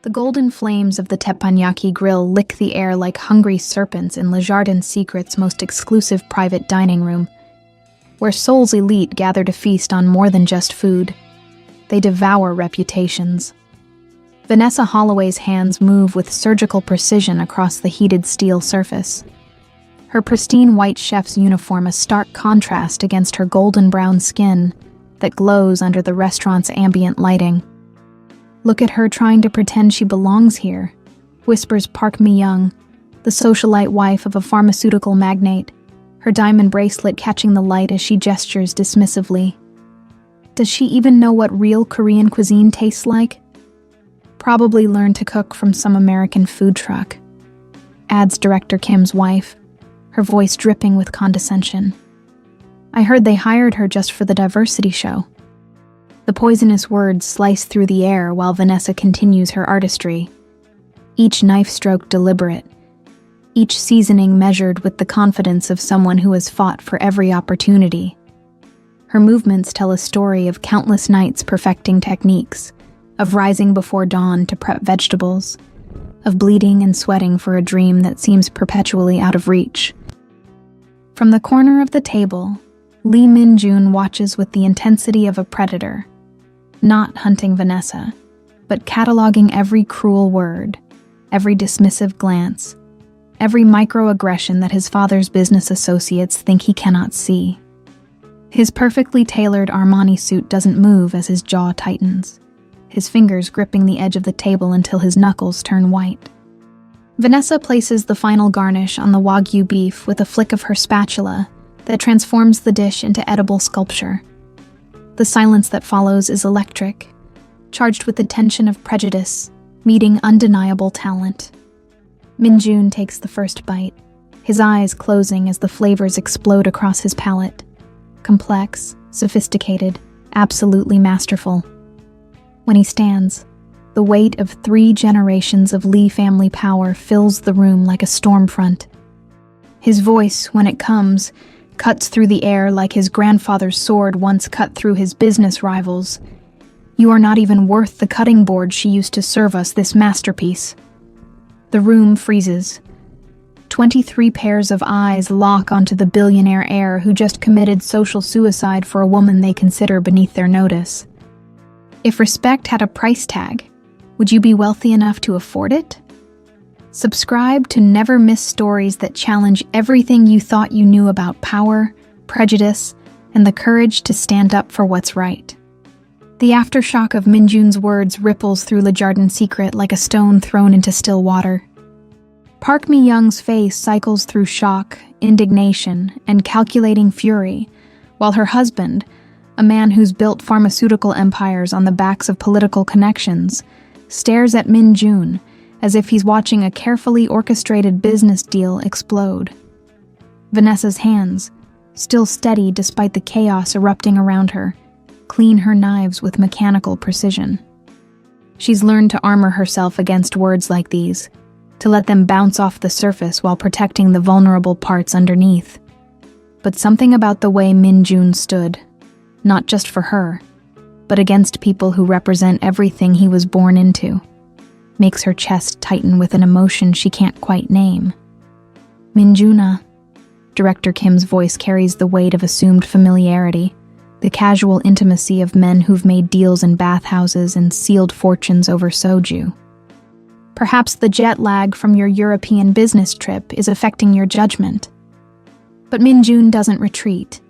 The golden flames of the teppanyaki grill lick the air like hungry serpents in Le Jardin Secret's most exclusive private dining room, where Seoul's elite gather to feast on more than just food. They devour reputations. Vanessa Holloway's hands move with surgical precision across the heated steel surface. Her pristine white chef's uniform a stark contrast against her golden brown skin that glows under the restaurant's ambient lighting. "Look at her trying to pretend she belongs here," whispers Park Mi-young, the socialite wife of a pharmaceutical magnate, her diamond bracelet catching the light as she gestures dismissively. Does she even know what real Korean cuisine tastes like? Probably learned to cook from some American food truck, adds director Kim's wife, her voice dripping with condescension. "I heard they hired her just for the diversity show." The poisonous words slice through the air while Vanessa continues her artistry, each knife stroke deliberate, each seasoning measured with the confidence of someone who has fought for every opportunity. Her movements tell a story of countless nights perfecting techniques, of rising before dawn to prep vegetables, of bleeding and sweating for a dream that seems perpetually out of reach. From the corner of the table, Lee Min-jun watches with the intensity of a predator, not hunting Vanessa, but cataloging every cruel word, every dismissive glance, every microaggression that his father's business associates think he cannot see. His perfectly tailored Armani suit doesn't move as his jaw tightens, his fingers gripping the edge of the table until his knuckles turn white. Vanessa places the final garnish on the Wagyu beef with a flick of her spatula that transforms the dish into edible sculpture. The silence that follows is electric, charged with the tension of prejudice, meeting undeniable talent. Min-jun takes the first bite, his eyes closing as the flavors explode across his palate. Complex, sophisticated, absolutely masterful. When he stands, the weight of 3 generations of Lee family power fills the room like a storm front. His voice, when it comes, cuts through the air like his grandfather's sword once cut through his business rivals. "You are not even worth the cutting board she used to serve us this masterpiece." The room freezes. 23 pairs of eyes lock onto the billionaire heir who just committed social suicide for a woman they consider beneath their notice. If respect had a price tag, would you be wealthy enough to afford it? Subscribe to never miss stories that challenge everything you thought you knew about power, prejudice, and the courage to stand up for what's right. The aftershock of Min-jun's words ripples through Le Jardin Secret like a stone thrown into still water. Park Mi-young's face cycles through shock, indignation, and calculating fury, while her husband, a man who's built pharmaceutical empires on the backs of political connections, stares at Min-jun as if he's watching a carefully orchestrated business deal explode. Vanessa's hands, still steady despite the chaos erupting around her, clean her knives with mechanical precision. She's learned to armor herself against words like these, to let them bounce off the surface while protecting the vulnerable parts underneath. But something about the way Min-jun stood, not just for her, but against people who represent everything he was born into, makes her chest tighten with an emotion she can't quite name. "Min-juna," Director Kim's voice carries the weight of assumed familiarity, the casual intimacy of men who've made deals in bathhouses and sealed fortunes over soju. "Perhaps the jet lag from your European business trip is affecting your judgment." But Min-jun doesn't retreat.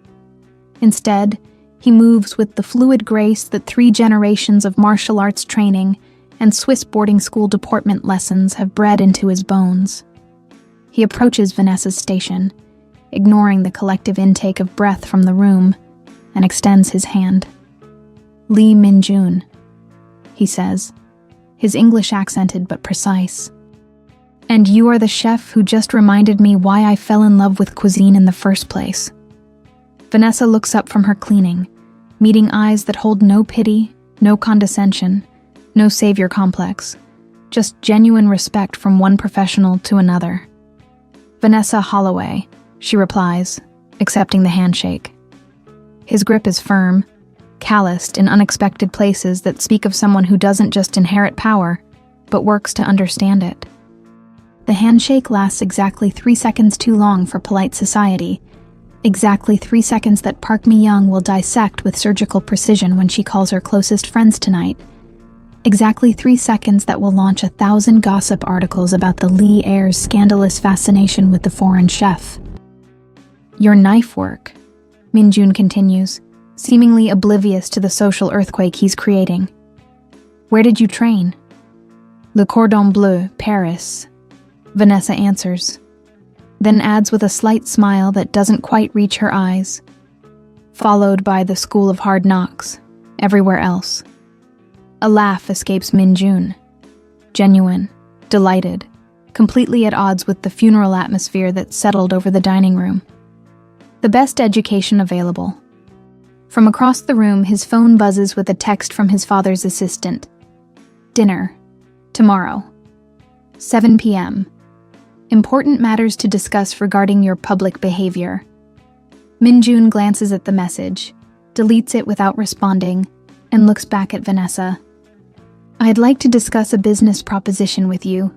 Instead, he moves with the fluid grace that 3 generations of martial arts training and Swiss boarding school deportment lessons have bred into his bones. He approaches Vanessa's station, ignoring the collective intake of breath from the room, and extends his hand. "Lee Min-jun," he says, his English accented but precise. "And you are the chef who just reminded me why I fell in love with cuisine in the first place." Vanessa looks up from her cleaning, meeting eyes that hold no pity, no condescension, no savior complex, just genuine respect from one professional to another. "Vanessa Holloway," she replies, accepting the handshake. His grip is firm, calloused in unexpected places that speak of someone who doesn't just inherit power, but works to understand it. The handshake lasts exactly 3 seconds too long for polite society, exactly 3 seconds that Park Mi-young will dissect with surgical precision when she calls her closest friends tonight, exactly 3 seconds that will launch 1,000 gossip articles about the Lee heir's scandalous fascination with the foreign chef. Your knife work, Min-jun continues, seemingly oblivious to the social earthquake he's creating. Where did you train? Le Cordon Bleu, Paris, Vanessa answers, then adds with a slight smile that doesn't quite reach her eyes, followed by the School of Hard Knocks, everywhere else. A laugh escapes Min-jun, genuine, delighted, completely at odds with the funeral atmosphere that settled over the dining room. The best education available. From across the room, his phone buzzes with a text from his father's assistant. Dinner. Tomorrow. 7 p.m. Important matters to discuss regarding your public behavior. Min-jun glances at the message, deletes it without responding, and looks back at Vanessa. I'd like to discuss a business proposition with you,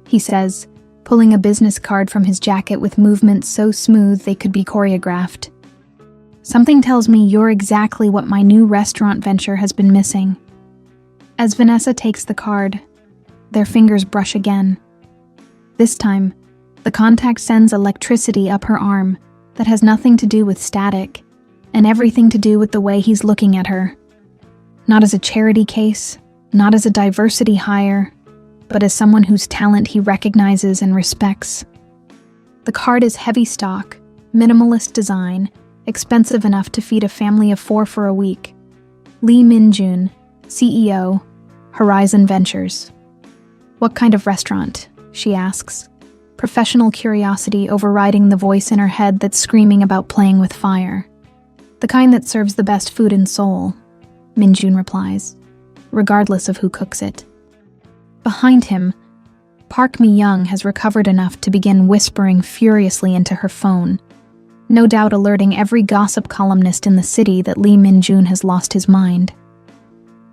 he says, pulling a business card from his jacket with movements so smooth they could be choreographed. Something tells me you're exactly what my new restaurant venture has been missing. As Vanessa takes the card, their fingers brush again. This time, the contact sends electricity up her arm that has nothing to do with static and everything to do with the way he's looking at her. Not as a charity case, not as a diversity hire, but as someone whose talent he recognizes and respects. The card is heavy stock, minimalist design, expensive enough to feed a family of 4 for a week. Lee Min-jun, CEO, Horizon Ventures. What kind of restaurant? She asks, professional curiosity overriding the voice in her head that's screaming about playing with fire. The kind that serves the best food in Seoul, Min-jun replies, regardless of who cooks it. Behind him, Park Mi-young has recovered enough to begin whispering furiously into her phone, no doubt alerting every gossip columnist in the city that Lee Min-jun has lost his mind.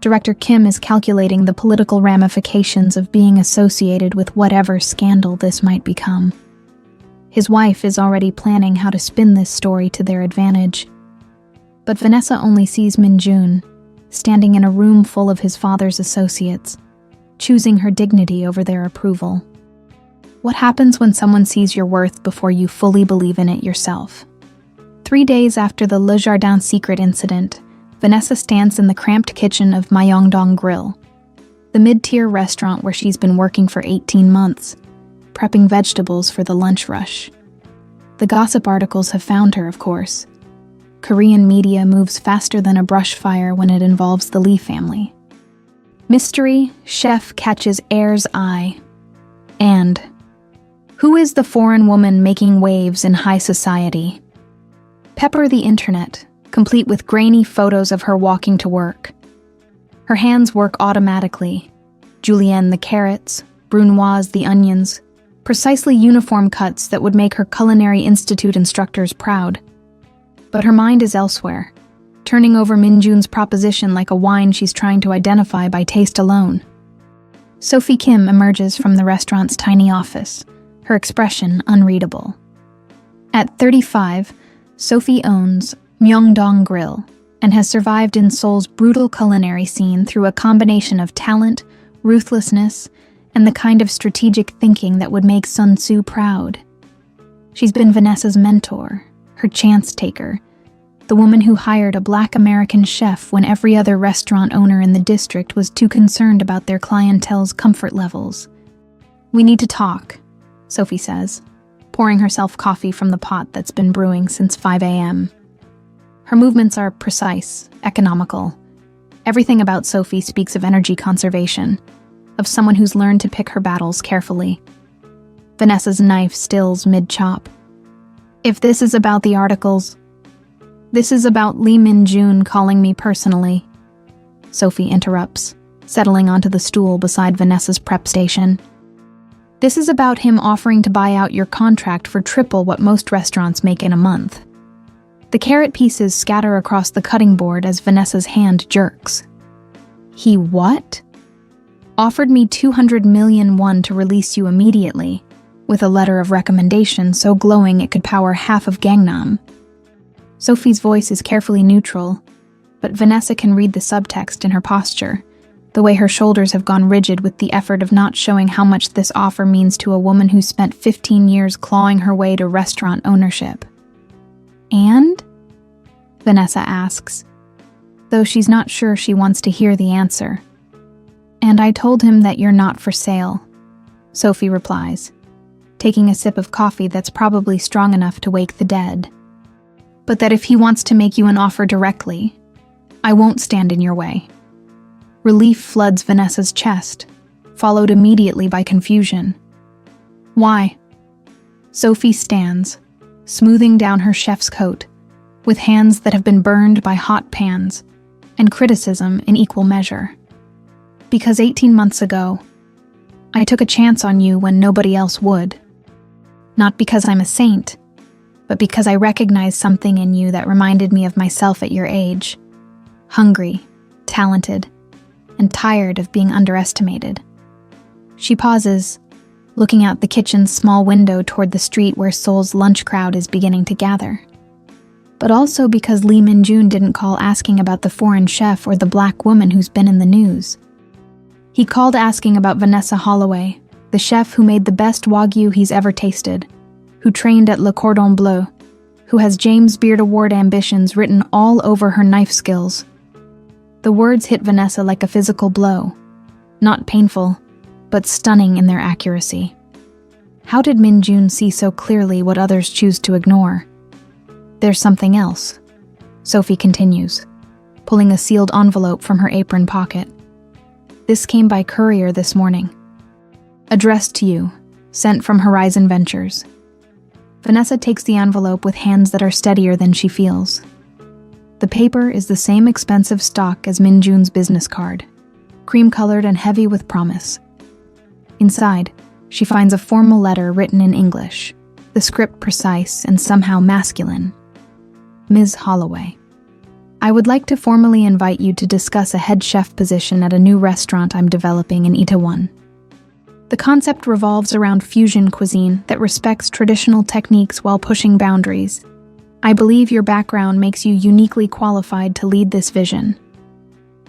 Director Kim is calculating the political ramifications of being associated with whatever scandal this might become. His wife is already planning how to spin this story to their advantage. But Vanessa only sees Min-jun, standing in a room full of his father's associates, choosing her dignity over their approval. What happens when someone sees your worth before you fully believe in it yourself? 3 days after the Le Jardin secret incident, Vanessa stands in the cramped kitchen of Myeongdong Grill, the mid-tier restaurant where she's been working for 18 months, prepping vegetables for the lunch rush. The gossip articles have found her, of course. Korean media moves faster than a brush fire when it involves the Lee family. Mystery chef catches heir's eye. And who is the foreign woman making waves in high society? Pepper the internet, complete with grainy photos of her walking to work. Her hands work automatically. Julienne the carrots, Brunoise the onions, precisely uniform cuts that would make her culinary institute instructors proud. But her mind is elsewhere, turning over Min-jun's proposition like a wine she's trying to identify by taste alone. Sophie Kim emerges from the restaurant's tiny office, her expression unreadable. At 35, Sophie owns Myeongdong Grill and has survived in Seoul's brutal culinary scene through a combination of talent, ruthlessness, and the kind of strategic thinking that would make Sun Tzu proud. She's been Vanessa's mentor, her chance taker, the woman who hired a Black American chef when every other restaurant owner in the district was too concerned about their clientele's comfort levels. We need to talk, Sophie says, pouring herself coffee from the pot that's been brewing since 5 a.m. Her movements are precise, economical. Everything about Sophie speaks of energy conservation, of someone who's learned to pick her battles carefully. Vanessa's knife stills mid-chop. If this is about the articles, this is about Lee Min-jun calling me personally. Sophie interrupts, settling onto the stool beside Vanessa's prep station. This is about him offering to buy out your contract for triple what most restaurants make in a month. The carrot pieces scatter across the cutting board as Vanessa's hand jerks. He what? Offered me 200 million won to release you immediately, with a letter of recommendation so glowing it could power half of Gangnam. Sophie's voice is carefully neutral, but Vanessa can read the subtext in her posture, the way her shoulders have gone rigid with the effort of not showing how much this offer means to a woman who spent 15 years clawing her way to restaurant ownership. And? Vanessa asks, though she's not sure she wants to hear the answer. And I told him that you're not for sale, Sophie replies, taking a sip of coffee that's probably strong enough to wake the dead. But that if he wants to make you an offer directly, I won't stand in your way. Relief floods Vanessa's chest, followed immediately by confusion. Why? Sophie stands, smoothing down her chef's coat, with hands that have been burned by hot pans, and criticism in equal measure. Because 18 months ago, I took a chance on you when nobody else would. Not because I'm a saint, but because I recognized something in you that reminded me of myself at your age. Hungry, talented, and tired of being underestimated. She pauses, looking out the kitchen's small window toward the street where Seoul's lunch crowd is beginning to gather. But also because Lee Min-jun didn't call asking about the foreign chef or the black woman who's been in the news. He called asking about Vanessa Holloway, the chef who made the best Wagyu he's ever tasted, who trained at Le Cordon Bleu, who has James Beard Award ambitions written all over her knife skills. The words hit Vanessa like a physical blow, not painful, but stunning in their accuracy. How did Min-jun see so clearly what others choose to ignore? There's something else, Sophie continues, pulling a sealed envelope from her apron pocket. This came by courier this morning. Addressed to you, sent from Horizon Ventures. Vanessa takes the envelope with hands that are steadier than she feels. The paper is the same expensive stock as Min-jun's business card, cream-colored and heavy with promise. Inside, she finds a formal letter written in English, the script precise and somehow masculine. Ms. Holloway, I would like to formally invite you to discuss a head chef position at a new restaurant I'm developing in Itaewon. The concept revolves around fusion cuisine that respects traditional techniques while pushing boundaries. I believe your background makes you uniquely qualified to lead this vision.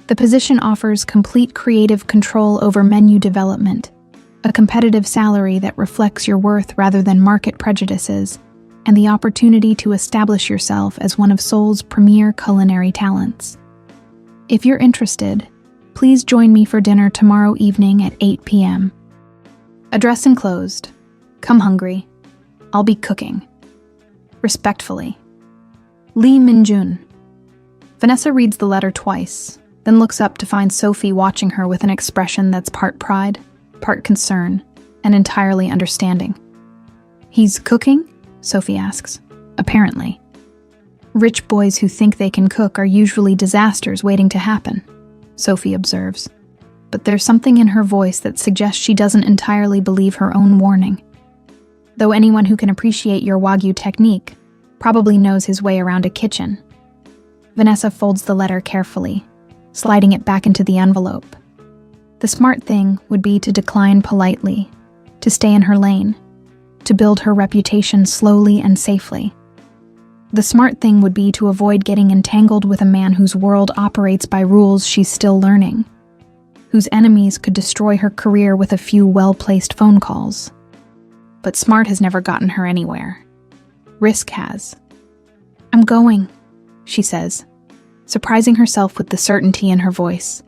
The position offers complete creative control over menu development, a competitive salary that reflects your worth rather than market prejudices, and the opportunity to establish yourself as one of Seoul's premier culinary talents. If you're interested, please join me for dinner tomorrow evening at 8 p.m. Address enclosed. Come hungry. I'll be cooking. Respectfully, Lee Min-jun. Vanessa reads the letter twice, then looks up to find Sophie watching her with an expression that's part pride, part concern, and entirely understanding. He's cooking? Sophie asks. Apparently. Rich boys who think they can cook are usually disasters waiting to happen, Sophie observes. But there's something in her voice that suggests she doesn't entirely believe her own warning. Though anyone who can appreciate your Wagyu technique probably knows his way around a kitchen. Vanessa folds the letter carefully, sliding it back into the envelope. The smart thing would be to decline politely, to stay in her lane, to build her reputation slowly and safely. The smart thing would be to avoid getting entangled with a man whose world operates by rules she's still learning, whose enemies could destroy her career with a few well-placed phone calls. But smart has never gotten her anywhere. Risk has. I'm going, she says, surprising herself with the certainty in her voice.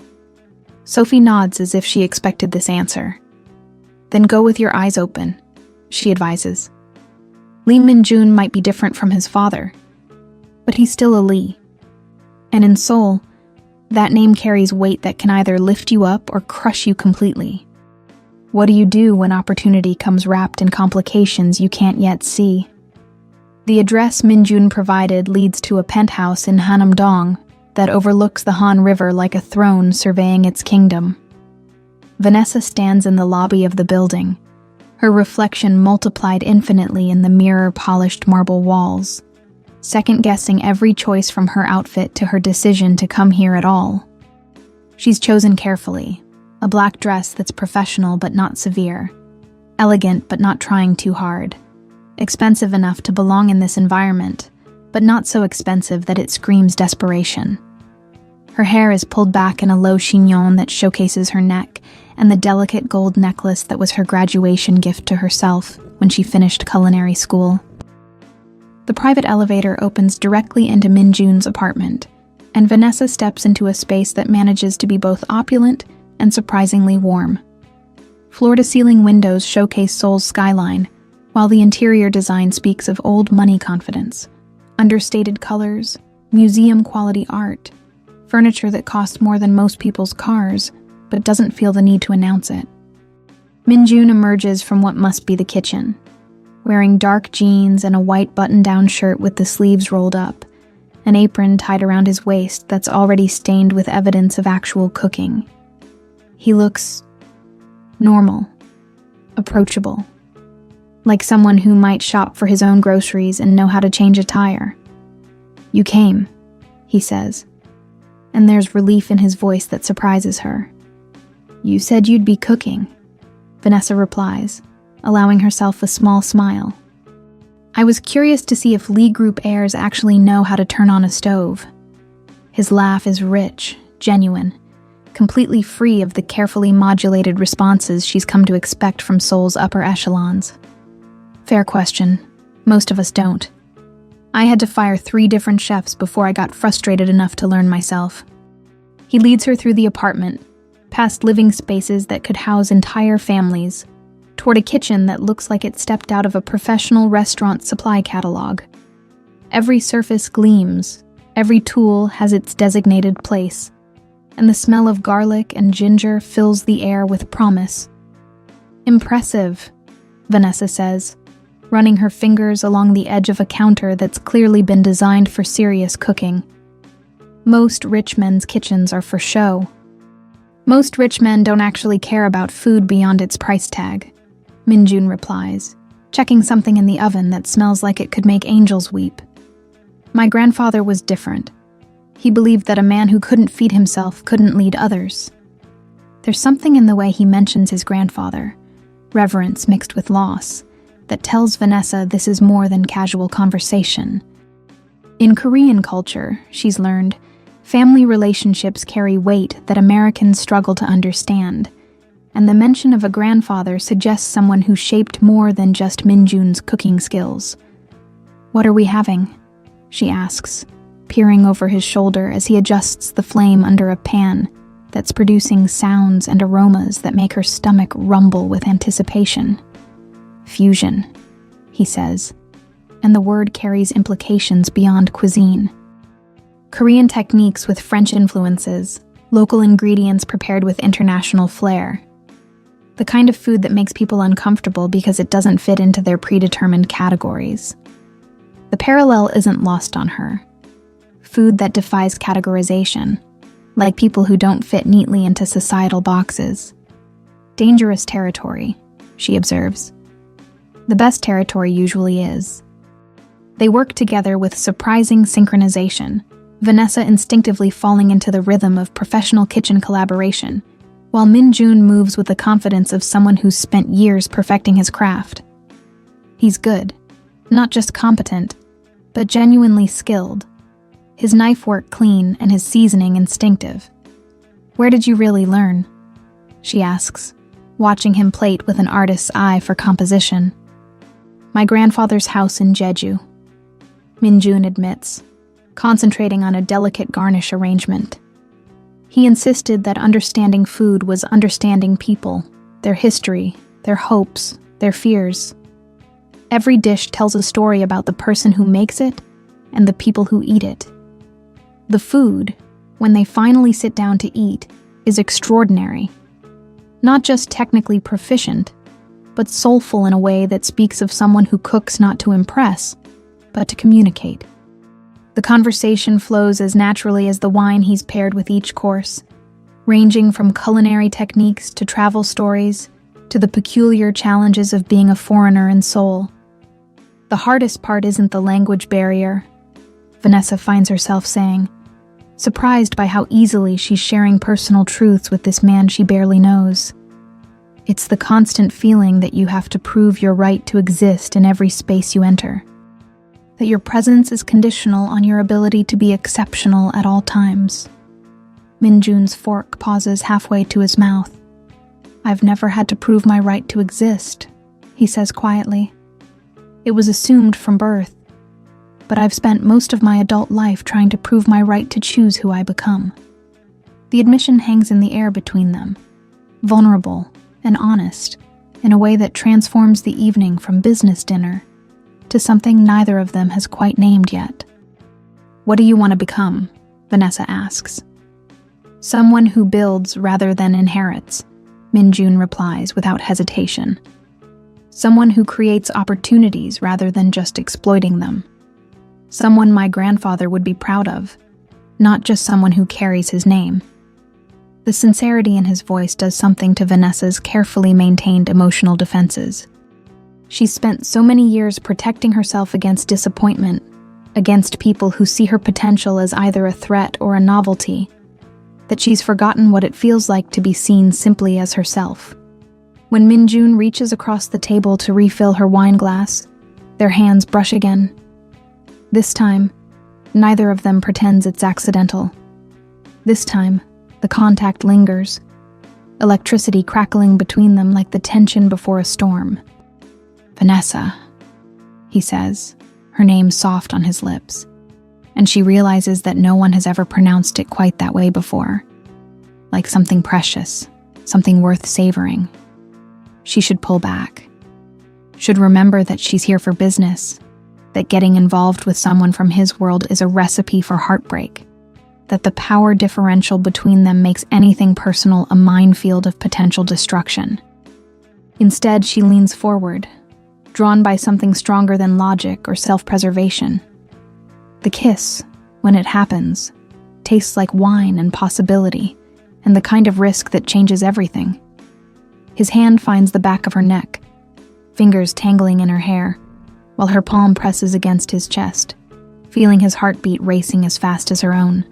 Sophie nods as if she expected this answer. Then go with your eyes open, she advises. Lee Min-jun might be different from his father, but he's still a Lee. And in Seoul, that name carries weight that can either lift you up or crush you completely. What do you do when opportunity comes wrapped in complications you can't yet see? The address Min-jun provided leads to a penthouse in Hanam-dong that overlooks the Han River like a throne surveying its kingdom. Vanessa stands in the lobby of the building, her reflection multiplied infinitely in the mirror-polished marble walls, second-guessing every choice from her outfit to her decision to come here at all. She's chosen carefully, a black dress that's professional but not severe, elegant but not trying too hard, expensive enough to belong in this environment, but not so expensive that it screams desperation. Her hair is pulled back in a low chignon that showcases her neck and the delicate gold necklace that was her graduation gift to herself when she finished culinary school. The private elevator opens directly into Minjun's apartment, and Vanessa steps into a space that manages to be both opulent and surprisingly warm. Floor-to-ceiling windows showcase Seoul's skyline, while the interior design speaks of old money confidence, understated colors, museum-quality art, furniture that costs more than most people's cars, but doesn't feel the need to announce it. Minjun emerges from what must be the kitchen, wearing dark jeans and a white button-down shirt with the sleeves rolled up, an apron tied around his waist that's already stained with evidence of actual cooking. He looks normal, approachable, like someone who might shop for his own groceries and know how to change a tire. "You came," he says, and there's relief in his voice that surprises her. "You said you'd be cooking," Vanessa replies, allowing herself a small smile. "I was curious to see if Lee Group heirs actually know how to turn on a stove." His laugh is rich, genuine, completely free of the carefully modulated responses she's come to expect from Seoul's upper echelons. "Fair question. Most of us don't. I had to fire 3 different chefs before I got frustrated enough to learn myself." He leads her through the apartment, past living spaces that could house entire families, toward a kitchen that looks like it stepped out of a professional restaurant supply catalog. Every surface gleams, every tool has its designated place, and the smell of garlic and ginger fills the air with promise. "Impressive," Vanessa says, running her fingers along the edge of a counter that's clearly been designed for serious cooking. Most rich men's kitchens are for show. Most rich men don't actually care about food beyond its price tag, Minjun replies, checking something in the oven that smells like it could make angels weep. "My grandfather was different. He believed that a man who couldn't feed himself couldn't lead others." There's something in the way he mentions his grandfather, reverence mixed with loss, that tells Vanessa this is more than casual conversation. In Korean culture, she's learned, family relationships carry weight that Americans struggle to understand, and the mention of a grandfather suggests someone who shaped more than just Minjun's cooking skills. "What are we having?" she asks, peering over his shoulder as he adjusts the flame under a pan that's producing sounds and aromas that make her stomach rumble with anticipation. "Fusion," he says, and the word carries implications beyond cuisine. Korean techniques with French influences, local ingredients prepared with international flair. The kind of food that makes people uncomfortable because it doesn't fit into their predetermined categories. The parallel isn't lost on her. Food that defies categorization, like people who don't fit neatly into societal boxes. Dangerous territory, she observes. The best territory usually is. They work together with surprising synchronization, Vanessa instinctively falling into the rhythm of professional kitchen collaboration, while Minjun moves with the confidence of someone who's spent years perfecting his craft. He's good, not just competent, but genuinely skilled. His knife work clean and his seasoning instinctive. "Where did you really learn?" she asks, watching him plate with an artist's eye for composition. "My grandfather's house in Jeju," Minjun admits, concentrating on a delicate garnish arrangement. He insisted that understanding food was understanding people, their history, their hopes, their fears. Every dish tells a story about the person who makes it and the people who eat it. The food, when they finally sit down to eat, is extraordinary. Not just technically proficient, but soulful in a way that speaks of someone who cooks not to impress, but to communicate. The conversation flows as naturally as the wine he's paired with each course, ranging from culinary techniques to travel stories, to the peculiar challenges of being a foreigner in Seoul. The hardest part isn't the language barrier, Vanessa finds herself saying. surprised by how easily she's sharing personal truths with this man she barely knows. It's the constant feeling that you have to prove your right to exist in every space you enter, that your presence is conditional on your ability to be exceptional at all times. Minjun's fork pauses halfway to his mouth. "I've never had to prove my right to exist," he says quietly. "It was assumed from birth, but I've spent most of my adult life trying to prove my right to choose who I become." The admission hangs in the air between them, vulnerable and honest, in a way that transforms the evening from business dinner to something neither of them has quite named yet. "What do you want to become?" Vanessa asks. "Someone who builds rather than inherits," Minjun replies without hesitation. "Someone who creates opportunities rather than just exploiting them. Someone my grandfather would be proud of, not just someone who carries his name." The sincerity in his voice does something to Vanessa's carefully maintained emotional defenses. She's spent so many years protecting herself against disappointment, against people who see her potential as either a threat or a novelty, that she's forgotten what it feels like to be seen simply as herself. When Minjun reaches across the table to refill her wine glass, their hands brush again. This time, neither of them pretends it's accidental. This time, the contact lingers, electricity crackling between them like the tension before a storm. "Vanessa," he says, her name soft on his lips, and she realizes that no one has ever pronounced it quite that way before. Like something precious, something worth savoring. She should pull back. Should remember that she's here for business, that getting involved with someone from his world is a recipe for heartbreak, that the power differential between them makes anything personal a minefield of potential destruction. Instead, she leans forward, drawn by something stronger than logic or self-preservation. The kiss, when it happens, tastes like wine and possibility, and the kind of risk that changes everything. His hand finds the back of her neck, fingers tangling in her hair, while her palm presses against his chest, feeling his heartbeat racing as fast as her own.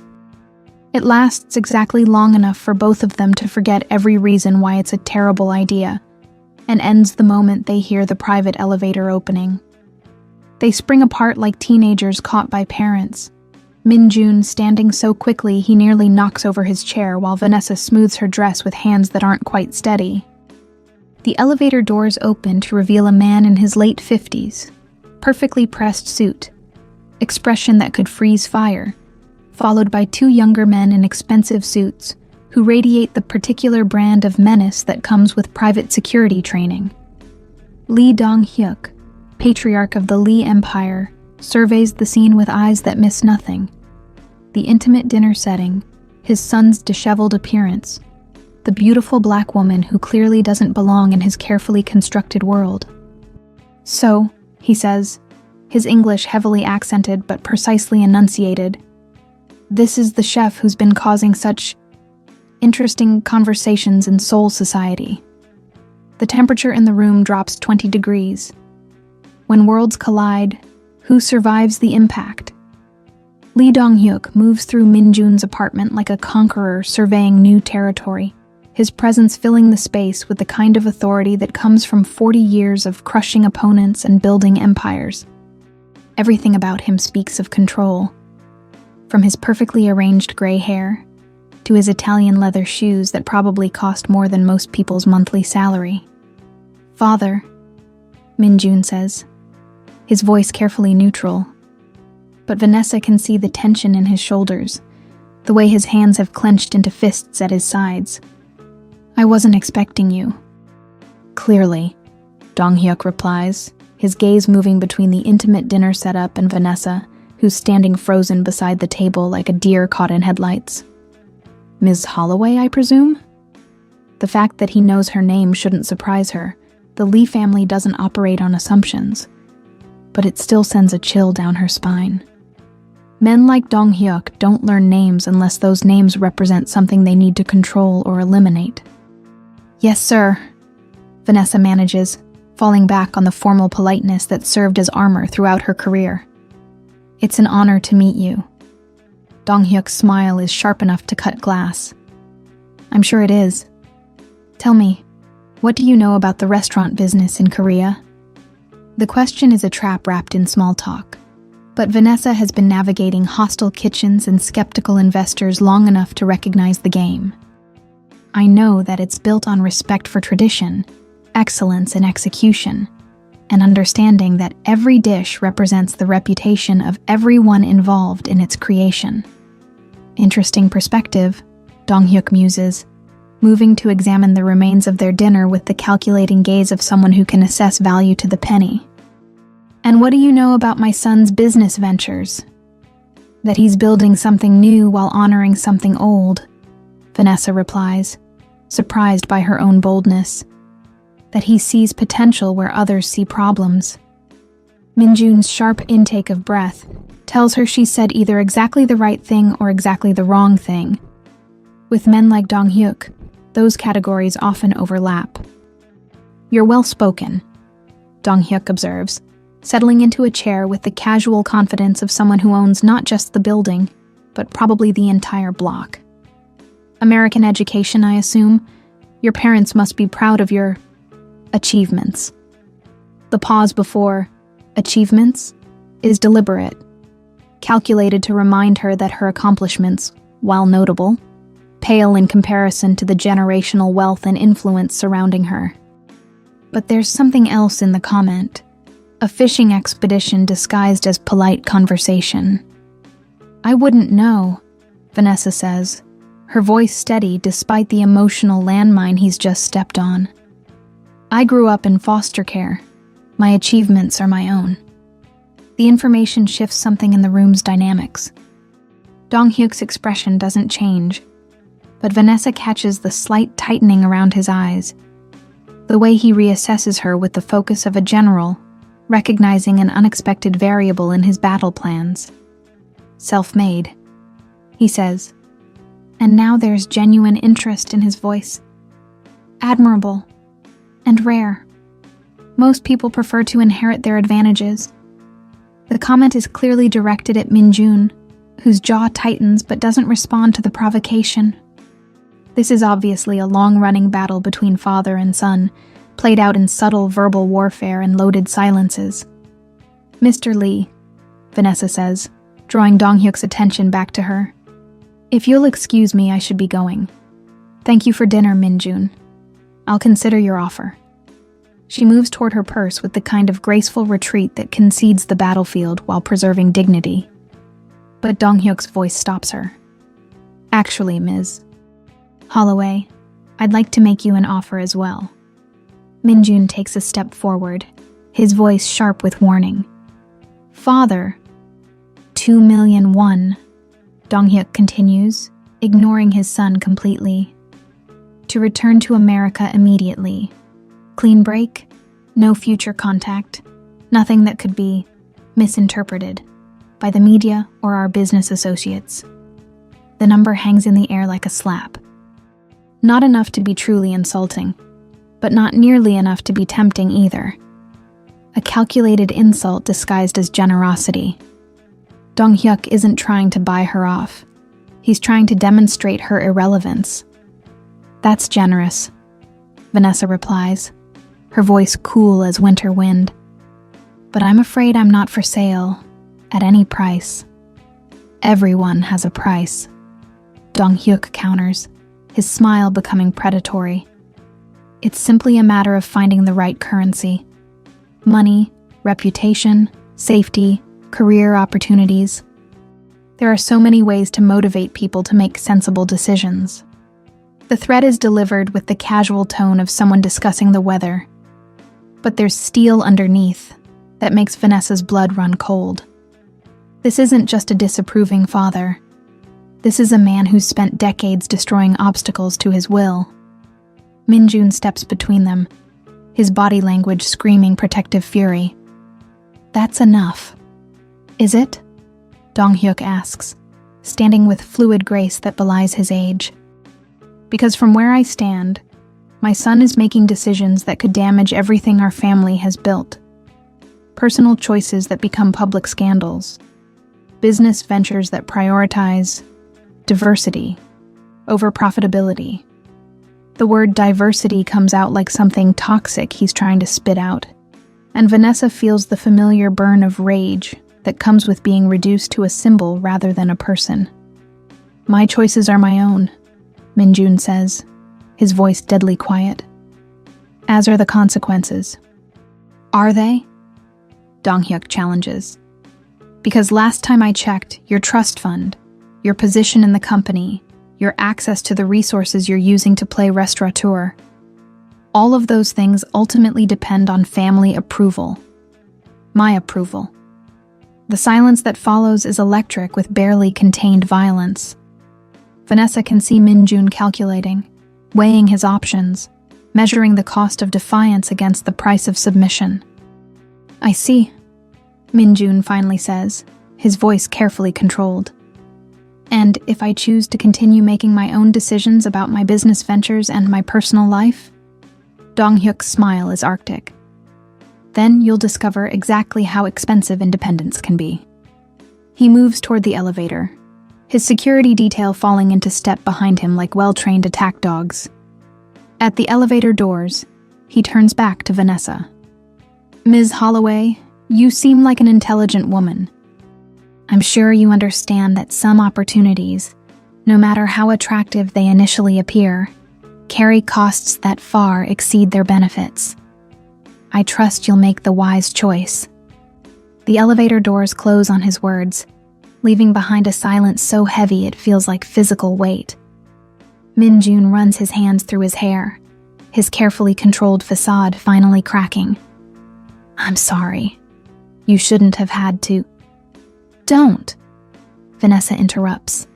It lasts exactly long enough for both of them to forget every reason why it's a terrible idea, and ends the moment they hear the private elevator opening. They spring apart like teenagers caught by parents, Minjun standing so quickly he nearly knocks over his chair while Vanessa smooths her dress with hands that aren't quite steady. The elevator doors open to reveal a man in his late 50s, perfectly pressed suit, expression that could freeze fire, followed by two younger men in expensive suits who radiate the particular brand of menace that comes with private security training. Lee Dong-hyuk, patriarch of the Lee Empire, surveys the scene with eyes that miss nothing. The intimate dinner setting, his son's disheveled appearance, the beautiful black woman who clearly doesn't belong in his carefully constructed world. "So," he says, his English heavily accented but precisely enunciated, "this is the chef who's been causing such interesting conversations in Seoul society." The temperature in the room drops 20 degrees. When worlds collide, who survives the impact? Lee Dong-hyuk moves through Minjun's apartment like a conqueror surveying new territory, his presence filling the space with the kind of authority that comes from 40 years of crushing opponents and building empires. Everything about him speaks of control. From his perfectly arranged gray hair, to his Italian leather shoes that probably cost more than most people's monthly salary. "Father," Minjun says, his voice carefully neutral. But Vanessa can see the tension in his shoulders, the way his hands have clenched into fists at his sides. "I wasn't expecting you." "Clearly," Dong-hyuk replies, his gaze moving between the intimate dinner setup and Vanessa, who's standing frozen beside the table like a deer caught in headlights. "Ms. Holloway, I presume?" The fact that he knows her name shouldn't surprise her. The Lee family doesn't operate on assumptions, but it still sends a chill down her spine. Men like Dong-hyuk don't learn names unless those names represent something they need to control or eliminate. "Yes, sir," Vanessa manages, falling back on the formal politeness that served as armor throughout her career. "It's an honor to meet you." Dong-hyuk's smile is sharp enough to cut glass. I'm sure it is. Tell me, what do you know about the restaurant business in Korea? The question is a trap wrapped in small talk. But Vanessa has been navigating hostile kitchens and skeptical investors long enough to recognize the game. I know that it's built on respect for tradition, excellence in execution, and understanding that every dish represents the reputation of everyone involved in its creation. Interesting perspective, Dong-hyuk muses, moving to examine the remains of their dinner with the calculating gaze of someone who can assess value to the penny. And what do you know about my son's business ventures? That he's building something new while honoring something old, Vanessa replies, surprised by her own boldness. That he sees potential where others see problems. Minjun's sharp intake of breath tells her she said either exactly the right thing or exactly the wrong thing. With men like Dong-hyuk, those categories often overlap. You're well-spoken, Dong-hyuk observes, settling into a chair with the casual confidence of someone who owns not just the building, but probably the entire block. American education, I assume. Your parents must be proud of your achievements. The pause before achievements is deliberate, calculated to remind her that her accomplishments, while notable, pale in comparison to the generational wealth and influence surrounding her. But there's something else in the comment. A fishing expedition disguised as polite conversation. I wouldn't know, Vanessa says, her voice steady despite the emotional landmine he's just stepped on. I grew up in foster care. My achievements are my own. The information shifts something in the room's dynamics. Dong-hyuk's expression doesn't change, but Vanessa catches the slight tightening around his eyes, the way he reassesses her with the focus of a general, recognizing an unexpected variable in his battle plans. Self-made, he says, and now there's genuine interest in his voice. Admirable and rare. Most people prefer to inherit their advantages. The comment is clearly directed at Minjun, whose jaw tightens but doesn't respond to the provocation. This is obviously a long-running battle between father and son, played out in subtle verbal warfare and loaded silences. Mr. Lee, Vanessa says, drawing Dong-hyuk's attention back to her. If you'll excuse me, I should be going. Thank you for dinner, Minjun. I'll consider your offer. She moves toward her purse with the kind of graceful retreat that concedes the battlefield while preserving dignity. But Dong-hyuk's voice stops her. Actually, Ms. Holloway, I'd like to make you an offer as well. Minjun takes a step forward, his voice sharp with warning. Father, 2,000,001, Dong-hyuk continues, ignoring his son completely. To return to America immediately. Clean break, no future contact, nothing that could be misinterpreted by the media or our business associates. The number hangs in the air like a slap. Not enough to be truly insulting, but not nearly enough to be tempting either. A calculated insult disguised as generosity. Dong-hyuk isn't trying to buy her off. He's trying to demonstrate her irrelevance. That's generous, Vanessa replies, her voice cool as winter wind. But I'm afraid I'm not for sale, at any price. Everyone has a price, Dong-hyuk counters, his smile becoming predatory. It's simply a matter of finding the right currency. Money, reputation, safety, career opportunities. There are so many ways to motivate people to make sensible decisions. The threat is delivered with the casual tone of someone discussing the weather. But there's steel underneath that makes Vanessa's blood run cold. This isn't just a disapproving father. This is a man who's spent decades destroying obstacles to his will. Minjun steps between them, his body language screaming protective fury. That's enough. Is it? Dong-hyuk asks, standing with fluid grace that belies his age. Because from where I stand, my son is making decisions that could damage everything our family has built. Personal choices that become public scandals. business ventures that prioritize diversity over profitability. The word diversity comes out like something toxic he's trying to spit out, and Vanessa feels the familiar burn of rage that comes with being reduced to a symbol rather than a person. "My choices are my own," Minjun says, his voice deadly quiet. "As are the consequences." "Are they?" Donghyuk challenges. "Because last time I checked, your trust fund, your position in the company, your access to the resources you're using to play restaurateur, all of those things ultimately depend on family approval. My approval." The silence that follows is electric with barely contained violence. Vanessa can see Minjun calculating, weighing his options, measuring the cost of defiance against the price of submission. "I see," Minjun finally says, his voice carefully controlled. "And if I choose to continue making my own decisions about my business ventures and my personal life?" Donghyuk's smile is arctic. "Then you'll discover exactly how expensive independence can be." He moves toward the elevator, his security detail falling into step behind him like well-trained attack dogs. At the elevator doors, he turns back to Vanessa. "Ms. Holloway, you seem like an intelligent woman. I'm sure you understand that some opportunities, no matter how attractive they initially appear, carry costs that far exceed their benefits. I trust you'll make the wise choice." The elevator doors close on his words, leaving behind a silence so heavy it feels like physical weight. Minjun runs his hands through his hair, his carefully controlled facade finally cracking. "I'm sorry. You shouldn't have had to." "Don't," Vanessa interrupts,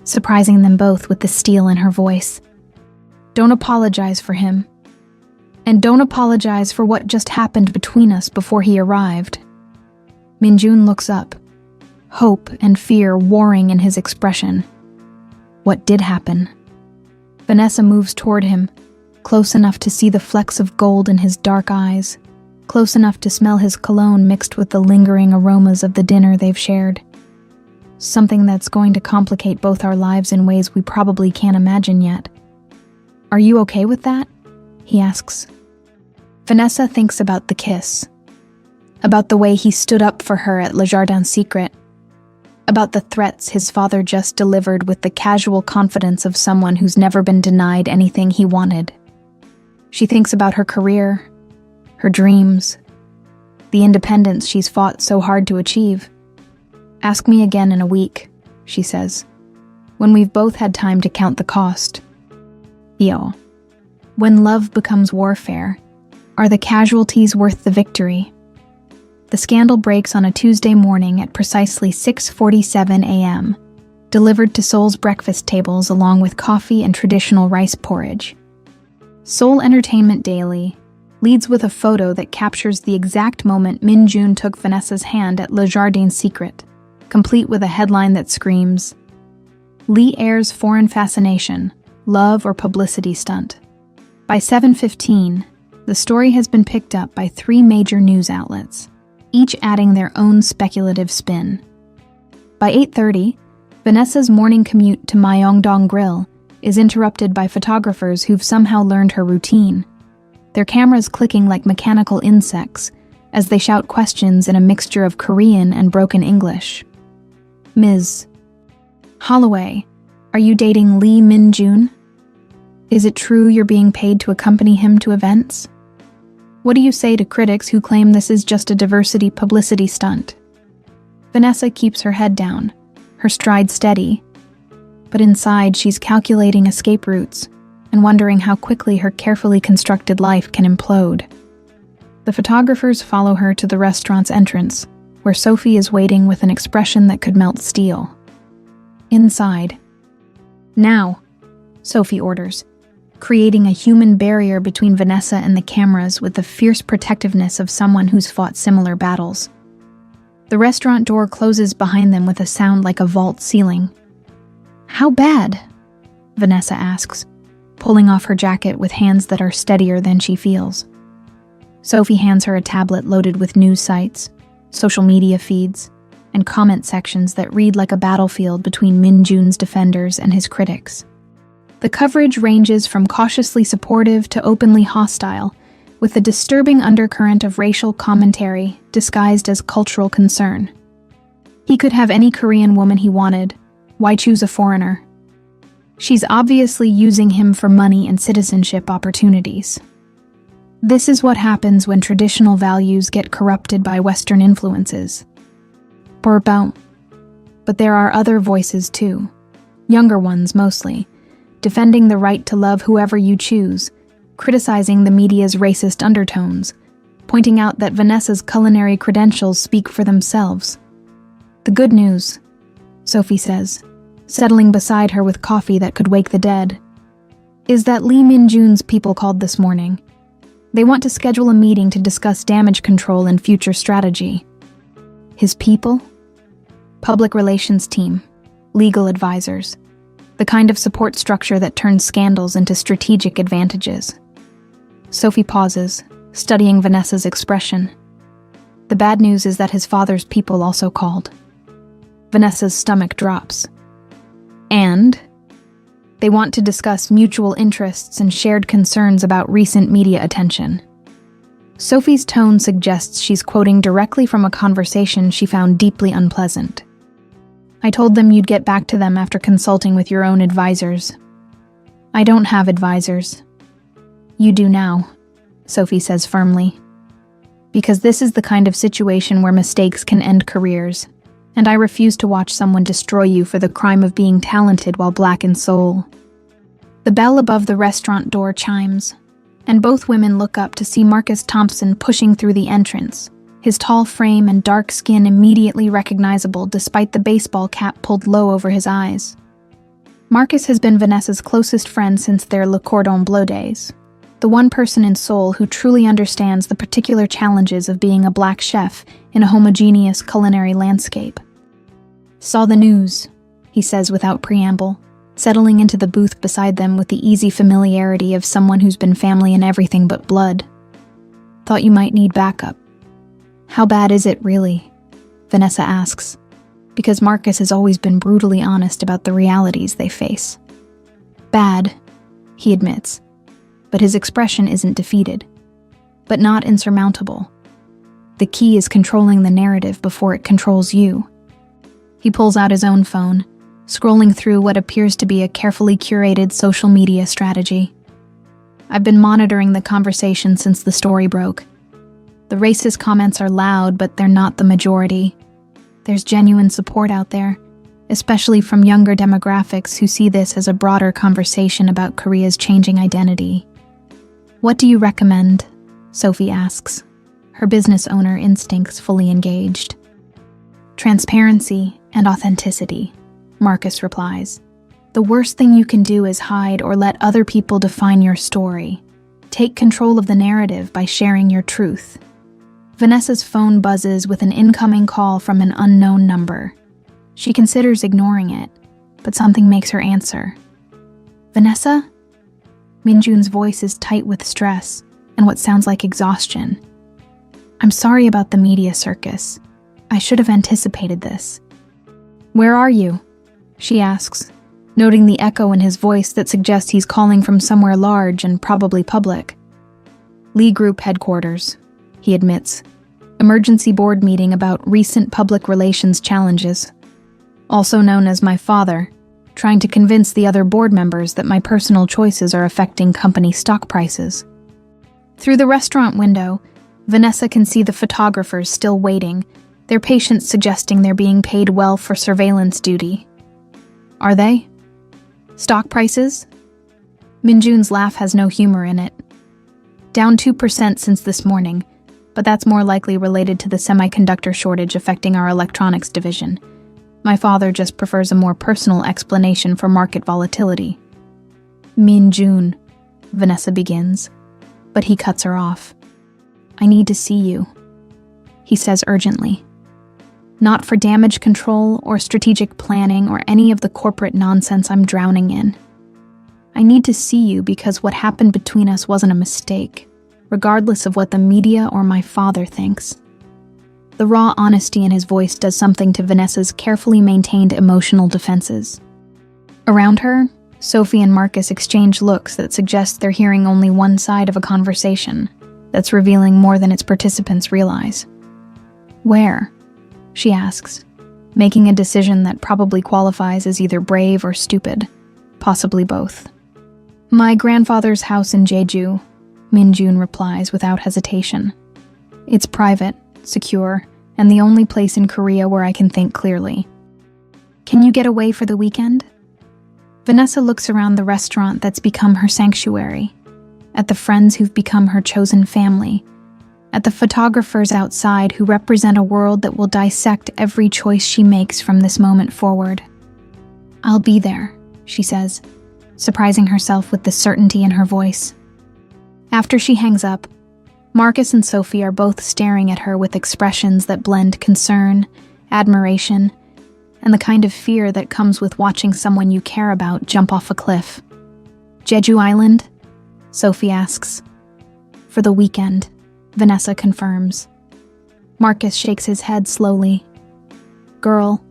surprising them both with the steel in her voice. "Don't apologize for him. And don't apologize for what just happened between us before he arrived." Minjun looks up, hope and fear warring in his expression. "What did happen?" Vanessa moves toward him, close enough to see the flecks of gold in his dark eyes, close enough to smell his cologne mixed with the lingering aromas of the dinner they've shared. "Something that's going to complicate both our lives in ways we probably can't imagine yet." "Are you okay with that?" he asks. Vanessa thinks about the kiss, about the way he stood up for her at Le Jardin Secret, about the threats his father just delivered with the casual confidence of someone who's never been denied anything he wanted. She thinks about her career, her dreams, the independence she's fought so hard to achieve. "Ask me again in a week," she says, "when we've both had time to count the cost." Yo. When love becomes warfare, are the casualties worth the victory? The scandal breaks on a Tuesday morning at precisely 6:47 a.m., delivered to Seoul's breakfast tables along with coffee and traditional rice porridge. Seoul Entertainment Daily leads with a photo that captures the exact moment Minjun took Vanessa's hand at Le Jardin Secret, complete with a headline that screams, "Lee Ayres foreign fascination, love or publicity stunt." By 7:15, the story has been picked up by 3 major news outlets, each adding their own speculative spin. By 8:30, Vanessa's morning commute to Myeongdong Grill is interrupted by photographers who've somehow learned her routine, their cameras clicking like mechanical insects as they shout questions in a mixture of Korean and broken English. "Ms. Holloway, are you dating Lee Minjun? Is it true you're being paid to accompany him to events? What do you say to critics who claim this is just a diversity publicity stunt?" Vanessa keeps her head down, her stride steady, but inside she's calculating escape routes and wondering how quickly her carefully constructed life can implode. The photographers follow her to the restaurant's entrance, where Sophie is waiting with an expression that could melt steel. Inside. "Now," Sophie orders, creating a human barrier between Vanessa and the cameras with the fierce protectiveness of someone who's fought similar battles. The restaurant door closes behind them with a sound like a vault ceiling. "How bad?" Vanessa asks, pulling off her jacket with hands that are steadier than she feels. Sophie hands her a tablet loaded with news sites, social media feeds, and comment sections that read like a battlefield between Min Jun's defenders and his critics. The coverage ranges from cautiously supportive to openly hostile, with a disturbing undercurrent of racial commentary disguised as cultural concern. He could have any Korean woman he wanted. Why choose a foreigner? She's obviously using him for money and citizenship opportunities. This is what happens when traditional values get corrupted by Western influences. But there are other voices too, younger ones mostly, defending the right to love whoever you choose, criticizing the media's racist undertones, pointing out that Vanessa's culinary credentials speak for themselves. The good news, Sophie says, settling beside her with coffee that could wake the dead, is that Lee Min-jun's people called this morning. They want to schedule a meeting to discuss damage control and future strategy. His people? Public relations team, legal advisors, the kind of support structure that turns scandals into strategic advantages. Sophie pauses, studying Vanessa's expression. The bad news is that his father's people also called. Vanessa's stomach drops. And they want to discuss mutual interests and shared concerns about recent media attention. Sophie's tone suggests she's quoting directly from a conversation she found deeply unpleasant. I told them you'd get back to them after consulting with your own advisors. I don't have advisors. You do now, Sophie says firmly. Because this is the kind of situation where mistakes can end careers, and I refuse to watch someone destroy you for the crime of being talented while black in soul. The bell above the restaurant door chimes, and both women look up to see Marcus Thompson pushing through the entrance, his tall frame and dark skin immediately recognizable despite the baseball cap pulled low over his eyes. Marcus has been Vanessa's closest friend since their Le Cordon Bleu days, the one person in Seoul who truly understands the particular challenges of being a black chef in a homogeneous culinary landscape. Saw the news, he says without preamble, settling into the booth beside them with the easy familiarity of someone who's been family in everything but blood. Thought you might need backup. How bad is it, really? Vanessa asks, because Marcus has always been brutally honest about the realities they face. Bad, he admits, but his expression isn't defeated, but not insurmountable. The key is controlling the narrative before it controls you. He pulls out his own phone, scrolling through what appears to be a carefully curated social media strategy. I've been monitoring the conversation since the story broke. The racist comments are loud, but they're not the majority. There's genuine support out there, especially from younger demographics who see this as a broader conversation about Korea's changing identity. What do you recommend? Sophie asks, her business owner instincts fully engaged. Transparency and authenticity, Marcus replies. The worst thing you can do is hide or let other people define your story. Take control of the narrative by sharing your truth. Vanessa's phone buzzes with an incoming call from an unknown number. She considers ignoring it, but something makes her answer. Vanessa? Min-jun's voice is tight with stress and what sounds like exhaustion. I'm sorry about the media circus. I should have anticipated this. Where are you? She asks, noting the echo in his voice that suggests he's calling from somewhere large and probably public. Lee Group headquarters, he admits. Emergency board meeting about recent public relations challenges. Also known as my father, trying to convince the other board members that my personal choices are affecting company stock prices. Through the restaurant window, Vanessa can see the photographers still waiting, their patients suggesting they're being paid well for surveillance duty. Are they? Stock prices? Min-jun's laugh has no humor in it. Down 2% since this morning, but that's more likely related to the semiconductor shortage affecting our electronics division. My father just prefers a more personal explanation for market volatility. Min-jun, Vanessa begins, but he cuts her off. I need to see you, he says urgently. Not for damage control or strategic planning or any of the corporate nonsense I'm drowning in. I need to see you because what happened between us wasn't a mistake, regardless of what the media or my father thinks. The raw honesty in his voice does something to Vanessa's carefully maintained emotional defenses. Around her, Sophie and Marcus exchange looks that suggest they're hearing only one side of a conversation that's revealing more than its participants realize. "Where?" she asks, making a decision that probably qualifies as either brave or stupid, possibly both. "My grandfather's house in Jeju," Minjun replies without hesitation. "It's private, secure, and the only place in Korea where I can think clearly." "Can you get away for the weekend?" Vanessa looks around the restaurant that's become her sanctuary, at the friends who've become her chosen family, at the photographers outside who represent a world that will dissect every choice she makes from this moment forward. "I'll be there," she says, surprising herself with the certainty in her voice. After she hangs up, Marcus and Sophie are both staring at her with expressions that blend concern, admiration, and the kind of fear that comes with watching someone you care about jump off a cliff. "Jeju Island?" Sophie asks. "For the weekend," Vanessa confirms. Marcus shakes his head slowly. "Girl,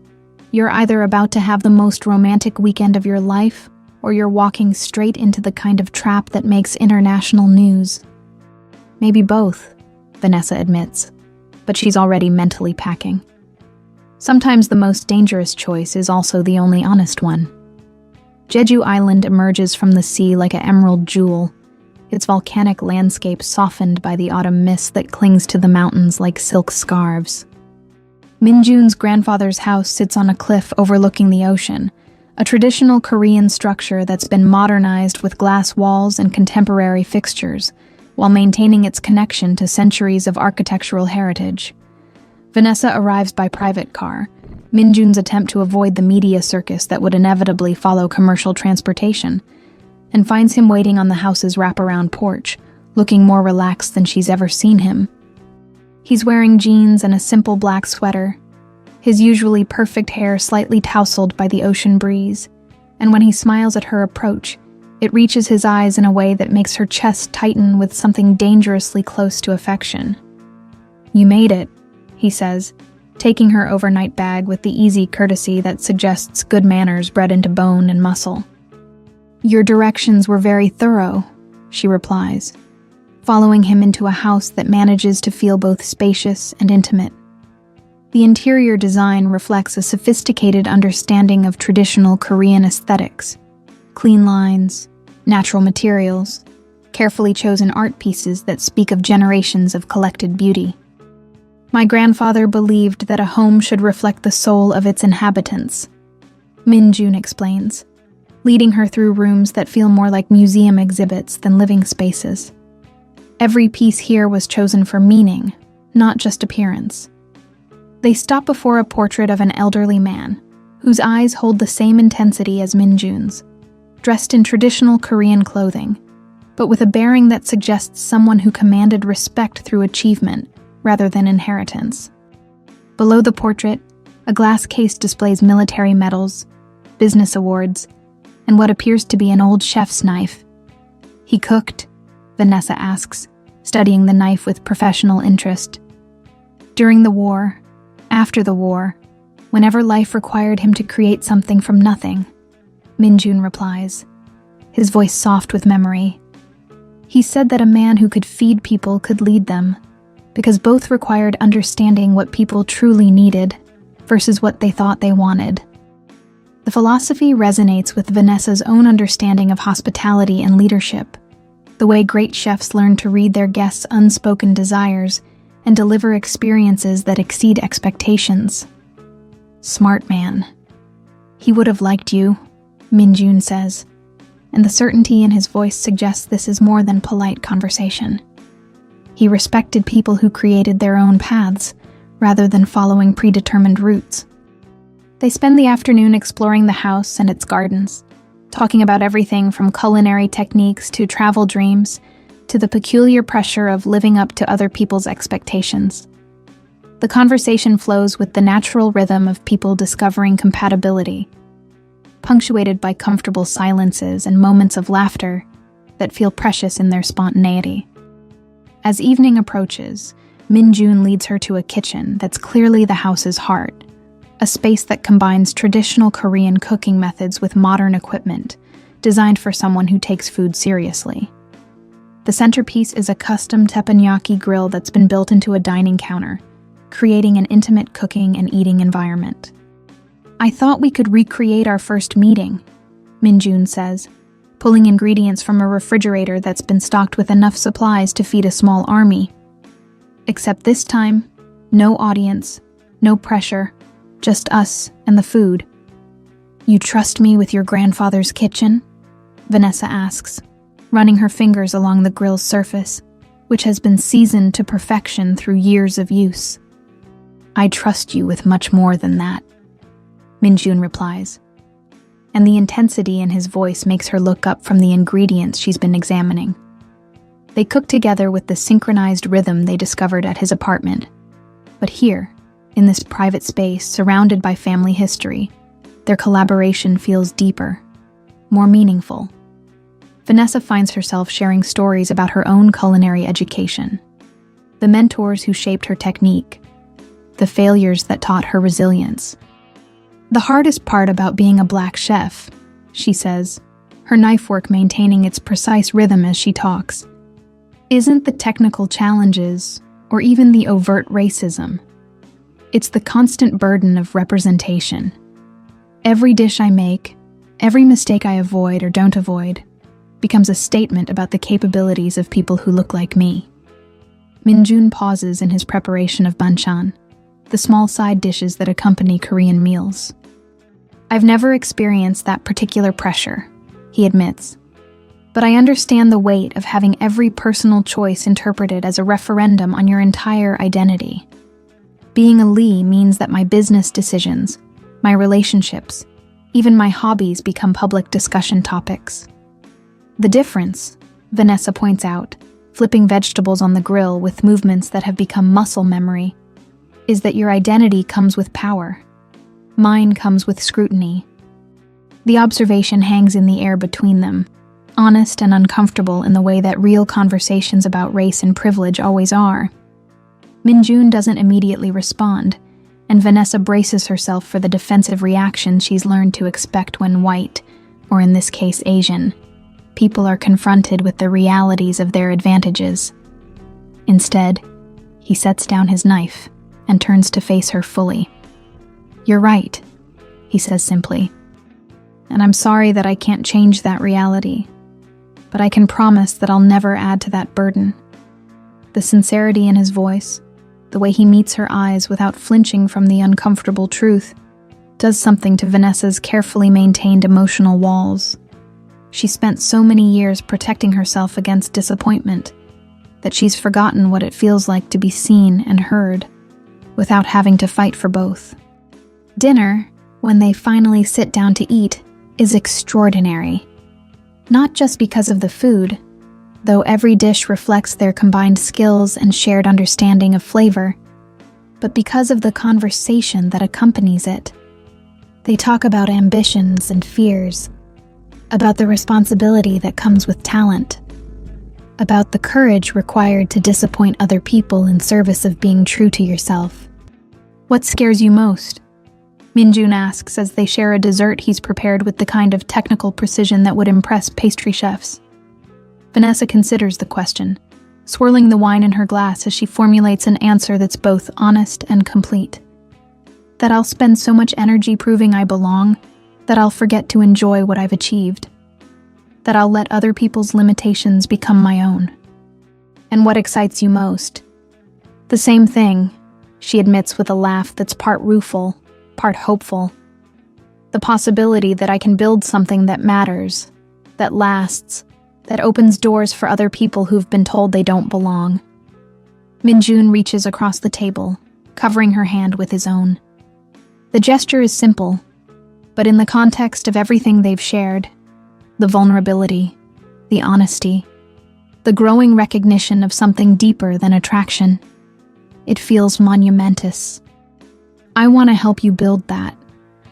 you're either about to have the most romantic weekend of your life, or you're walking straight into the kind of trap that makes international news." "Maybe both," Vanessa admits, but she's already mentally packing. Sometimes the most dangerous choice is also the only honest one. Jeju Island emerges from the sea like an emerald jewel, its volcanic landscape softened by the autumn mist that clings to the mountains like silk scarves. Minjun's grandfather's house sits on a cliff overlooking the ocean, a traditional Korean structure that's been modernized with glass walls and contemporary fixtures, while maintaining its connection to centuries of architectural heritage. Vanessa arrives by private car, Minjun's attempt to avoid the media circus that would inevitably follow commercial transportation, and finds him waiting on the house's wraparound porch, looking more relaxed than she's ever seen him. He's wearing jeans and a simple black sweater, his usually perfect hair slightly tousled by the ocean breeze, and when he smiles at her approach, it reaches his eyes in a way that makes her chest tighten with something dangerously close to affection. "You made it," he says, taking her overnight bag with the easy courtesy that suggests good manners bred into bone and muscle. "Your directions were very thorough," she replies, following him into a house that manages to feel both spacious and intimate. The interior design reflects a sophisticated understanding of traditional Korean aesthetics: clean lines, natural materials, carefully chosen art pieces that speak of generations of collected beauty. "My grandfather believed that a home should reflect the soul of its inhabitants," Minjun explains, leading her through rooms that feel more like museum exhibits than living spaces. Every piece here was chosen for meaning, not just appearance. They stop before a portrait of an elderly man, whose eyes hold the same intensity as Minjun's, dressed in traditional Korean clothing, but with a bearing that suggests someone who commanded respect through achievement rather than inheritance. Below the portrait, a glass case displays military medals, business awards, and what appears to be an old chef's knife. "He cooked?" Vanessa asks, studying the knife with professional interest. "During the war, after the war, whenever life required him to create something from nothing," Minjun replies, his voice soft with memory. "He said that a man who could feed people could lead them, because both required understanding what people truly needed versus what they thought they wanted." The philosophy resonates with Vanessa's own understanding of hospitality and leadership, the way great chefs learn to read their guests' unspoken desires and deliver experiences that exceed expectations. "Smart man. He would have liked you," Minjun says, and the certainty in his voice suggests this is more than polite conversation. He respected people who created their own paths, rather than following predetermined routes. They spend the afternoon exploring the house and its gardens, talking about everything from culinary techniques to travel dreams, to the peculiar pressure of living up to other people's expectations. The conversation flows with the natural rhythm of people discovering compatibility, punctuated by comfortable silences and moments of laughter that feel precious in their spontaneity. As evening approaches, Minjun leads her to a kitchen that's clearly the house's heart, a space that combines traditional Korean cooking methods with modern equipment, designed for someone who takes food seriously. The centerpiece is a custom teppanyaki grill that's been built into a dining counter, creating an intimate cooking and eating environment. "I thought we could recreate our first meeting," Minjun says, pulling ingredients from a refrigerator that's been stocked with enough supplies to feed a small army. Except this time, no audience, no pressure, just us and the food. "You trust me with your grandfather's kitchen?" Vanessa asks, running her fingers along the grill's surface, which has been seasoned to perfection through years of use. "I trust you with much more than that," Minjun replies, and the intensity in his voice makes her look up from the ingredients she's been examining. They cook together with the synchronized rhythm they discovered at his apartment. But here, in this private space surrounded by family history, their collaboration feels deeper, more meaningful. Vanessa finds herself sharing stories about her own culinary education, the mentors who shaped her technique, the failures that taught her resilience. "The hardest part about being a black chef," she says, her knife work maintaining its precise rhythm as she talks, "isn't the technical challenges or even the overt racism. It's the constant burden of representation. Every dish I make, every mistake I avoid or don't avoid, becomes a statement about the capabilities of people who look like me." Minjun pauses in his preparation of banchan, the small side dishes that accompany Korean meals. "I've never experienced that particular pressure," he admits, "but I understand the weight of having every personal choice interpreted as a referendum on your entire identity. Being a Lee means that my business decisions, my relationships, even my hobbies become public discussion topics. The difference," Vanessa points out, flipping vegetables on the grill with movements that have become muscle memory, "is that your identity comes with power. Mine comes with scrutiny." The observation hangs in the air between them, honest and uncomfortable in the way that real conversations about race and privilege always are. Minjun doesn't immediately respond, and Vanessa braces herself for the defensive reaction she's learned to expect when white, or in this case Asian, people are confronted with the realities of their advantages. Instead, he sets down his knife and turns to face her fully. "You're right," he says simply, "and I'm sorry that I can't change that reality, but I can promise that I'll never add to that burden." The sincerity in his voice, the way he meets her eyes without flinching from the uncomfortable truth, does something to Vanessa's carefully maintained emotional walls. She spent so many years protecting herself against disappointment that she's forgotten what it feels like to be seen and heard, without having to fight for both. Dinner, when they finally sit down to eat, is extraordinary. Not just because of the food, though every dish reflects their combined skills and shared understanding of flavor, but because of the conversation that accompanies it. They talk about ambitions and fears, about the responsibility that comes with talent, about the courage required to disappoint other people in service of being true to yourself. "What scares you most?" Minjun asks as they share a dessert he's prepared with the kind of technical precision that would impress pastry chefs. Vanessa considers the question, swirling the wine in her glass as she formulates an answer that's both honest and complete. "That I'll spend so much energy proving I belong, that I'll forget to enjoy what I've achieved. That I'll let other people's limitations become my own." "And what excites you most?" "The same thing," she admits with a laugh that's part rueful, part hopeful. "The possibility that I can build something that matters, that lasts, that opens doors for other people who've been told they don't belong." Minjun reaches across the table, covering her hand with his own. The gesture is simple, but in the context of everything they've shared, the vulnerability, the honesty, the growing recognition of something deeper than attraction, it feels monumentous. "I want to help you build that,"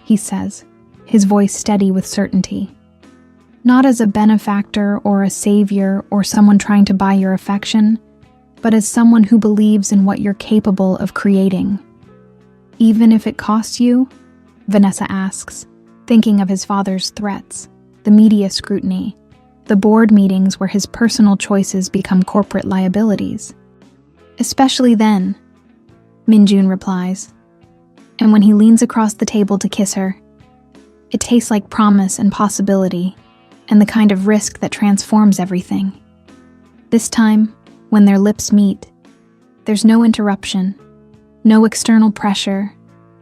he says, his voice steady with certainty. "Not as a benefactor or a savior or someone trying to buy your affection, but as someone who believes in what you're capable of creating. Even if it costs you? Vanessa asks, thinking of his father's threats, the media scrutiny, the board meetings where his personal choices become corporate liabilities. Especially then, Minjun replies. And when he leans across the table to kiss her, it tastes like promise and possibility, and the kind of risk that transforms everything. This time, when their lips meet, there's no interruption, no external pressure,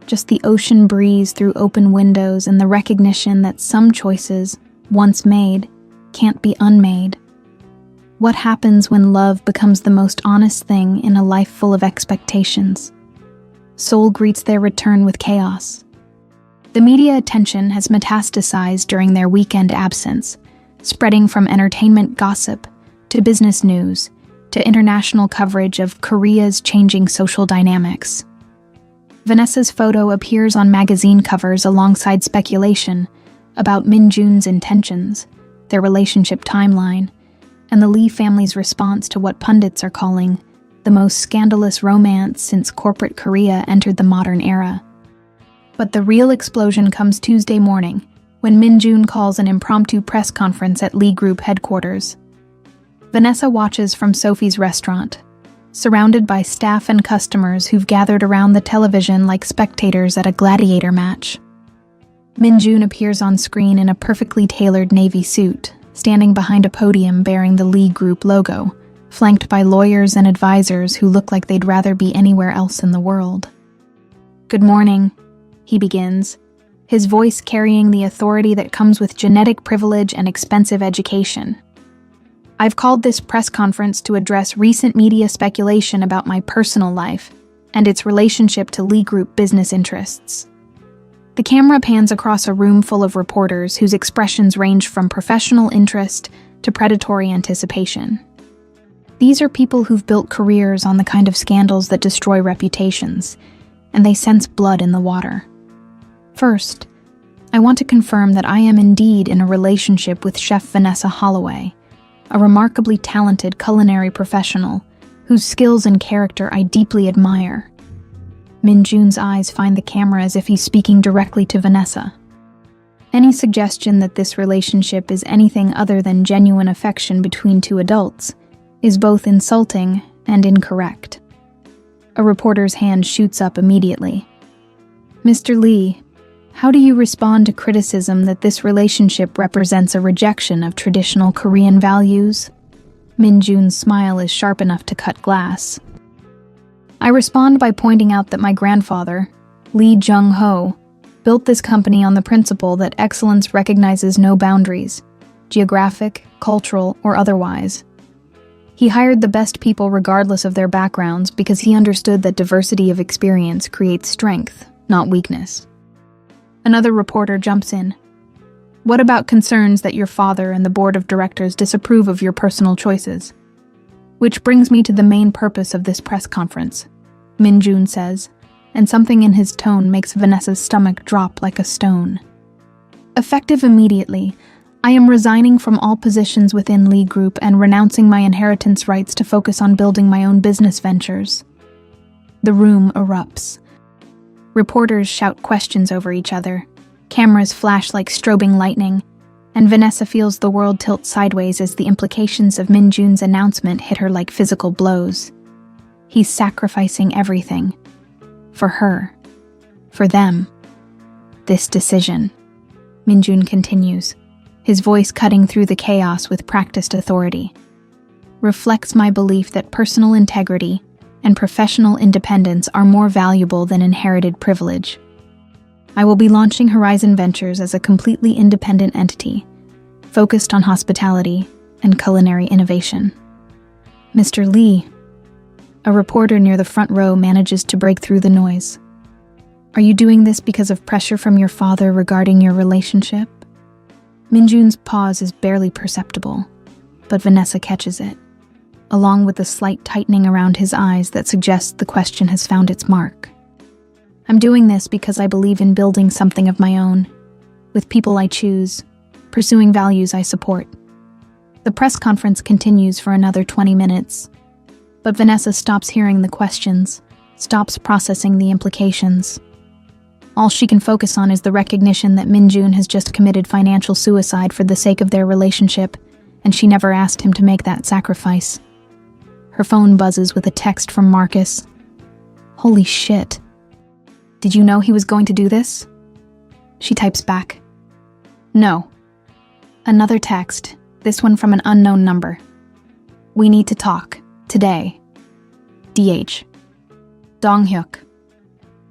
just the ocean breeze through open windows and the recognition that some choices, once made, can't be unmade. What happens when love becomes the most honest thing in a life full of expectations? Seoul greets their return with chaos. The media attention has metastasized during their weekend absence, spreading from entertainment gossip to business news to international coverage of Korea's changing social dynamics. Vanessa's photo appears on magazine covers alongside speculation about Minjun's intentions, their relationship timeline, and the Lee family's response to what pundits are calling the most scandalous romance since corporate Korea entered the modern era. But the real explosion comes Tuesday morning, when Minjun calls an impromptu press conference at Lee Group headquarters. Vanessa watches from Sophie's restaurant, surrounded by staff and customers who've gathered around the television like spectators at a gladiator match. Minjun appears on screen in a perfectly tailored navy suit, standing behind a podium bearing the Lee Group logo, flanked by lawyers and advisors who look like they'd rather be anywhere else in the world. "Good morning," he begins, his voice carrying the authority that comes with genetic privilege and expensive education. "I've called this press conference to address recent media speculation about my personal life and its relationship to Lee Group business interests." The camera pans across a room full of reporters whose expressions range from professional interest to predatory anticipation. These are people who've built careers on the kind of scandals that destroy reputations, and they sense blood in the water. First, I want to confirm that I am indeed in a relationship with Chef Vanessa Holloway, a remarkably talented culinary professional whose skills and character I deeply admire. Minjun's eyes find the camera as if he's speaking directly to Vanessa. Any suggestion that this relationship is anything other than genuine affection between two adults is both insulting and incorrect. A reporter's hand shoots up immediately. "Mr. Lee, how do you respond to criticism that this relationship represents a rejection of traditional Korean values?" Minjun's smile is sharp enough to cut glass. "I respond by pointing out that my grandfather, Lee Jung-ho, built this company on the principle that excellence recognizes no boundaries, geographic, cultural, or otherwise. He hired the best people regardless of their backgrounds because he understood that diversity of experience creates strength, not weakness." Another reporter jumps in. "What about concerns that your father and the board of directors disapprove of your personal choices?" "Which brings me to the main purpose of this press conference," Minjun says, and something in his tone makes Vanessa's stomach drop like a stone. "Effective immediately, I am resigning from all positions within Lee Group and renouncing my inheritance rights to focus on building my own business ventures." The room erupts. Reporters shout questions over each other, cameras flash like strobing lightning, and Vanessa feels the world tilt sideways as the implications of Minjun's announcement hit her like physical blows. He's sacrificing everything. For her. For them. This decision, Minjun continues, his voice cutting through the chaos with practiced authority, reflects my belief that personal integrity and professional independence are more valuable than inherited privilege. I will be launching Horizon Ventures as a completely independent entity, focused on hospitality and culinary innovation. "Mr. Lee," a reporter near the front row manages to break through the noise. "Are you doing this because of pressure from your father regarding your relationship?" Minjun's pause is barely perceptible, but Vanessa catches it, along with the slight tightening around his eyes that suggests the question has found its mark. "I'm doing this because I believe in building something of my own, with people I choose, pursuing values I support." The press conference continues for another 20 minutes. But Vanessa stops hearing the questions, stops processing the implications. All she can focus on is the recognition that Minjun has just committed financial suicide for the sake of their relationship, and she never asked him to make that sacrifice. Her phone buzzes with a text from Marcus. Holy shit. Did you know he was going to do this? She types back. No. Another text, this one from an unknown number. We need to talk. Today. DH. Dong-hyuk.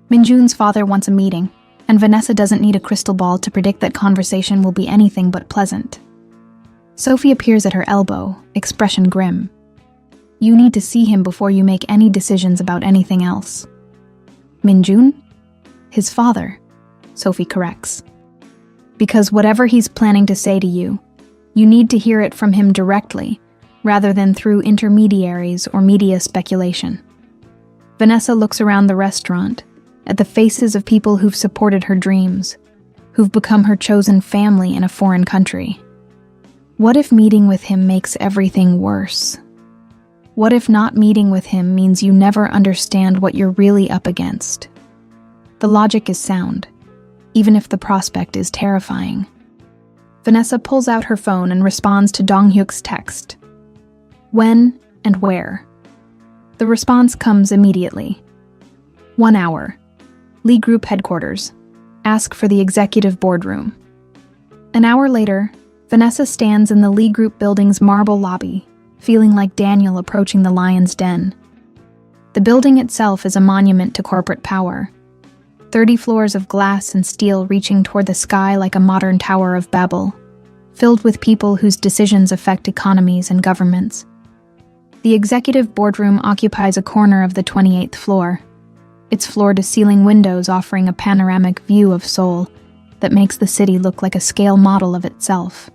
Minjun's father wants a meeting, and Vanessa doesn't need a crystal ball to predict that conversation will be anything but pleasant. Sophie appears at her elbow, expression grim. You need to see him before you make any decisions about anything else. Minjun? His father, Sophie corrects. Because whatever he's planning to say to you, you need to hear it from him directly, rather than through intermediaries or media speculation. Vanessa looks around the restaurant, at the faces of people who've supported her dreams, who've become her chosen family in a foreign country. What if meeting with him makes everything worse? What if not meeting with him means you never understand what you're really up against? The logic is sound, even if the prospect is terrifying. Vanessa pulls out her phone and responds to Dong-hyuk's text. When and where? The response comes immediately. 1 hour. Lee Group headquarters. Ask for the executive boardroom. An hour later, Vanessa stands in the Lee Group building's marble lobby, feeling like Daniel approaching the lion's den. The building itself is a monument to corporate power. 30 floors of glass and steel reaching toward the sky like a modern Tower of Babel, filled with people whose decisions affect economies and governments. The executive boardroom occupies a corner of the 28th floor, its floor-to-ceiling windows offering a panoramic view of Seoul that makes the city look like a scale model of itself.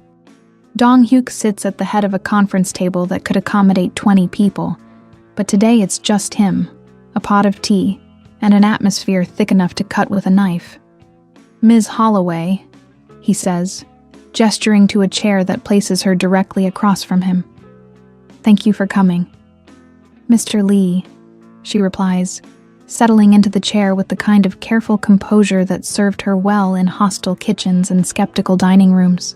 Dong-hyuk sits at the head of a conference table that could accommodate 20 people, but today it's just him, a pot of tea, and an atmosphere thick enough to cut with a knife. Ms. Holloway, he says, gesturing to a chair that places her directly across from him. Thank you for coming. Mr. Lee, she replies, settling into the chair with the kind of careful composure that served her well in hostile kitchens and skeptical dining rooms.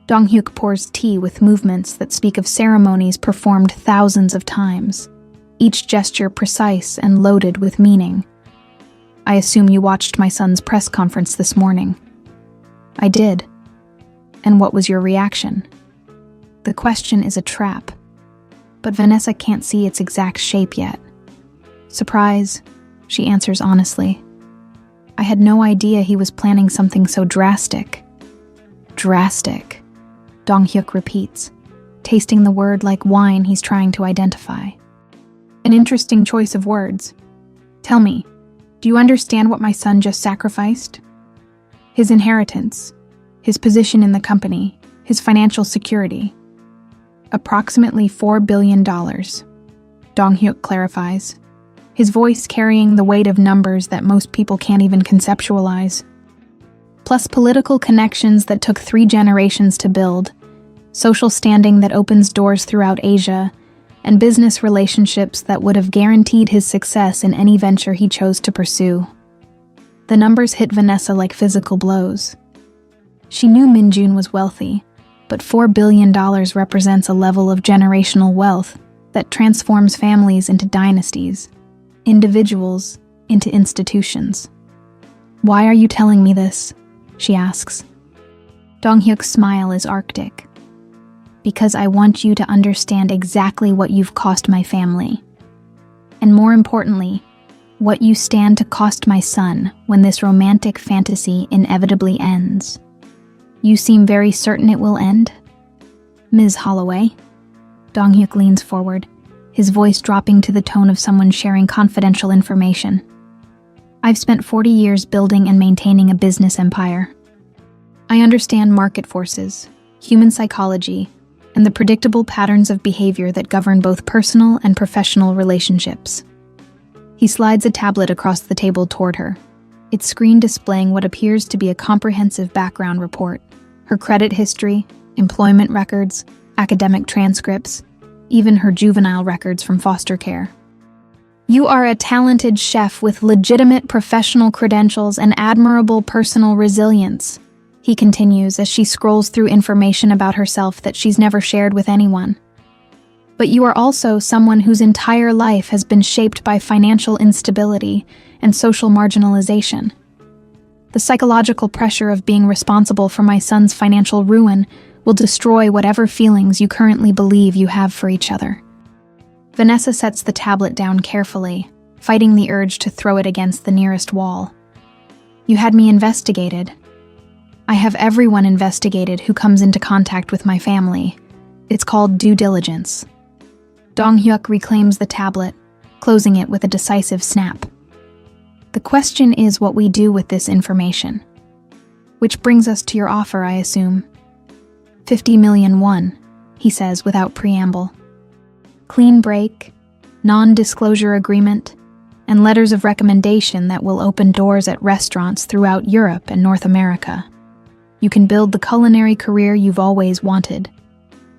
Dong-hyuk pours tea with movements that speak of ceremonies performed thousands of times, each gesture precise and loaded with meaning. I assume you watched my son's press conference this morning. I did. And what was your reaction? The question is a trap, but Vanessa can't see its exact shape yet. Surprise, she answers honestly. I had no idea he was planning something so drastic. Drastic, Dong-hyuk repeats, tasting the word like wine he's trying to identify. An interesting choice of words. Tell me, do you understand what my son just sacrificed? His inheritance, his position in the company, his financial security. Approximately $4 billion, Dong-hyuk clarifies, his voice carrying the weight of numbers that most people can't even conceptualize. Plus political connections that took 3 generations to build, social standing that opens doors throughout Asia, and business relationships that would have guaranteed his success in any venture he chose to pursue. The numbers hit Vanessa like physical blows. She knew Minjun was wealthy, but $4 billion represents a level of generational wealth that transforms families into dynasties, individuals into institutions. Why are you telling me this? She asks. Dong-hyuk's smile is arctic. Because I want you to understand exactly what you've cost my family. And more importantly, what you stand to cost my son when this romantic fantasy inevitably ends. You seem very certain it will end? Ms. Holloway? Dong-hyuk leans forward, his voice dropping to the tone of someone sharing confidential information. I've spent 40 years building and maintaining a business empire. I understand market forces, human psychology, and the predictable patterns of behavior that govern both personal and professional relationships. He slides a tablet across the table toward her, its screen displaying what appears to be a comprehensive background report, her credit history, employment records, academic transcripts, even her juvenile records from foster care. You are a talented chef with legitimate professional credentials and admirable personal resilience, he continues as she scrolls through information about herself that she's never shared with anyone. But you are also someone whose entire life has been shaped by financial instability and social marginalization. The psychological pressure of being responsible for my son's financial ruin will destroy whatever feelings you currently believe you have for each other. Vanessa sets the tablet down carefully, fighting the urge to throw it against the nearest wall. You had me investigated. I have everyone investigated who comes into contact with my family. It's called due diligence. Dong-hyuk reclaims the tablet, closing it with a decisive snap. The question is what we do with this information. Which brings us to your offer, I assume. 50 million won, he says without preamble. Clean break, non-disclosure agreement, and letters of recommendation that will open doors at restaurants throughout Europe and North America. You can build the culinary career you've always wanted,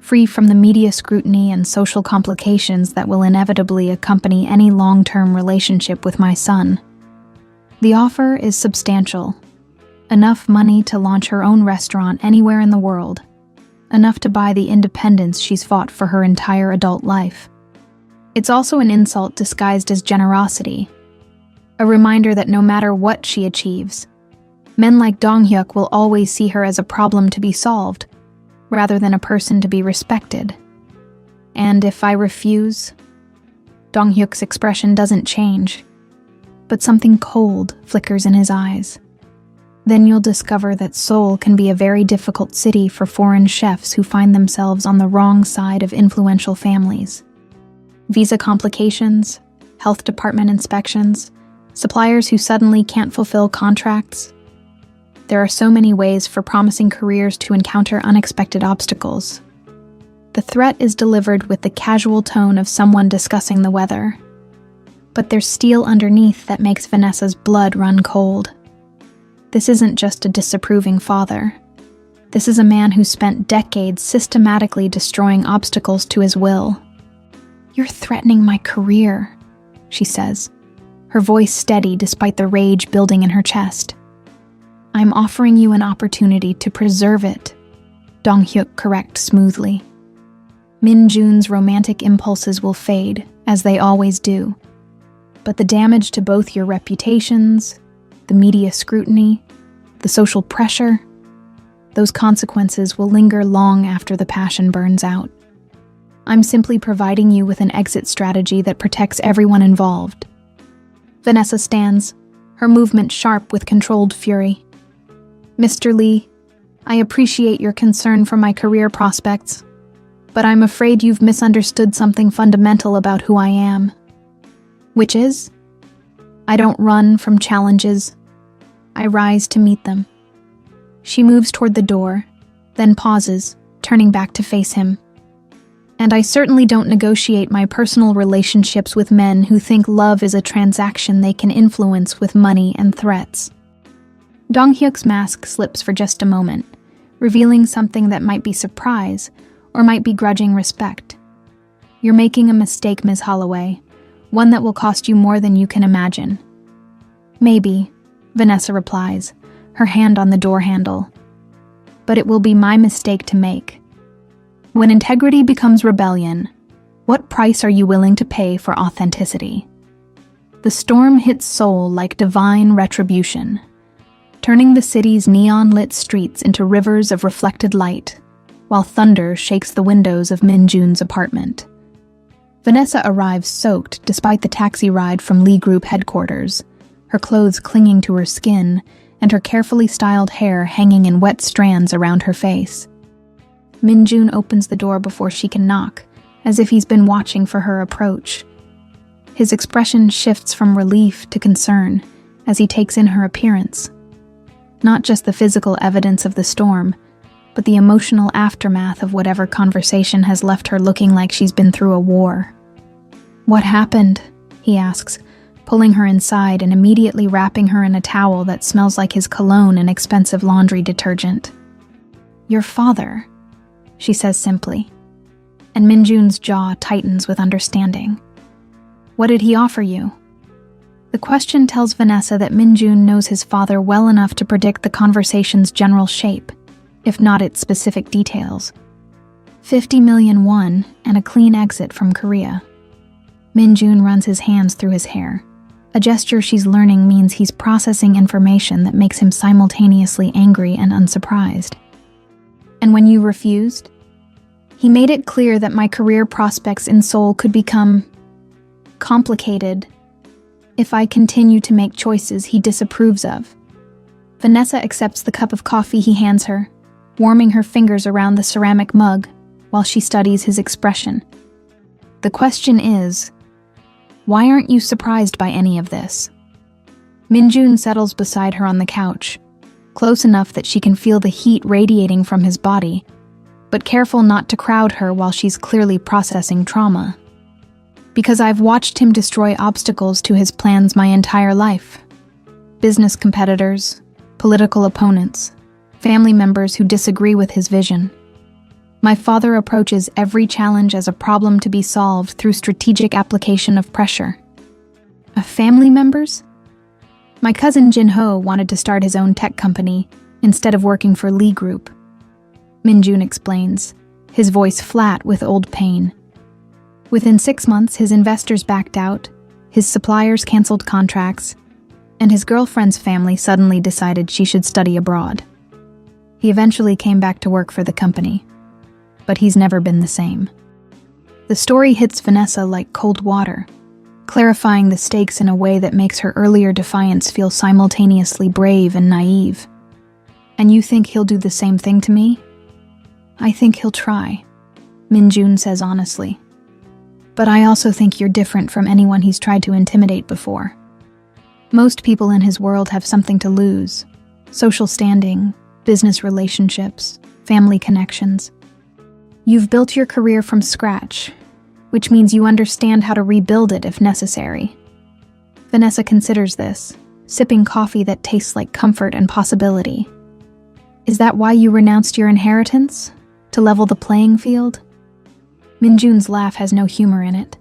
free from the media scrutiny and social complications that will inevitably accompany any long-term relationship with my son. The offer is substantial. Enough money to launch her own restaurant anywhere in the world. Enough to buy the independence she's fought for her entire adult life. It's also an insult disguised as generosity. A reminder that no matter what she achieves, men like Dong-hyuk will always see her as a problem to be solved, rather than a person to be respected. And if I refuse? Dong-hyuk's expression doesn't change, but something cold flickers in his eyes. Then you'll discover that Seoul can be a very difficult city for foreign chefs who find themselves on the wrong side of influential families. Visa complications, health department inspections, suppliers who suddenly can't fulfill contracts. There are so many ways for promising careers to encounter unexpected obstacles. The threat is delivered with the casual tone of someone discussing the weather. But there's steel underneath that makes Vanessa's blood run cold. This isn't just a disapproving father. This is a man who spent decades systematically destroying obstacles to his will. You're threatening my career, she says, her voice steady despite the rage building in her chest. I'm offering you an opportunity to preserve it, Dong-hyuk corrects smoothly. Min-jun's romantic impulses will fade, as they always do. But the damage to both your reputations, the media scrutiny, the social pressure, those consequences will linger long after the passion burns out. I'm simply providing you with an exit strategy that protects everyone involved. Vanessa stands, her movement sharp with controlled fury. Mr. Lee, I appreciate your concern for my career prospects, but I'm afraid you've misunderstood something fundamental about who I am. Which is? I don't run from challenges. I rise to meet them. She moves toward the door, then pauses, turning back to face him. And I certainly don't negotiate my personal relationships with men who think love is a transaction they can influence with money and threats. Dong-hyuk's mask slips for just a moment, revealing something that might be surprise or might be grudging respect. You're making a mistake, Ms. Holloway, one that will cost you more than you can imagine. Maybe, Vanessa replies, her hand on the door handle. But it will be my mistake to make. When integrity becomes rebellion, what price are you willing to pay for authenticity? The storm hits Seoul like divine retribution, turning the city's neon-lit streets into rivers of reflected light, while thunder shakes the windows of Min-jun's apartment. Vanessa arrives soaked despite the taxi ride from Lee Group headquarters, her clothes clinging to her skin and her carefully styled hair hanging in wet strands around her face. Min-jun opens the door before she can knock, as if he's been watching for her approach. His expression shifts from relief to concern as he takes in her appearance. Not just the physical evidence of the storm, but the emotional aftermath of whatever conversation has left her looking like she's been through a war. What happened? He asks, pulling her inside and immediately wrapping her in a towel that smells like his cologne and expensive laundry detergent. Your father, she says simply. and Minjun's jaw tightens with understanding. What did he offer you? The question tells Vanessa that Minjun knows his father well enough to predict the conversation's general shape, if not its specific details. 50 million won and a clean exit from Korea. Minjun runs his hands through his hair. A gesture she's learning means he's processing information that makes him simultaneously angry and unsurprised. And when you refused? He made it clear that my career prospects in Seoul could become complicated if I continue to make choices he disapproves of. Vanessa accepts the cup of coffee he hands her, warming her fingers around the ceramic mug while she studies his expression. The question is, why aren't you surprised by any of this? Minjun settles beside her on the couch, close enough that she can feel the heat radiating from his body, but careful not to crowd her while she's clearly processing trauma. Because I've watched him destroy obstacles to his plans my entire life. Business competitors, political opponents, family members who disagree with his vision. My father approaches every challenge as a problem to be solved through strategic application of pressure. Family members? My cousin Jin-ho wanted to start his own tech company instead of working for Lee Group. Minjun explains, his voice flat with old pain. Within 6 months, his investors backed out, his suppliers canceled contracts, and his girlfriend's family suddenly decided she should study abroad. He eventually came back to work for the company, but he's never been the same. The story hits Vanessa like cold water, clarifying the stakes in a way that makes her earlier defiance feel simultaneously brave and naive. And you think he'll do the same thing to me? I think he'll try, Minjun says honestly. But I also think you're different from anyone he's tried to intimidate before. Most people in his world have something to lose: social standing, business relationships, family connections. You've built your career from scratch, which means you understand how to rebuild it if necessary. Vanessa considers this, sipping coffee that tastes like comfort and possibility. Is that why you renounced your inheritance? To level the playing field? Minjun's laugh has no humor in it.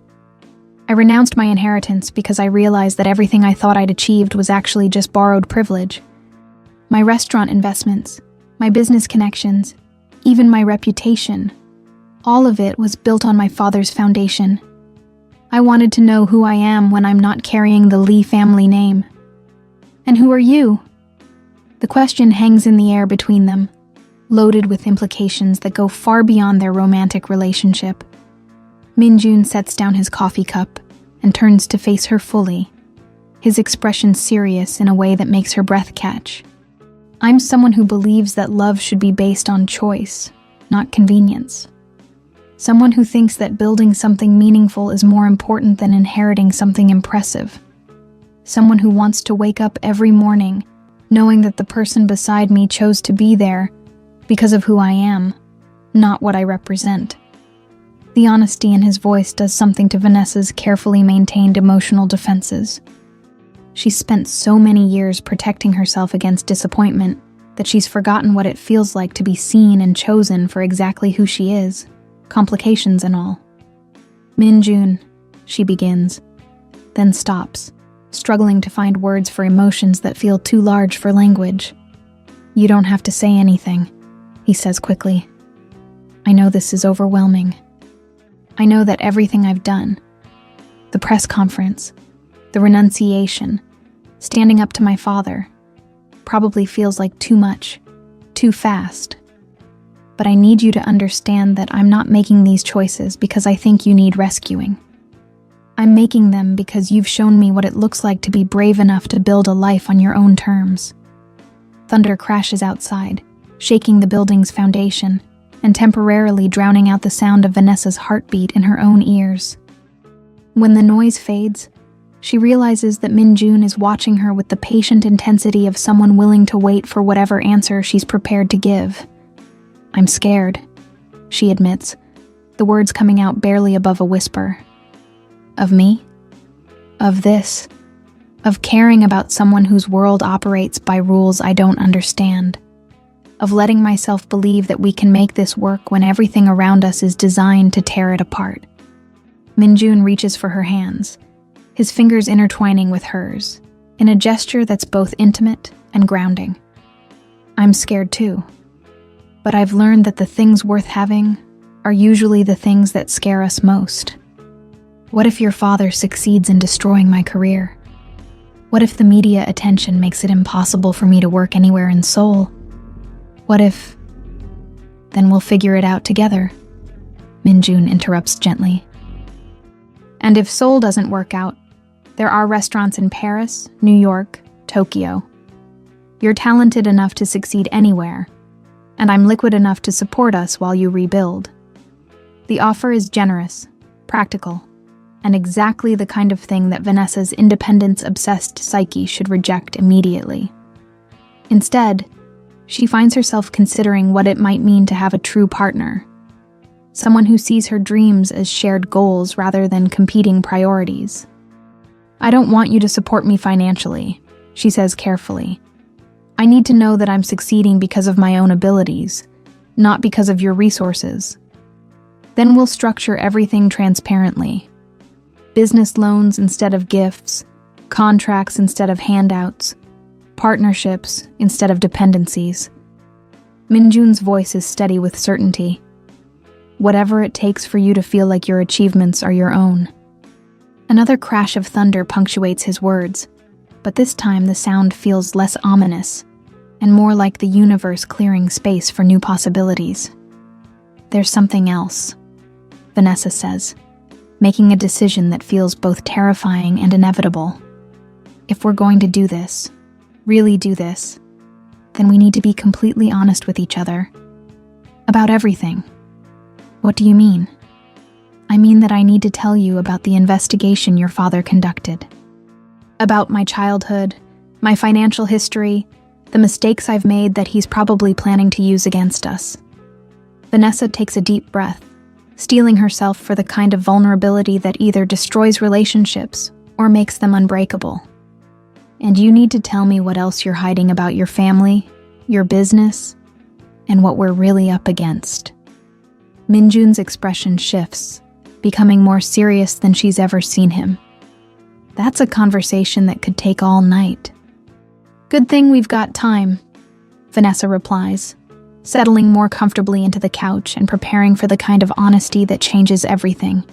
I renounced my inheritance because I realized that everything I thought I'd achieved was actually just borrowed privilege. My restaurant investments, my business connections, even my reputation, all of it was built on my father's foundation. I wanted to know who I am when I'm not carrying the Lee family name. And who are you? The question hangs in the air between them, loaded with implications that go far beyond their romantic relationship. Minjun sets down his coffee cup and turns to face her fully, his expression serious in a way that makes her breath catch. I'm someone who believes that love should be based on choice, not convenience. Someone who thinks that building something meaningful is more important than inheriting something impressive. Someone who wants to wake up every morning knowing that the person beside me chose to be there because of who I am, not what I represent. The honesty in his voice does something to Vanessa's carefully maintained emotional defenses. She's spent so many years protecting herself against disappointment that she's forgotten what it feels like to be seen and chosen for exactly who she is, complications and all. Minjun, she begins, then stops, struggling to find words for emotions that feel too large for language. You don't have to say anything, he says quickly. I know this is overwhelming. I know that everything I've done, the press conference, the renunciation, standing up to my father, probably feels like too much, too fast. But I need you to understand that I'm not making these choices because I think you need rescuing. I'm making them because you've shown me what it looks like to be brave enough to build a life on your own terms. Thunder crashes outside, shaking the building's foundation and temporarily drowning out the sound of Vanessa's heartbeat in her own ears. When the noise fades, she realizes that Minjun is watching her with the patient intensity of someone willing to wait for whatever answer she's prepared to give. I'm scared, she admits, the words coming out barely above a whisper. Of me? Of this? Of caring about someone whose world operates by rules I don't understand. of letting myself believe that we can make this work when everything around us is designed to tear it apart. Minjun reaches for her hands, his fingers intertwining with hers, in a gesture that's both intimate and grounding. I'm scared too, but I've learned that the things worth having are usually the things that scare us most. What if your father succeeds in destroying my career? What if the media attention makes it impossible for me to work anywhere in Seoul? What if... Then we'll figure it out together, Minjun interrupts gently. And if Seoul doesn't work out, there are restaurants in Paris, New York, Tokyo. You're talented enough to succeed anywhere, and I'm liquid enough to support us while you rebuild. The offer is generous, practical, and exactly the kind of thing that Vanessa's independence-obsessed psyche should reject immediately. Instead, she finds herself considering what it might mean to have a true partner, someone who sees her dreams as shared goals rather than competing priorities. I don't want you to support me financially, she says carefully. I need to know that I'm succeeding because of my own abilities, not because of your resources. Then we'll structure everything transparently. Business loans instead of gifts, contracts instead of handouts, partnerships instead of dependencies. Minjun's voice is steady with certainty. Whatever it takes for you to feel like your achievements are your own. Another crash of thunder punctuates his words, but this time the sound feels less ominous and more like the universe clearing space for new possibilities. There's something else, Vanessa says, making a decision that feels both terrifying and inevitable. If we're going to do this, really do this, then we need to be completely honest with each other. About everything. What do you mean? I mean that I need to tell you about the investigation your father conducted. About my childhood, my financial history, the mistakes I've made that he's probably planning to use against us. Vanessa takes a deep breath, steeling herself for the kind of vulnerability that either destroys relationships or makes them unbreakable. And you need to tell me what else you're hiding about your family, your business, and what we're really up against. Minjun's expression shifts, becoming more serious than she's ever seen him. That's a conversation that could take all night. Good thing we've got time, Vanessa replies, settling more comfortably into the couch and preparing for the kind of honesty that changes everything.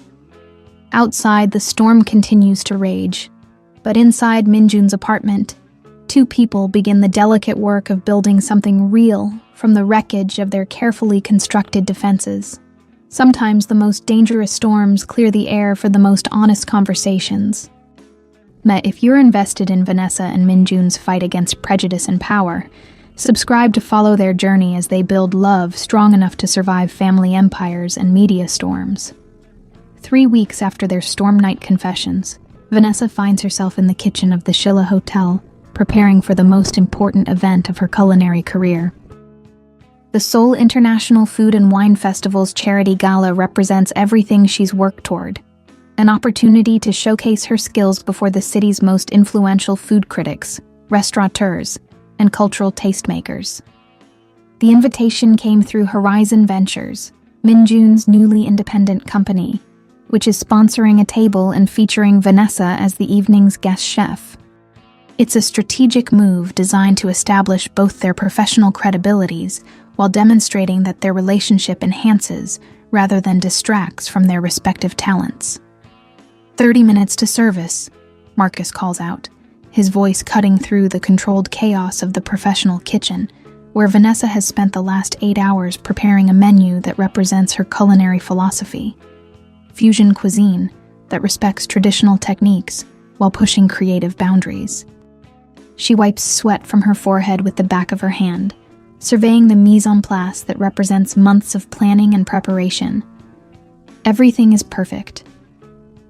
Outside, the storm continues to rage, but inside Minjun's apartment, two people begin the delicate work of building something real from the wreckage of their carefully constructed defenses. Sometimes the most dangerous storms clear the air for the most honest conversations. If you're invested in Vanessa and Minjun's fight against prejudice and power, subscribe to follow their journey as they build love strong enough to survive family empires and media storms. 3 weeks after their storm night confessions, Vanessa finds herself in the kitchen of the Shilla Hotel, preparing for the most important event of her culinary career. The Seoul International Food and Wine Festival's charity gala represents everything she's worked toward, an opportunity to showcase her skills before the city's most influential food critics, restaurateurs, and cultural tastemakers. The invitation came through Horizon Ventures, Minjun's newly independent company, which is sponsoring a table and featuring Vanessa as the evening's guest chef. It's a strategic move designed to establish both their professional credibilities while demonstrating that their relationship enhances rather than distracts from their respective talents. 30 minutes to service, Marcus calls out, his voice cutting through the controlled chaos of the professional kitchen, where Vanessa has spent the last 8 hours preparing a menu that represents her culinary philosophy. Fusion cuisine that respects traditional techniques while pushing creative boundaries. She wipes sweat from her forehead with the back of her hand, surveying the mise en place that represents months of planning and preparation. Everything is perfect.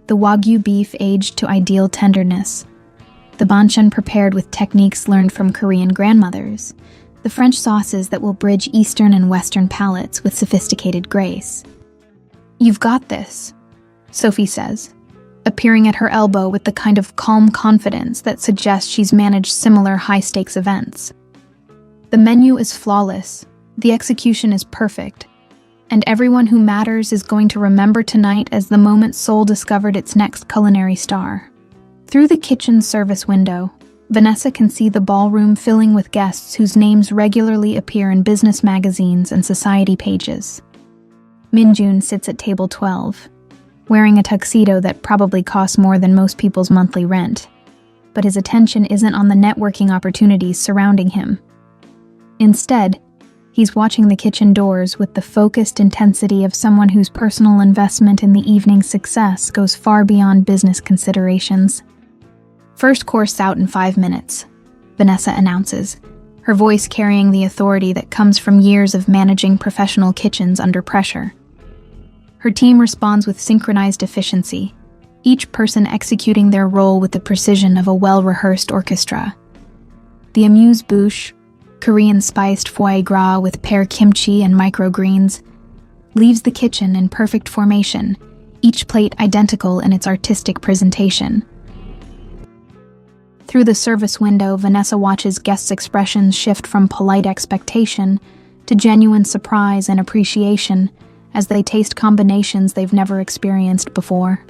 The Wagyu beef aged to ideal tenderness, the banchan prepared with techniques learned from Korean grandmothers, the French sauces that will bridge Eastern and Western palates with sophisticated grace. "You've got this," Sophie says, appearing at her elbow with the kind of calm confidence that suggests she's managed similar high-stakes events. The menu is flawless, the execution is perfect, and everyone who matters is going to remember tonight as the moment Seoul discovered its next culinary star. Through the kitchen's service window, Vanessa can see the ballroom filling with guests whose names regularly appear in business magazines and society pages. Minjun sits at table 12, wearing a tuxedo that probably costs more than most people's monthly rent, but his attention isn't on the networking opportunities surrounding him. Instead, he's watching the kitchen doors with the focused intensity of someone whose personal investment in the evening's success goes far beyond business considerations. First course out in 5 minutes, Vanessa announces, her voice carrying the authority that comes from years of managing professional kitchens under pressure. Her team responds with synchronized efficiency, each person executing their role with the precision of a well-rehearsed orchestra. The amuse-bouche, Korean-spiced foie gras with pear kimchi and microgreens, leaves the kitchen in perfect formation, each plate identical in its artistic presentation. Through the service window, Vanessa watches guests' expressions shift from polite expectation to genuine surprise and appreciation as they taste combinations they've never experienced before.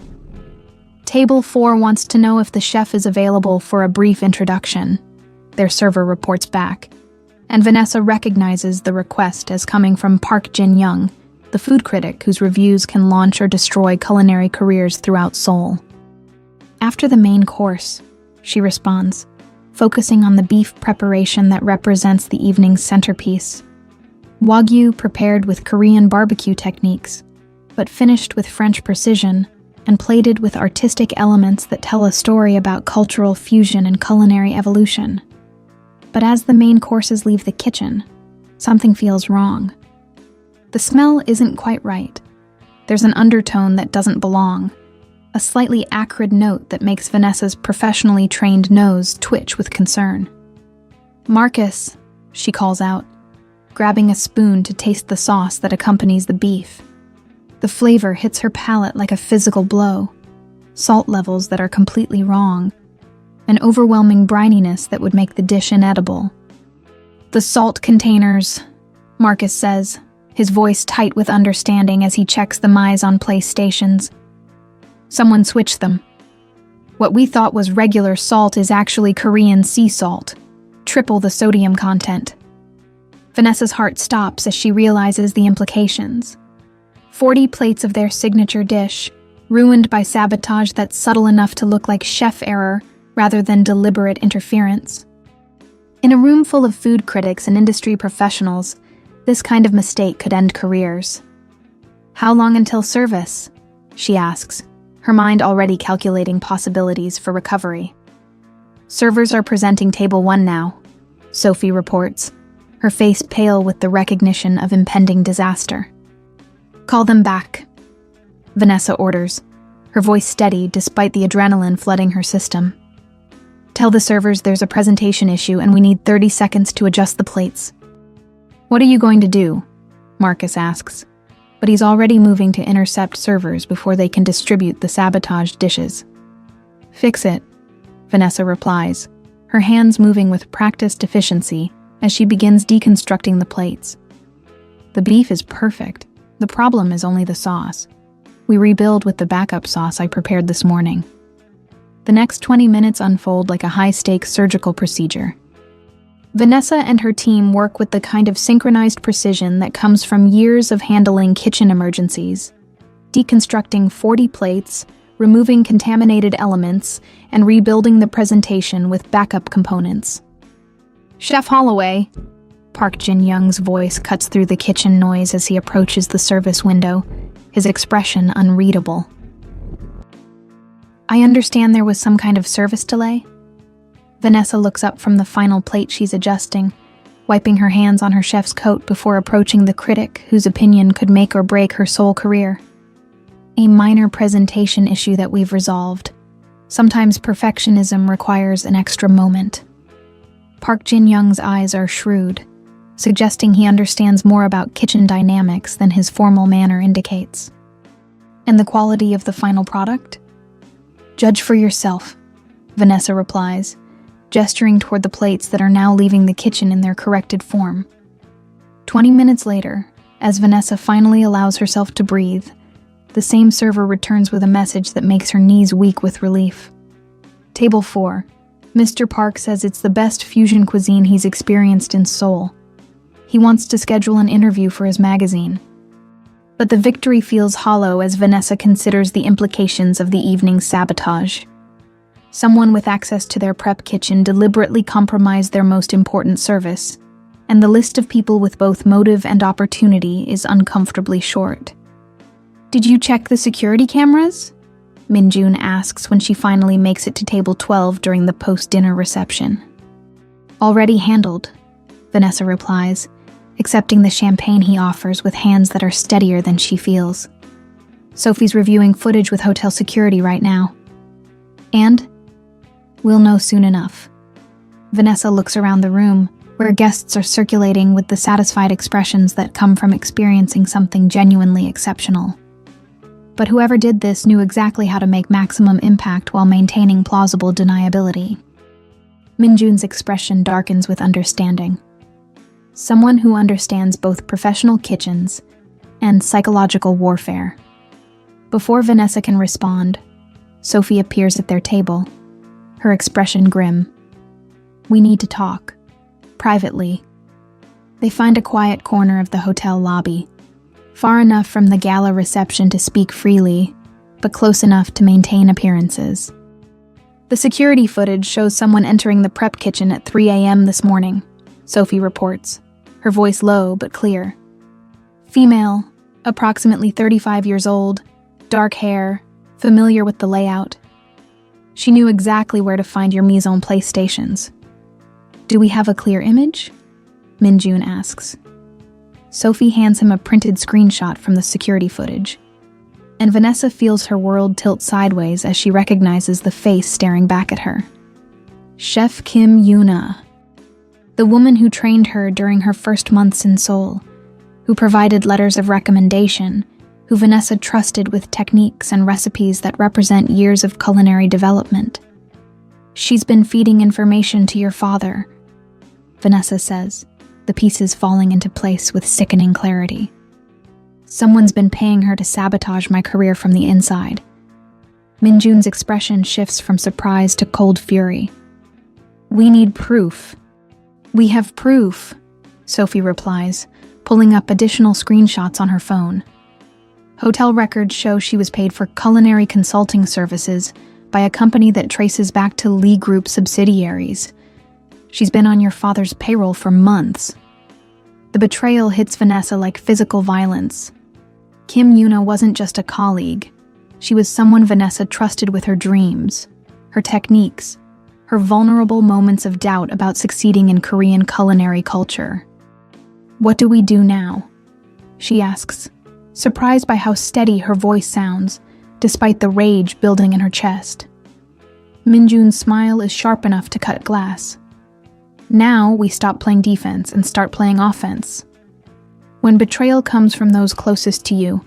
Table 4 wants to know if the chef is available for a brief introduction. Their server reports back, and Vanessa recognizes the request as coming from Park Jin-young, the food critic whose reviews can launch or destroy culinary careers throughout Seoul. After the main course, she responds, focusing on the beef preparation that represents the evening's centerpiece. Wagyu prepared with Korean barbecue techniques, but finished with French precision and plated with artistic elements that tell a story about cultural fusion and culinary evolution. But as the main courses leave the kitchen, something feels wrong. The smell isn't quite right. There's an undertone that doesn't belong, a slightly acrid note that makes Vanessa's professionally trained nose twitch with concern. "Marcus," she calls out, grabbing a spoon to taste the sauce that accompanies the beef. The flavor hits her palate like a physical blow, salt levels that are completely wrong, an overwhelming brininess that would make the dish inedible. "The salt containers," Marcus says, his voice tight with understanding as he checks the mise-en-place stations. "Someone switched them. What we thought was regular salt is actually Korean sea salt, triple the sodium content." Vanessa's heart stops as she realizes the implications. 40 plates of their signature dish, ruined by sabotage that's subtle enough to look like chef error rather than deliberate interference. In a room full of food critics and industry professionals, this kind of mistake could end careers. "How long until service?" she asks, her mind already calculating possibilities for recovery. "Servers are presenting table 1 now," Sophie reports, her face pale with the recognition of impending disaster. "Call them back," Vanessa orders, her voice steady despite the adrenaline flooding her system. "Tell the servers there's a presentation issue and we need 30 seconds to adjust the plates." "What are you going to do?" Marcus asks, but he's already moving to intercept servers before they can distribute the sabotaged dishes. "Fix it," Vanessa replies, her hands moving with practiced efficiency as she begins deconstructing the plates. "The beef is perfect. The problem is only the sauce. We rebuild with the backup sauce I prepared this morning." The next 20 minutes unfold like a high-stakes surgical procedure. Vanessa and her team work with the kind of synchronized precision that comes from years of handling kitchen emergencies, deconstructing 40 plates, removing contaminated elements, and rebuilding the presentation with backup components. "Chef Holloway," Park Jin-young's voice cuts through the kitchen noise as he approaches the service window, his expression unreadable. "I understand there was some kind of service delay?" Vanessa looks up from the final plate she's adjusting, wiping her hands on her chef's coat before approaching the critic whose opinion could make or break her Seoul career. "A minor presentation issue that we've resolved. Sometimes perfectionism requires an extra moment." Park Jin-young's eyes are shrewd, suggesting he understands more about kitchen dynamics than his formal manner indicates. "And the quality of the final product?" "Judge for yourself," Vanessa replies, gesturing toward the plates that are now leaving the kitchen in their corrected form. 20 minutes later, as Vanessa finally allows herself to breathe, the same server returns with a message that makes her knees weak with relief. Table 4. Mr. Park says it's the best fusion cuisine he's experienced in Seoul. He wants to schedule an interview for his magazine. But the victory feels hollow as Vanessa considers the implications of the evening's sabotage. Someone with access to their prep kitchen deliberately compromised their most important service, and the list of people with both motive and opportunity is uncomfortably short. "Did you check the security cameras?" Min-jun asks when she finally makes it to table 12 during the post-dinner reception. "Already handled," Vanessa replies, accepting the champagne he offers with hands that are steadier than she feels. "Sophie's reviewing footage with hotel security right now. And we'll know soon enough." Vanessa looks around the room, where guests are circulating with the satisfied expressions that come from experiencing something genuinely exceptional. But whoever did this knew exactly how to make maximum impact while maintaining plausible deniability. Min-jun's expression darkens with understanding. Someone who understands both professional kitchens and psychological warfare. Before Vanessa can respond, Sophie appears at their table, her expression grim. "We need to talk. Privately." They find a quiet corner of the hotel lobby, far enough from the gala reception to speak freely, but close enough to maintain appearances. "The security footage shows someone entering the prep kitchen at 3 a.m. this morning," Sophie reports, her voice low but clear. "Female, approximately 35 years old, dark hair, familiar with the layout. She knew exactly where to find your mise en place stations." "Do we have a clear image?" Min-jun asks. Sophie hands him a printed screenshot from the security footage, and Vanessa feels her world tilt sideways as she recognizes the face staring back at her. Chef Kim Yoona, the woman who trained her during her first months in Seoul, who provided letters of recommendation, who Vanessa trusted with techniques and recipes that represent years of culinary development. "She's been feeding information to your father," Vanessa says, the pieces falling into place with sickening clarity. "Someone's been paying her to sabotage my career from the inside." Min-jun's expression shifts from surprise to cold fury. "We need proof." "We have proof," Sophie replies, pulling up additional screenshots on her phone. Hotel records show she was paid for culinary consulting services by a company that traces back to Lee Group subsidiaries. She's been on your father's payroll for months. The betrayal hits Vanessa like physical violence. Kim Yoona wasn't just a colleague. She was someone Vanessa trusted with her dreams, her techniques, her vulnerable moments of doubt about succeeding in Korean culinary culture. "What do we do now?" she asks, surprised by how steady her voice sounds, despite the rage building in her chest. Min-jun's smile is sharp enough to cut glass. "Now we stop playing defense and start playing offense. When betrayal comes from those closest to you,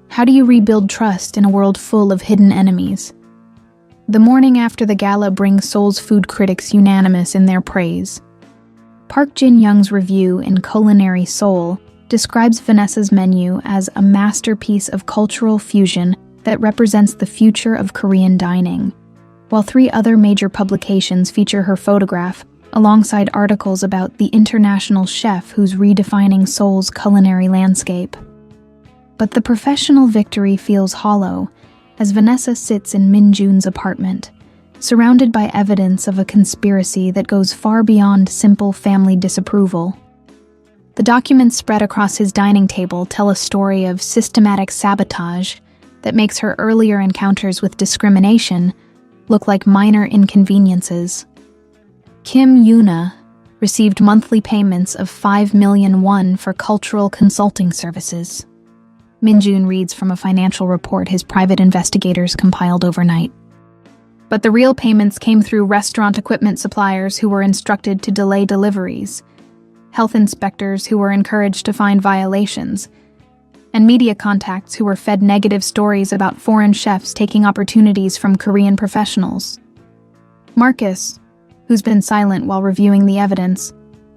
how do you rebuild trust in a world full of hidden enemies?" The morning after the gala brings Seoul's food critics unanimous in their praise. Park Jin-young's review in Culinary Seoul describes Vanessa's menu as a masterpiece of cultural fusion that represents the future of Korean dining, while 3 other major publications feature her photograph alongside articles about the international chef who's redefining Seoul's culinary landscape. But the professional victory feels hollow as Vanessa sits in Min-jun's apartment, surrounded by evidence of a conspiracy that goes far beyond simple family disapproval. The documents spread across his dining table tell a story of systematic sabotage that makes her earlier encounters with discrimination look like minor inconveniences. Kim Yoona received monthly payments of 5 million won for cultural consulting services. Min-jun reads from a financial report his private investigators compiled overnight. But the real payments came through restaurant equipment suppliers who were instructed to delay deliveries, health inspectors who were encouraged to find violations, and media contacts who were fed negative stories about foreign chefs taking opportunities from Korean professionals. Marcus, who's been silent while reviewing the evidence,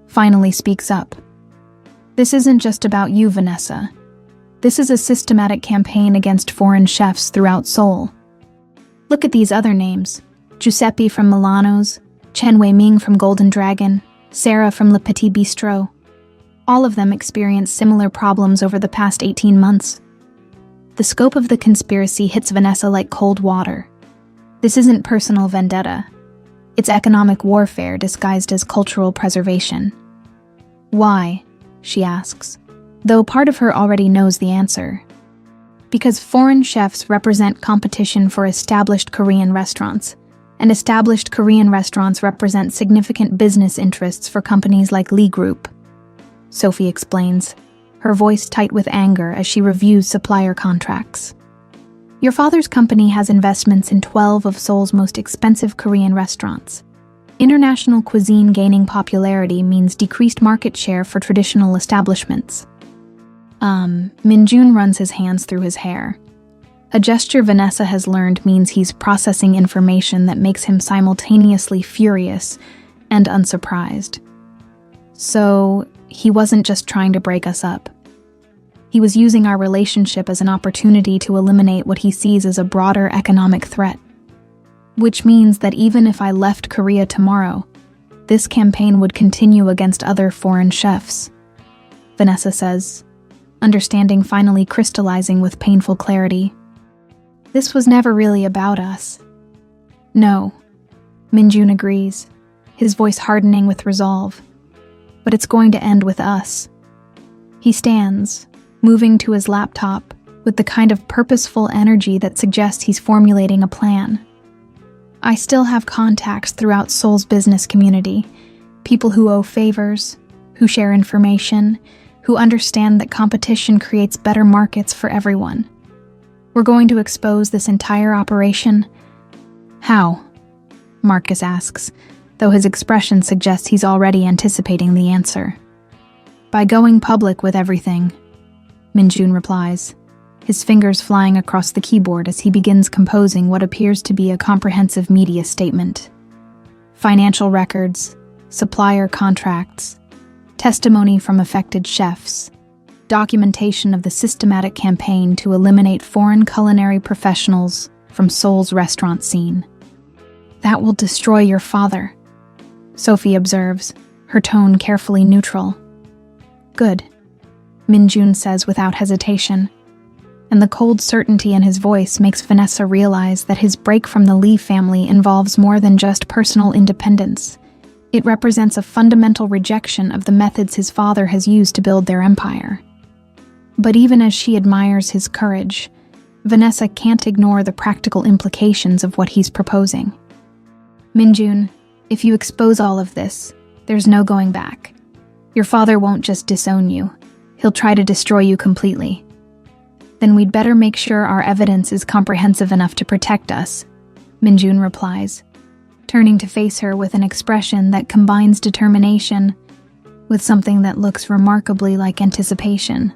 finally speaks up. This isn't just about you, Vanessa. This is a systematic campaign against foreign chefs throughout Seoul. Look at these other names. Giuseppe from Milano's, Chen Wei-ming from Golden Dragon, Sarah from Le Petit Bistro. All of them experienced similar problems over the past 18 months. The scope of the conspiracy hits Vanessa like cold water. This isn't personal vendetta. It's economic warfare disguised as cultural preservation. Why? She asks, though part of her already knows the answer. Because foreign chefs represent competition for established Korean restaurants, and established Korean restaurants represent significant business interests for companies like Lee Group. Sophie explains, her voice tight with anger as she reviews supplier contracts. Your father's company has investments in 12 of Seoul's most expensive Korean restaurants. International cuisine gaining popularity means decreased market share for traditional establishments. Minjun runs his hands through his hair. A gesture Vanessa has learned means he's processing information that makes him simultaneously furious and unsurprised. So, he wasn't just trying to break us up. He was using our relationship as an opportunity to eliminate what he sees as a broader economic threat. Which means that even if I left Korea tomorrow, this campaign would continue against other foreign chefs. Vanessa says, understanding finally crystallizing with painful clarity. This was never really about us. No, Minjun agrees, his voice hardening with resolve. But it's going to end with us. He stands, moving to his laptop with the kind of purposeful energy that suggests he's formulating a plan. I still have contacts throughout Seoul's business community, people who owe favors, who share information, who understand that competition creates better markets for everyone. We're going to expose this entire operation. How? Marcus asks, though his expression suggests he's already anticipating the answer. By going public with everything, Minjun replies, his fingers flying across the keyboard as he begins composing what appears to be a comprehensive media statement. Financial records, supplier contracts, testimony from affected chefs, documentation of the systematic campaign to eliminate foreign culinary professionals from Seoul's restaurant scene. That will destroy your father, Sophie observes, her tone carefully neutral. Good, Minjun says without hesitation, and the cold certainty in his voice makes Vanessa realize that his break from the Lee family involves more than just personal independence. It represents a fundamental rejection of the methods his father has used to build their empire. But even as she admires his courage, Vanessa can't ignore the practical implications of what he's proposing. Minjun, if you expose all of this, there's no going back. Your father won't just disown you. He'll try to destroy you completely. Then we'd better make sure our evidence is comprehensive enough to protect us, Minjun replies, turning to face her with an expression that combines determination with something that looks remarkably like anticipation.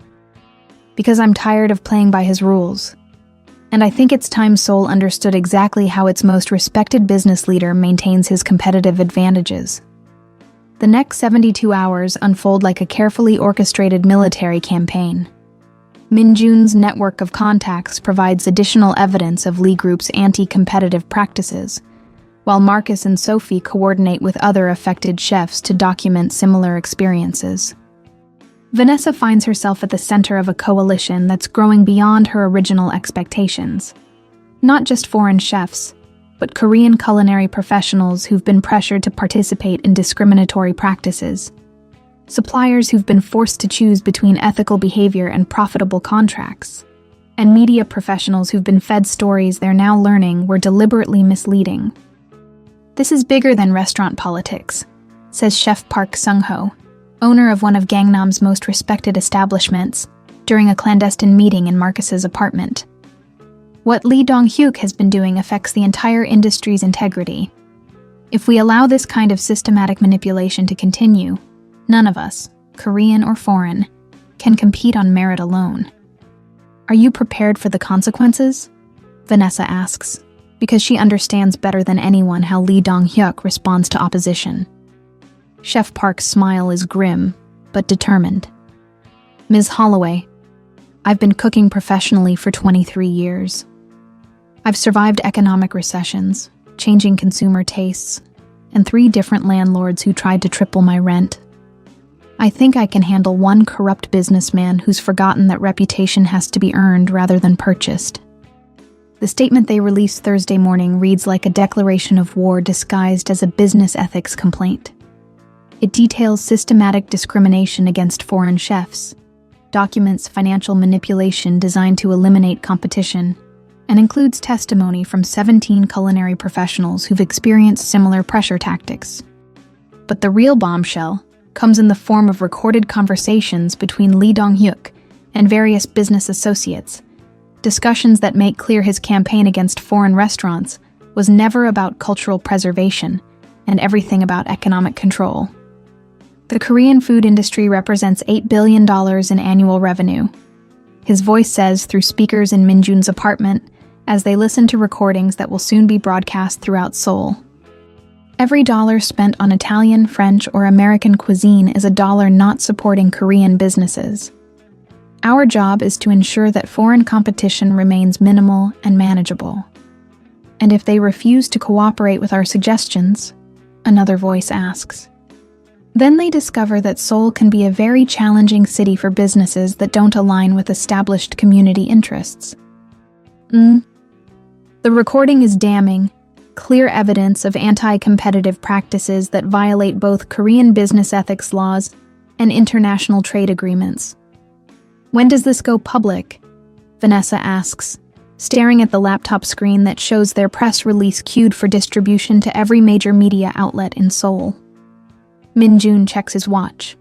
Because I'm tired of playing by his rules. And I think it's time Seoul understood exactly how its most respected business leader maintains his competitive advantages. The next 72 hours unfold like a carefully orchestrated military campaign. Minjun's network of contacts provides additional evidence of Lee Group's anti-competitive practices, while Marcus and Sophie coordinate with other affected chefs to document similar experiences. Vanessa finds herself at the center of a coalition that's growing beyond her original expectations. Not just foreign chefs, but Korean culinary professionals who've been pressured to participate in discriminatory practices. Suppliers who've been forced to choose between ethical behavior and profitable contracts. And media professionals who've been fed stories they're now learning were deliberately misleading. This is bigger than restaurant politics, says Chef Park Sung-ho, owner of one of Gangnam's most respected establishments, during a clandestine meeting in Marcus's apartment. What Lee Dong-hyuk has been doing affects the entire industry's integrity. If we allow this kind of systematic manipulation to continue, none of us, Korean or foreign, can compete on merit alone. Are you prepared for the consequences? Vanessa asks, because she understands better than anyone how Lee Dong-hyuk responds to opposition. Chef Park's smile is grim, but determined. Ms. Holloway, I've been cooking professionally for 23 years. I've survived economic recessions, changing consumer tastes, and 3 different landlords who tried to triple my rent. I think I can handle one corrupt businessman who's forgotten that reputation has to be earned rather than purchased. The statement they released Thursday morning reads like a declaration of war disguised as a business ethics complaint. It details systematic discrimination against foreign chefs, documents financial manipulation designed to eliminate competition, and includes testimony from 17 culinary professionals who've experienced similar pressure tactics. But the real bombshell comes in the form of recorded conversations between Lee Dong-hyuk and various business associates, discussions that make clear his campaign against foreign restaurants was never about cultural preservation and everything about economic control. The Korean food industry represents $8 billion in annual revenue. His voice says through speakers in Minjun's apartment as they listen to recordings that will soon be broadcast throughout Seoul. Every dollar spent on Italian, French, or American cuisine is a dollar not supporting Korean businesses. Our job is to ensure that foreign competition remains minimal and manageable. And if they refuse to cooperate with our suggestions, another voice asks. Then they discover that Seoul can be a very challenging city for businesses that don't align with established community interests. The recording is damning, clear evidence of anti-competitive practices that violate both Korean business ethics laws and international trade agreements. When does this go public? Vanessa asks, staring at the laptop screen that shows their press release queued for distribution to every major media outlet in Seoul. Minjun checks his watch.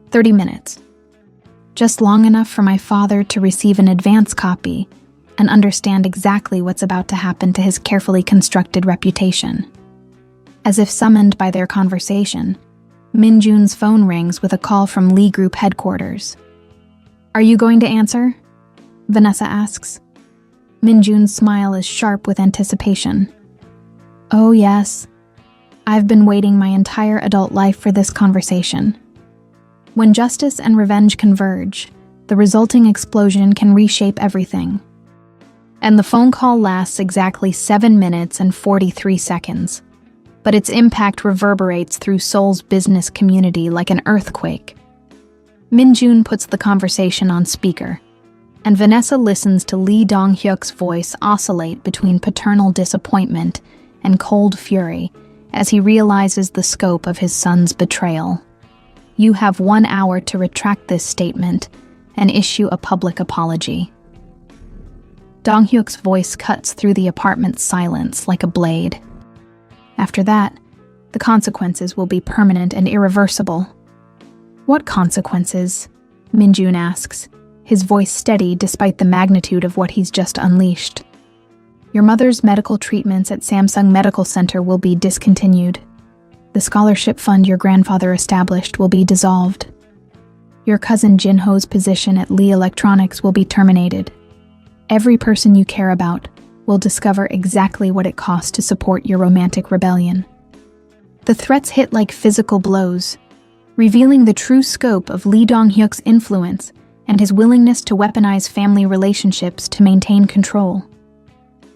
30 minutes. Just long enough for my father to receive an advance copy and understand exactly what's about to happen to his carefully constructed reputation. As if summoned by their conversation, Minjun's phone rings with a call from Lee Group headquarters. Are you going to answer? Vanessa asks. Minjun's smile is sharp with anticipation. Oh yes. I've been waiting my entire adult life for this conversation. When justice and revenge converge, the resulting explosion can reshape everything. And the phone call lasts exactly 7 minutes and 43 seconds. But its impact reverberates through Seoul's business community like an earthquake. Minjun puts the conversation on speaker, and Vanessa listens to Lee Dong-hyuk's voice oscillate between paternal disappointment and cold fury as he realizes the scope of his son's betrayal. You have 1 hour to retract this statement and issue a public apology. Dong-hyuk's voice cuts through the apartment's silence like a blade. After that, the consequences will be permanent and irreversible. What consequences? Minjun asks, his voice steady despite the magnitude of what he's just unleashed. Your mother's medical treatments at Samsung Medical Center will be discontinued. The scholarship fund your grandfather established will be dissolved. Your cousin Jinho's position at Lee Electronics will be terminated. Every person you care about will discover exactly what it costs to support your romantic rebellion. The threats hit like physical blows, revealing the true scope of Lee Dong-hyuk's influence and his willingness to weaponize family relationships to maintain control.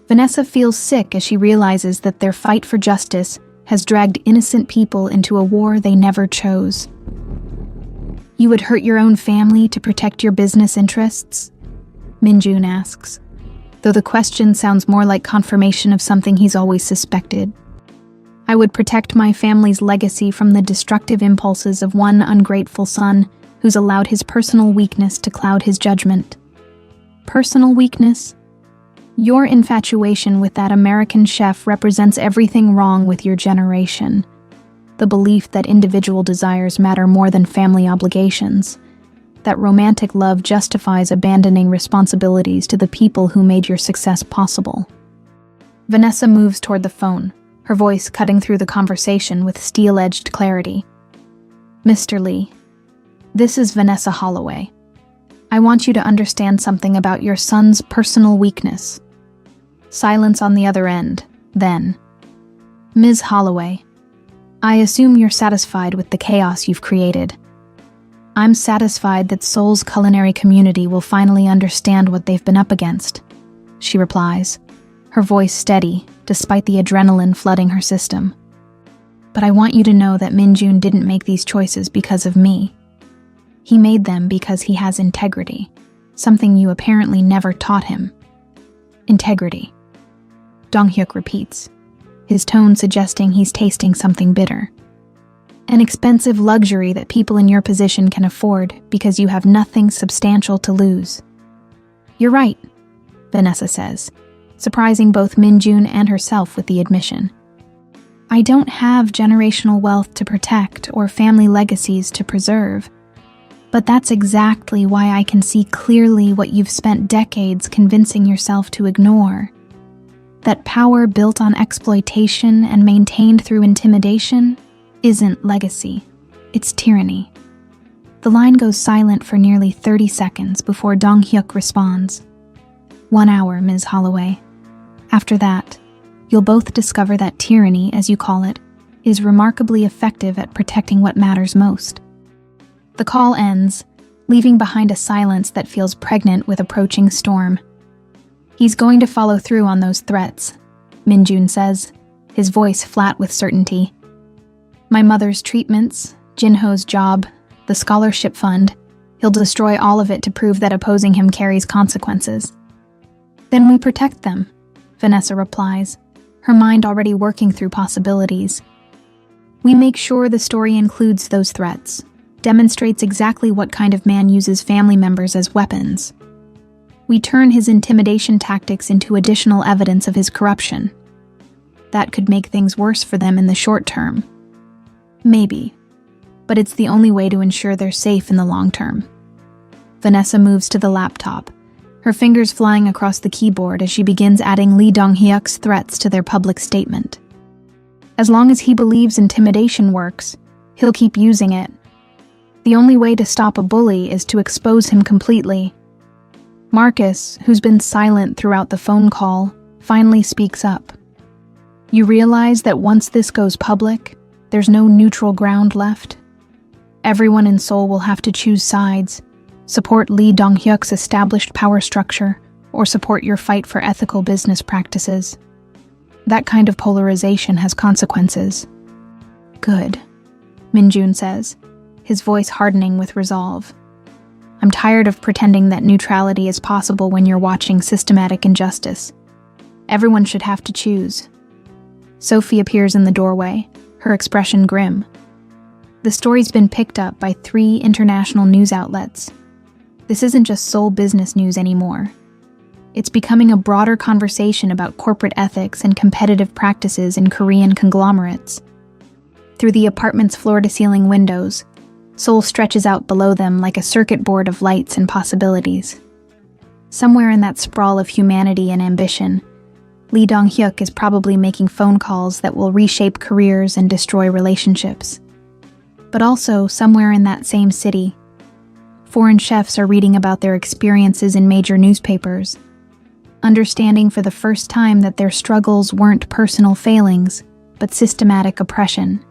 Vanessa feels sick as she realizes that their fight for justice has dragged innocent people into a war they never chose. You would hurt your own family to protect your business interests? Minjun asks, though the question sounds more like confirmation of something he's always suspected. I would protect my family's legacy from the destructive impulses of one ungrateful son who's allowed his personal weakness to cloud his judgment. Personal weakness? Your infatuation with that American chef represents everything wrong with your generation. The belief that individual desires matter more than family obligations. That romantic love justifies abandoning responsibilities to the people who made your success possible. Vanessa moves toward the phone, her voice cutting through the conversation with steel-edged clarity. Mr. Lee, this is Vanessa Holloway. I want you to understand something about your son's personal weakness. Silence on the other end. Then, Ms. Holloway, I assume you're satisfied with the chaos you've created. I'm satisfied that Seoul's culinary community will finally understand what they've been up against, she replies, her voice steady despite the adrenaline flooding her system. But I want you to know that Min-jun didn't make these choices because of me. He made them because he has integrity, something you apparently never taught him. Integrity. Dong-hyuk repeats, his tone suggesting he's tasting something bitter. An expensive luxury that people in your position can afford because you have nothing substantial to lose. You're right, Vanessa says, surprising both Min-jun and herself with the admission. I don't have generational wealth to protect or family legacies to preserve, but that's exactly why I can see clearly what you've spent decades convincing yourself to ignore. That power built on exploitation and maintained through intimidation isn't legacy, it's tyranny. The line goes silent for nearly 30 seconds before Dong-hyuk responds. 1 hour, Ms. Holloway. After that, you'll both discover that tyranny, as you call it, is remarkably effective at protecting what matters most. The call ends, leaving behind a silence that feels pregnant with approaching storm. He's going to follow through on those threats, Min-jun says, his voice flat with certainty. My mother's treatments, Jinho's job, the scholarship fund, he'll destroy all of it to prove that opposing him carries consequences. Then we protect them, Vanessa replies, her mind already working through possibilities. We make sure the story includes those threats, demonstrates exactly what kind of man uses family members as weapons. We turn his intimidation tactics into additional evidence of his corruption. That could make things worse for them in the short term. Maybe, but it's the only way to ensure they're safe in the long term. Vanessa moves to the laptop, her fingers flying across the keyboard as she begins adding Lee Dong-hyuk's threats to their public statement. As long as he believes intimidation works, he'll keep using it. The only way to stop a bully is to expose him completely. Marcus, who's been silent throughout the phone call, finally speaks up. You realize that once this goes public, there's no neutral ground left? Everyone in Seoul will have to choose sides, support Lee Dong-hyuk's established power structure, or support your fight for ethical business practices. That kind of polarization has consequences. Good, Min-jun says, his voice hardening with resolve. I'm tired of pretending that neutrality is possible when you're watching systematic injustice. Everyone should have to choose. Sophie appears in the doorway, her expression grim. The story's been picked up by 3 international news outlets. This isn't just Seoul business news anymore. It's becoming a broader conversation about corporate ethics and competitive practices in Korean conglomerates. Through the apartment's floor-to-ceiling windows, Seoul stretches out below them like a circuit board of lights and possibilities. Somewhere in that sprawl of humanity and ambition, Lee Dong-hyuk is probably making phone calls that will reshape careers and destroy relationships. But also, somewhere in that same city, foreign chefs are reading about their experiences in major newspapers, understanding for the first time that their struggles weren't personal failings, but systematic oppression.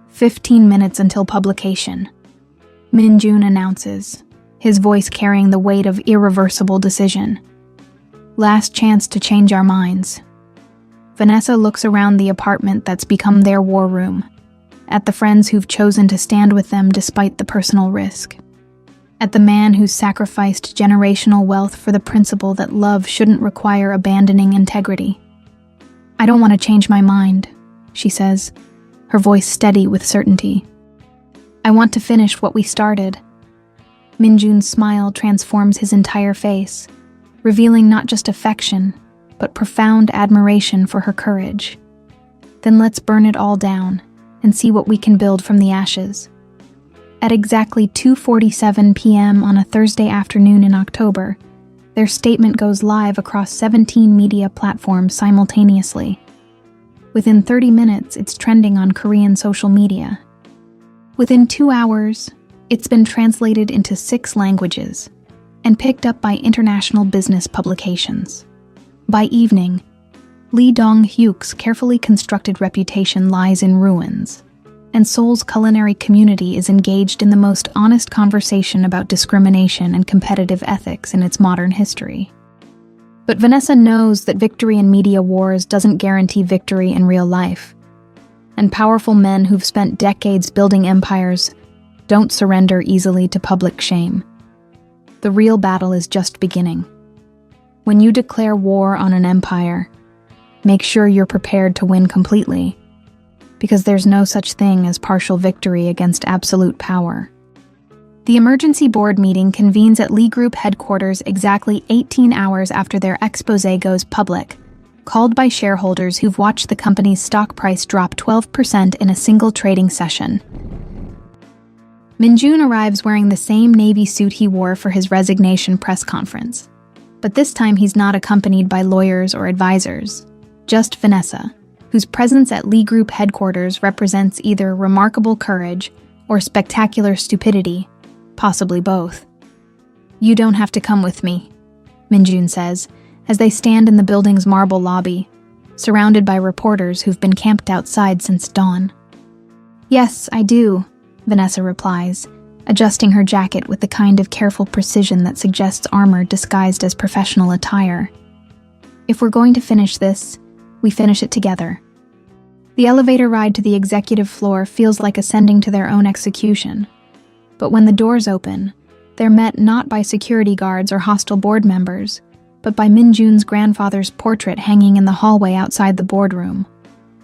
15 minutes until publication. Min-jun announces, his voice carrying the weight of irreversible decision. Last chance to change our minds. Vanessa looks around the apartment that's become their war room, at the friends who've chosen to stand with them despite the personal risk, at the man who's sacrificed generational wealth for the principle that love shouldn't require abandoning integrity. I don't want to change my mind, she says, her voice steady with certainty. I want to finish what we started. Min-jun's smile transforms his entire face, revealing not just affection, but profound admiration for her courage. Then let's burn it all down and see what we can build from the ashes. At exactly 2:47 p.m. on a Thursday afternoon in October, their statement goes live across 17 media platforms simultaneously. Within 30 minutes, it's trending on Korean social media. Within 2 hours, it's been translated into 6 languages and picked up by international business publications. By evening, Lee Dong-hyuk's carefully constructed reputation lies in ruins, and Seoul's culinary community is engaged in the most honest conversation about discrimination and competitive ethics in its modern history. But Vanessa knows that victory in media wars doesn't guarantee victory in real life, and powerful men who've spent decades building empires don't surrender easily to public shame. The real battle is just beginning. When you declare war on an empire, make sure you're prepared to win completely, because there's no such thing as partial victory against absolute power. The emergency board meeting convenes at Lee Group headquarters exactly 18 hours after their exposé goes public, called by shareholders who've watched the company's stock price drop 12% in a single trading session. Min-jun arrives wearing the same navy suit he wore for his resignation press conference. But this time he's not accompanied by lawyers or advisors, just Vanessa, whose presence at Lee Group headquarters represents either remarkable courage or spectacular stupidity, possibly both. "You don't have to come with me," Min-jun says, as they stand in the building's marble lobby, surrounded by reporters who've been camped outside since dawn. "Yes, I do," Vanessa replies, adjusting her jacket with the kind of careful precision that suggests armor disguised as professional attire. "If we're going to finish this, we finish it together." The elevator ride to the executive floor feels like ascending to their own execution. But when the doors open, they're met not by security guards or hostile board members, but by Min-jun's grandfather's portrait hanging in the hallway outside the boardroom,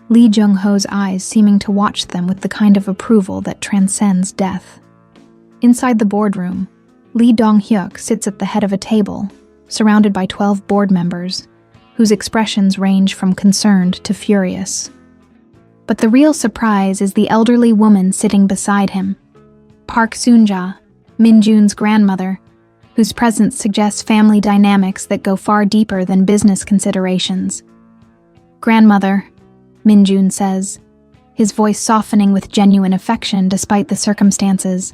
Lee Jung-ho's eyes seeming to watch them with the kind of approval that transcends death. Inside the boardroom, Lee Dong-hyuk sits at the head of a table, surrounded by 12 board members, whose expressions range from concerned to furious. But the real surprise is the elderly woman sitting beside him, Park Soon-ja, Min-jun's grandmother, whose presence suggests family dynamics that go far deeper than business considerations. "Grandmother," Min-jun says, his voice softening with genuine affection despite the circumstances.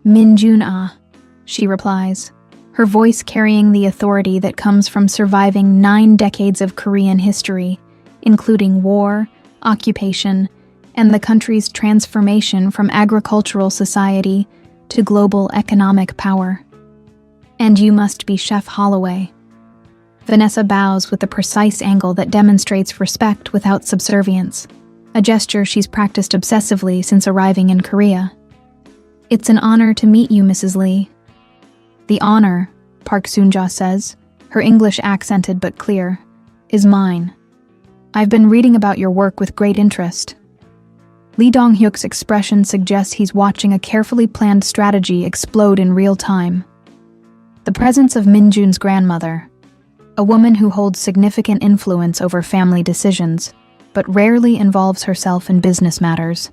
"Min-jun-ah," she replies, her voice carrying the authority that comes from surviving 9 decades of Korean history, including war, occupation, and the country's transformation from agricultural society to global economic power. "And you must be Chef Holloway." Vanessa bows with a precise angle that demonstrates respect without subservience, a gesture she's practiced obsessively since arriving in Korea. "It's an honor to meet you, Mrs. Lee." "The honor," Park Soon-ja says, her English accented but clear, "is mine. I've been reading about your work with great interest." Lee Dong-hyuk's expression suggests he's watching a carefully planned strategy explode in real time. The presence of Min-jun's grandmother, a woman who holds significant influence over family decisions, but rarely involves herself in business matters,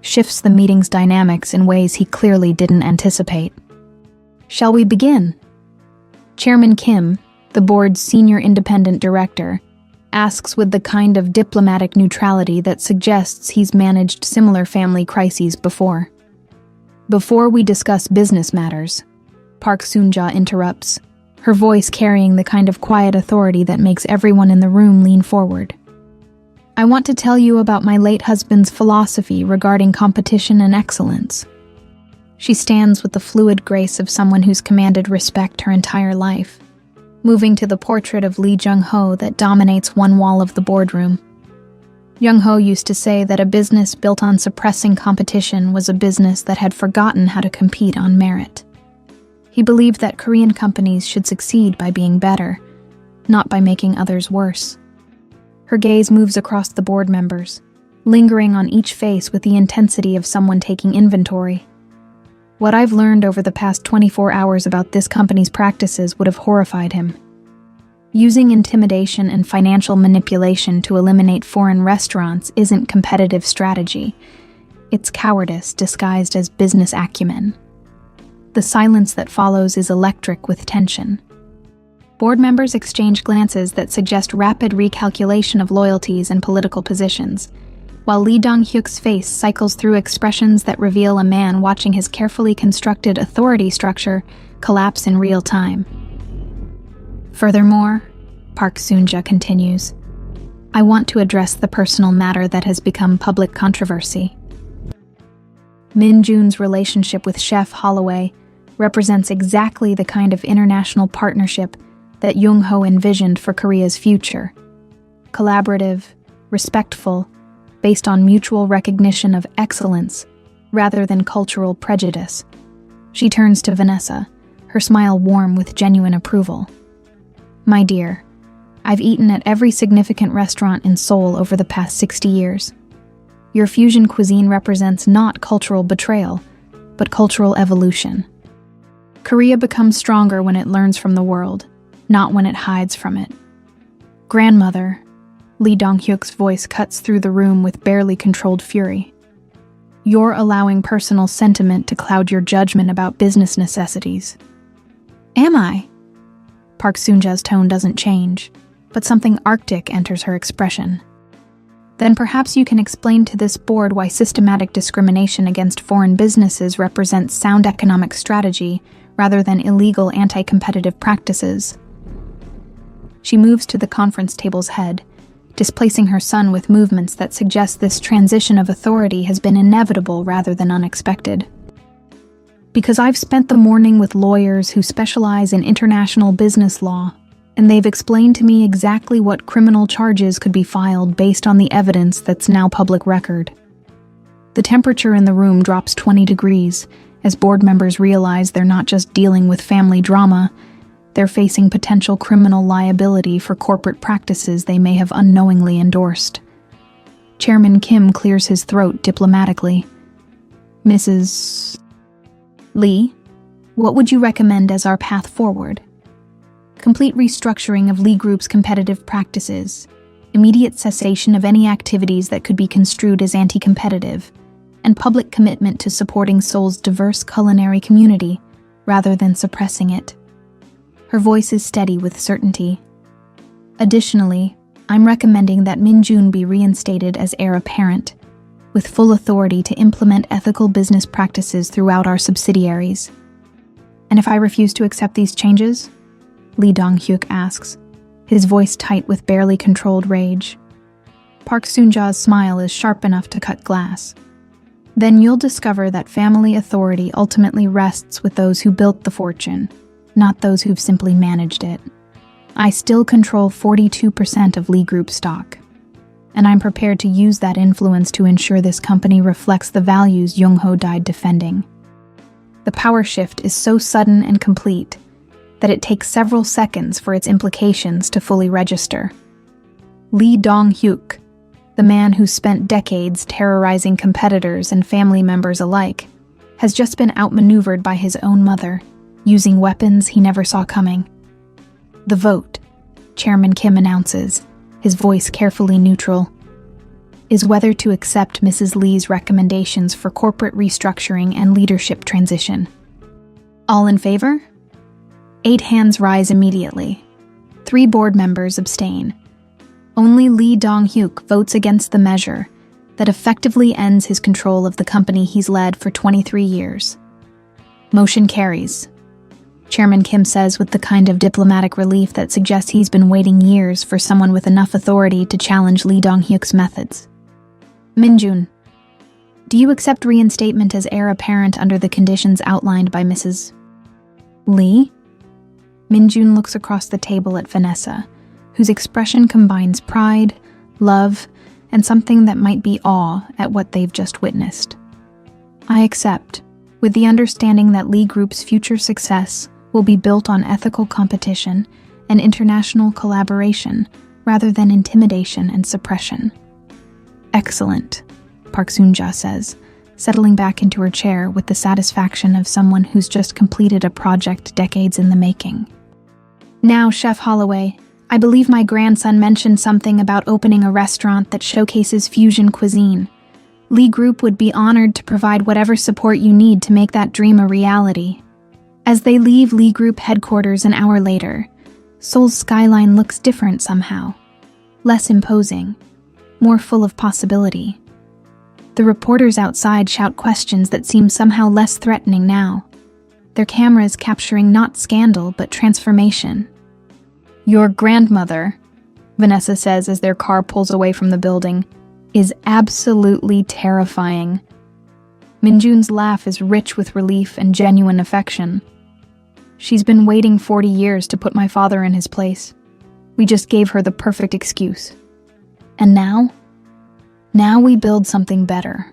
shifts the meeting's dynamics in ways he clearly didn't anticipate. "Shall we begin?" Chairman Kim, the board's senior independent director, asks with the kind of diplomatic neutrality that suggests he's managed similar family crises before. "Before we discuss business matters," Park Soon-ja interrupts, her voice carrying the kind of quiet authority that makes everyone in the room lean forward. "I want to tell you about my late husband's philosophy regarding competition and excellence." She stands with the fluid grace of someone who's commanded respect her entire life, moving to the portrait of Lee Jung-ho that dominates one wall of the boardroom. Jung-ho used to say that a business built on suppressing competition was a business that had forgotten how to compete on merit. He believed that Korean companies should succeed by being better, not by making others worse. Her gaze moves across the board members, lingering on each face with the intensity of someone taking inventory. "What I've learned over the past 24 hours about this company's practices would have horrified him. Using intimidation and financial manipulation to eliminate foreign restaurants isn't competitive strategy. It's cowardice disguised as business acumen." The silence that follows is electric with tension. Board members exchange glances that suggest rapid recalculation of loyalties and political positions, while Lee Dong-hyuk's face cycles through expressions that reveal a man watching his carefully constructed authority structure collapse in real time. Furthermore, Park Soon-ja continues. I want to address the personal matter that has become public controversy. Min-jun's relationship with Chef Holloway represents exactly the kind of international partnership that Jung-ho envisioned for Korea's future. Collaborative, respectful, based on mutual recognition of excellence rather than cultural prejudice. She turns to Vanessa, her smile warm with genuine approval. My dear, I've eaten at every significant restaurant in Seoul over the past 60 years. Your fusion cuisine represents not cultural betrayal, but cultural evolution. Korea becomes stronger when it learns from the world, not when it hides from it. Grandmother, Lee Dong-hyuk's voice cuts through the room with barely controlled fury. You're allowing personal sentiment to cloud your judgment about business necessities. Am I? Park Soon-ja's tone doesn't change, but something arctic enters her expression. Then perhaps you can explain to this board why systematic discrimination against foreign businesses represents sound economic strategy rather than illegal anti-competitive practices. She moves to the conference table's head, displacing her son with movements that suggest this transition of authority has been inevitable rather than unexpected. Because I've spent the morning with lawyers who specialize in international business law, and they've explained to me exactly what criminal charges could be filed based on the evidence that's now public record. The temperature in the room drops 20 degrees as board members realize they're not just dealing with family drama, they're facing potential criminal liability for corporate practices they may have unknowingly endorsed. Chairman Kim clears his throat diplomatically. Mrs. Lee, what would you recommend as our path forward? Complete restructuring of Lee Group's competitive practices, immediate cessation of any activities that could be construed as anti-competitive, and public commitment to supporting Seoul's diverse culinary community rather than suppressing it. Her voice is steady with certainty. Additionally, I'm recommending that Min-jun be reinstated as heir apparent, with full authority to implement ethical business practices throughout our subsidiaries. And if I refuse to accept these changes? Lee Dong-hyuk asks, his voice tight with barely controlled rage. Park Soon-ja's smile is sharp enough to cut glass. Then you'll discover that family authority ultimately rests with those who built the fortune, not those who've simply managed it. I still control 42% of Lee Group stock, and I'm prepared to use that influence to ensure this company reflects the values Jung-ho died defending. The power shift is so sudden and complete that it takes several seconds for its implications to fully register. Lee Dong-hyuk, the man who spent decades terrorizing competitors and family members alike, has just been outmaneuvered by his own mother, using weapons he never saw coming. The vote, Chairman Kim announces, his voice carefully neutral, is whether to accept Mrs. Lee's recommendations for corporate restructuring and leadership transition. All in favor? 8 hands rise immediately. 3 board members abstain. Only Lee Dong-hyuk votes against the measure that effectively ends his control of the company he's led for 23 years. Motion carries. Chairman Kim says with the kind of diplomatic relief that suggests he's been waiting years for someone with enough authority to challenge Lee Dong-hyuk's methods. Min-jun, do you accept reinstatement as heir apparent under the conditions outlined by Mrs. Lee? Min-jun looks across the table at Vanessa, whose expression combines pride, love, and something that might be awe at what they've just witnessed. I accept, with the understanding that Lee Group's future success will be built on ethical competition and international collaboration rather than intimidation and suppression. Excellent, Park Soon-ja says, settling back into her chair with the satisfaction of someone who's just completed a project decades in the making. Now, Chef Holloway, I believe my grandson mentioned something about opening a restaurant that showcases fusion cuisine. Lee Group would be honored to provide whatever support you need to make that dream a reality. As they leave Lee Group headquarters an hour later, Seoul's skyline looks different somehow. Less imposing, more full of possibility. The reporters outside shout questions that seem somehow less threatening now, their cameras capturing not scandal but transformation. Your grandmother, Vanessa says as their car pulls away from the building, is absolutely terrifying. Minjun's laugh is rich with relief and genuine affection. She's been waiting 40 years to put my father in his place. We just gave her the perfect excuse. And now? Now we build something better,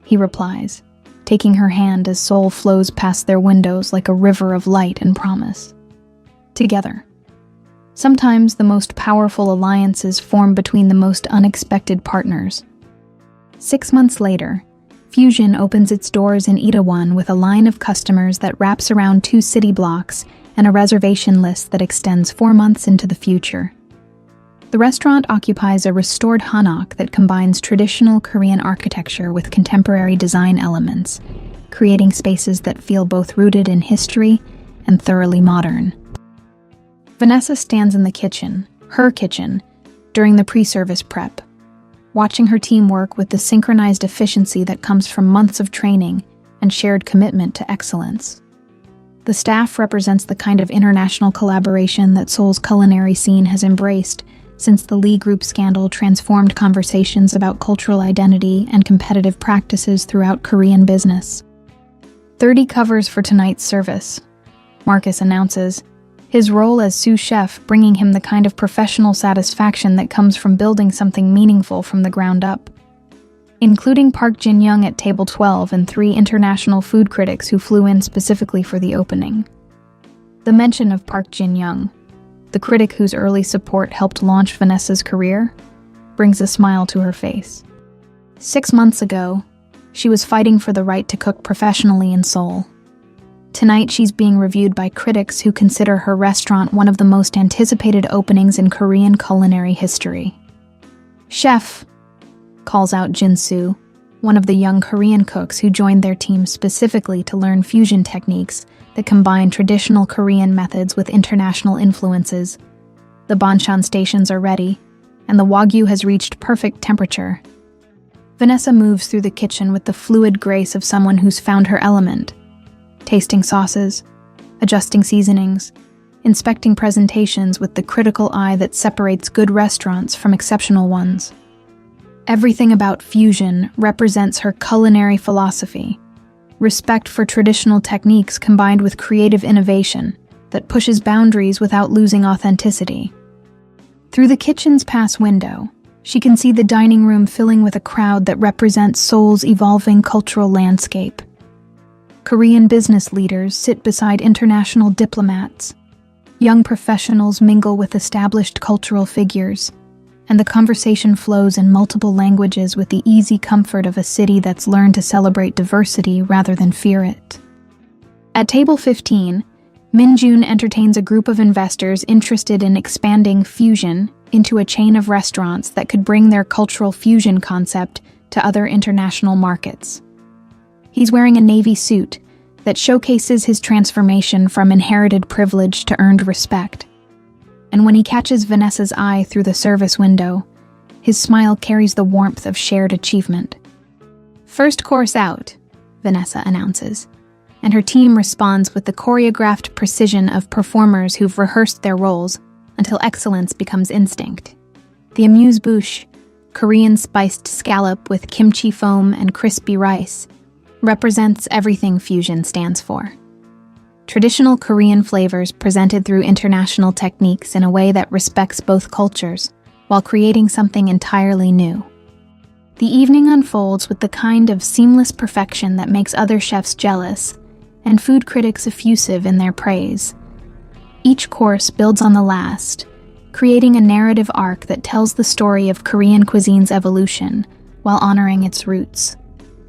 he replies, taking her hand as Seoul flows past their windows like a river of light and promise. Together. Sometimes the most powerful alliances form between the most unexpected partners. 6 months later, Fusion opens its doors in Itaewon with a line of customers that wraps around 2 city blocks and a reservation list that extends 4 months into the future. The restaurant occupies a restored hanok that combines traditional Korean architecture with contemporary design elements, creating spaces that feel both rooted in history and thoroughly modern. Vanessa stands in the kitchen, her kitchen, during the pre-service prep, watching her team work with the synchronized efficiency that comes from months of training and shared commitment to excellence. The staff represents the kind of international collaboration that Seoul's culinary scene has embraced since the Lee Group scandal transformed conversations about cultural identity and competitive practices throughout Korean business. 30 covers for tonight's service, Marcus announces, his role as sous chef bringing him the kind of professional satisfaction that comes from building something meaningful from the ground up. Including Park Jin-young at table 12 and 3 international food critics who flew in specifically for the opening. The mention of Park Jin-young, the critic whose early support helped launch Vanessa's career, brings a smile to her face. 6 months ago, she was fighting for the right to cook professionally in Seoul. Tonight, she's being reviewed by critics who consider her restaurant one of the most anticipated openings in Korean culinary history. Chef, calls out Jin-soo, one of the young Korean cooks who joined their team specifically to learn fusion techniques that combine traditional Korean methods with international influences. The banchan stations are ready, and the wagyu has reached perfect temperature. Vanessa moves through the kitchen with the fluid grace of someone who's found her element, tasting sauces, adjusting seasonings, inspecting presentations with the critical eye that separates good restaurants from exceptional ones. Everything about fusion represents her culinary philosophy, respect for traditional techniques combined with creative innovation that pushes boundaries without losing authenticity. Through the kitchen's pass window, she can see the dining room filling with a crowd that represents Seoul's evolving cultural landscape. Korean business leaders sit beside international diplomats. Young professionals mingle with established cultural figures, and the conversation flows in multiple languages with the easy comfort of a city that's learned to celebrate diversity rather than fear it. At table 15, Minjun entertains a group of investors interested in expanding fusion into a chain of restaurants that could bring their cultural fusion concept to other international markets. He's wearing a navy suit that showcases his transformation from inherited privilege to earned respect. And when he catches Vanessa's eye through the service window, his smile carries the warmth of shared achievement. "First course out," Vanessa announces, and her team responds with the choreographed precision of performers who've rehearsed their roles until excellence becomes instinct. The amuse-bouche, Korean spiced scallop with kimchi foam and crispy rice, represents everything fusion stands for. Traditional Korean flavors presented through international techniques in a way that respects both cultures, while creating something entirely new. The evening unfolds with the kind of seamless perfection that makes other chefs jealous, and food critics effusive in their praise. Each course builds on the last, creating a narrative arc that tells the story of Korean cuisine's evolution while honoring its roots.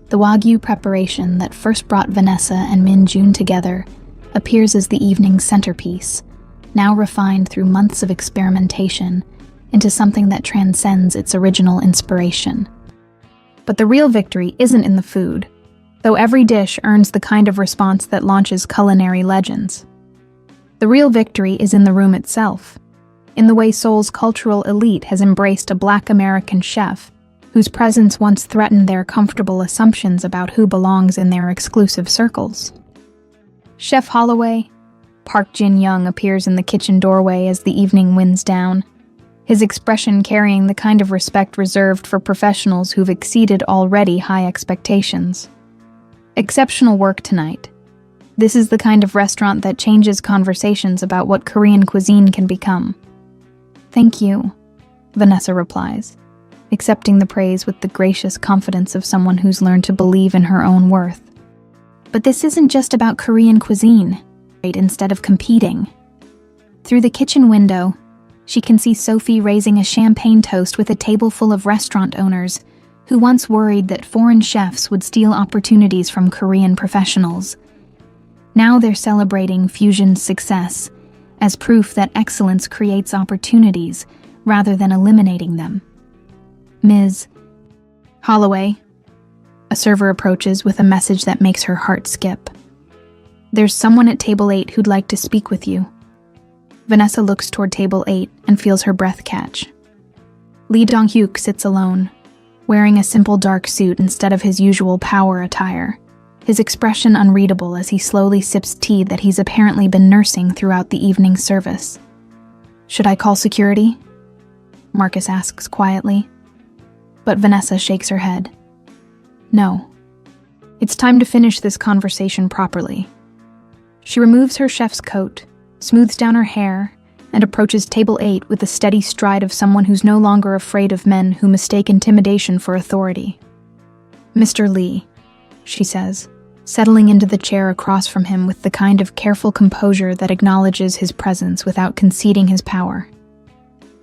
The wagyu preparation that first brought Vanessa and Minjun together appears as the evening's centerpiece, now refined through months of experimentation into something that transcends its original inspiration. But the real victory isn't in the food, though every dish earns the kind of response that launches culinary legends. The real victory is in the room itself, in the way Seoul's cultural elite has embraced a Black American chef whose presence once threatened their comfortable assumptions about who belongs in their exclusive circles. Chef Holloway, Park Jin-young appears in the kitchen doorway as the evening winds down, his expression carrying the kind of respect reserved for professionals who've exceeded already high expectations. Exceptional work tonight. This is the kind of restaurant that changes conversations about what Korean cuisine can become. Thank you, Vanessa replies, accepting the praise with the gracious confidence of someone who's learned to believe in her own worth. But this isn't just about Korean cuisine, instead of competing. Through the kitchen window, she can see Sophie raising a champagne toast with a table full of restaurant owners who once worried that foreign chefs would steal opportunities from Korean professionals. Now they're celebrating Fusion's success as proof that excellence creates opportunities rather than eliminating them. Ms. Holloway, a server approaches with a message that makes her heart skip. There's someone at table 8 who'd like to speak with you. Vanessa looks toward table 8 and feels her breath catch. Lee Dong-hyuk sits alone, wearing a simple dark suit instead of his usual power attire, his expression unreadable as he slowly sips tea that he's apparently been nursing throughout the evening service. Should I call security? Marcus asks quietly. But Vanessa shakes her head. No. It's time to finish this conversation properly. She removes her chef's coat, smooths down her hair, and approaches table 8 with the steady stride of someone who's no longer afraid of men who mistake intimidation for authority. Mr. Lee, she says, settling into the chair across from him with the kind of careful composure that acknowledges his presence without conceding his power.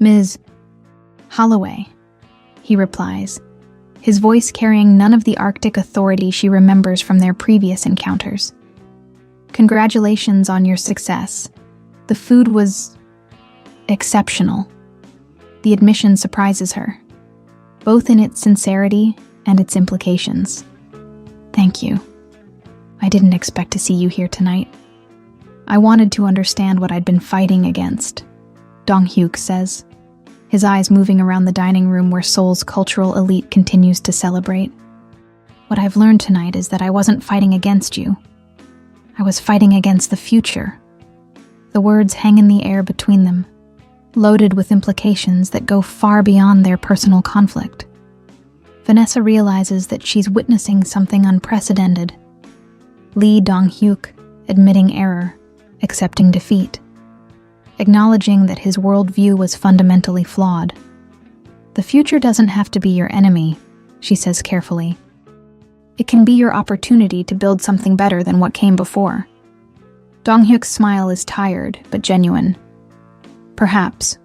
Ms. Holloway, he replies, his voice carrying none of the Arctic authority she remembers from their previous encounters. Congratulations on your success. The food was exceptional. The admission surprises her, both in its sincerity and its implications. Thank you. I didn't expect to see you here tonight. I wanted to understand what I'd been fighting against, Dong-hyuk says, his eyes moving around the dining room where Seoul's cultural elite continues to celebrate. What I've learned tonight is that I wasn't fighting against you. I was fighting against the future. The words hang in the air between them, loaded with implications that go far beyond their personal conflict. Vanessa realizes that she's witnessing something unprecedented. Lee Dong-hyuk admitting error, accepting defeat, acknowledging that his worldview was fundamentally flawed. The future doesn't have to be your enemy, she says carefully. It can be your opportunity to build something better than what came before. Dong-hyuk's smile is tired, but genuine. Perhaps.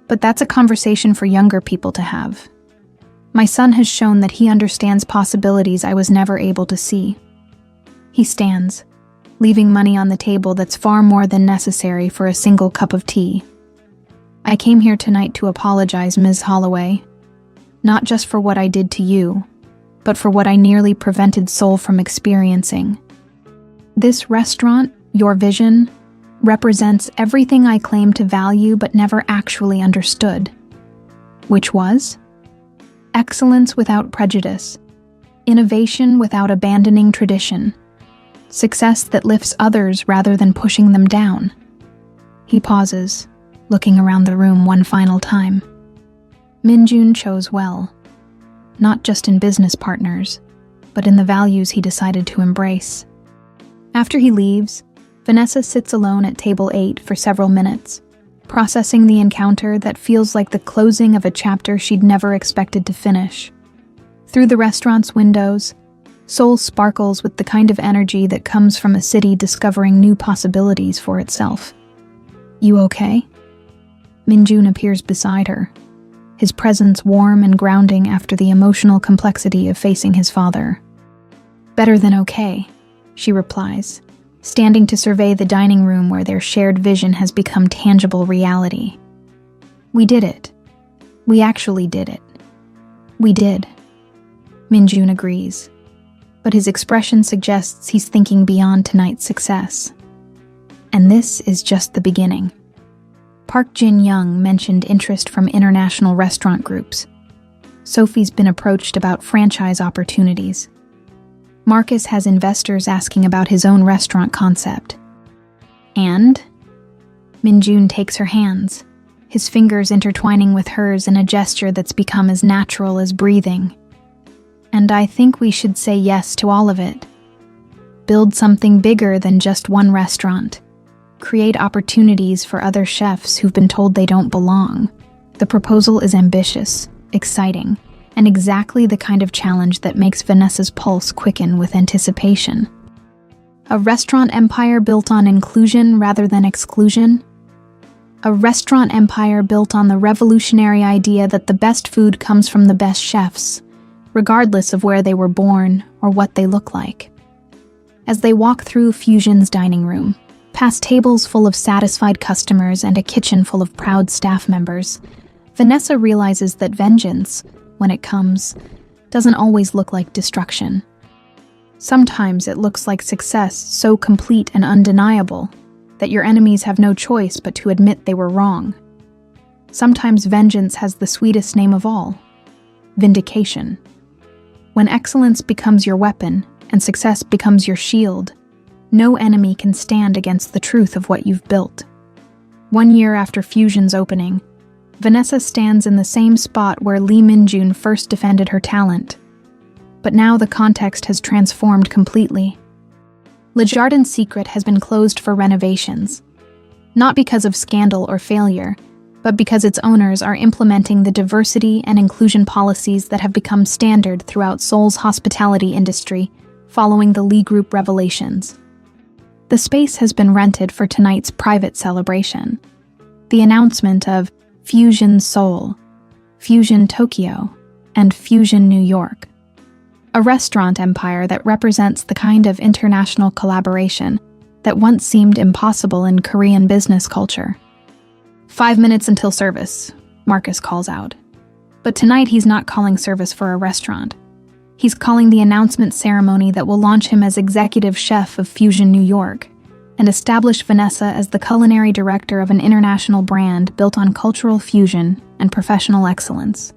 But that's a conversation for younger people to have. My son has shown that he understands possibilities I was never able to see. He stands, leaving money on the table that's far more than necessary for a single cup of tea. I came here tonight to apologize, Ms. Holloway, not just for what I did to you, but for what I nearly prevented Seoul from experiencing. This restaurant, your vision, represents everything I claim to value but never actually understood. Which was? Excellence without prejudice, innovation without abandoning tradition, success that lifts others rather than pushing them down. He pauses, looking around the room one final time. Min-jun chose well. Not just in business partners, but in the values he decided to embrace. After he leaves, Vanessa sits alone at table 8 for several minutes, processing the encounter that feels like the closing of a chapter she'd never expected to finish. Through the restaurant's windows, Seoul sparkles with the kind of energy that comes from a city discovering new possibilities for itself. You okay? Min-jun appears beside her, his presence warm and grounding after the emotional complexity of facing his father. Better than okay, she replies, standing to survey the dining room where their shared vision has become tangible reality. We did it. We actually did it. We did. Min-jun agrees, but his expression suggests he's thinking beyond tonight's success. And this is just the beginning. Park Jin-young mentioned interest from international restaurant groups. Sophie's been approached about franchise opportunities. Marcus has investors asking about his own restaurant concept. And Minjun takes her hands, his fingers intertwining with hers in a gesture that's become as natural as breathing. And I think we should say yes to all of it. Build something bigger than just one restaurant. Create opportunities for other chefs who've been told they don't belong. The proposal is ambitious, exciting, and exactly the kind of challenge that makes Vanessa's pulse quicken with anticipation. A restaurant empire built on inclusion rather than exclusion? A restaurant empire built on the revolutionary idea that the best food comes from the best chefs, regardless of where they were born or what they look like. As they walk through Fusion's dining room, past tables full of satisfied customers and a kitchen full of proud staff members, Vanessa realizes that vengeance, when it comes, doesn't always look like destruction. Sometimes it looks like success so complete and undeniable that your enemies have no choice but to admit they were wrong. Sometimes vengeance has the sweetest name of all: vindication. When excellence becomes your weapon and success becomes your shield, no enemy can stand against the truth of what you've built. 1 year after Fusion's opening, Vanessa stands in the same spot where Lee Minjun first defended her talent. But now the context has transformed completely. Le Jardin's Secret has been closed for renovations, not because of scandal or failure, but because its owners are implementing the diversity and inclusion policies that have become standard throughout Seoul's hospitality industry following the Lee Group revelations. The space has been rented for tonight's private celebration. The announcement of Fusion Seoul, Fusion Tokyo, and Fusion New York. A restaurant empire that represents the kind of international collaboration that once seemed impossible in Korean business culture. 5 minutes until service, Marcus calls out. But tonight he's not calling service for a restaurant. He's calling the announcement ceremony that will launch him as executive chef of Fusion New York and establish Vanessa as the culinary director of an international brand built on cultural fusion and professional excellence.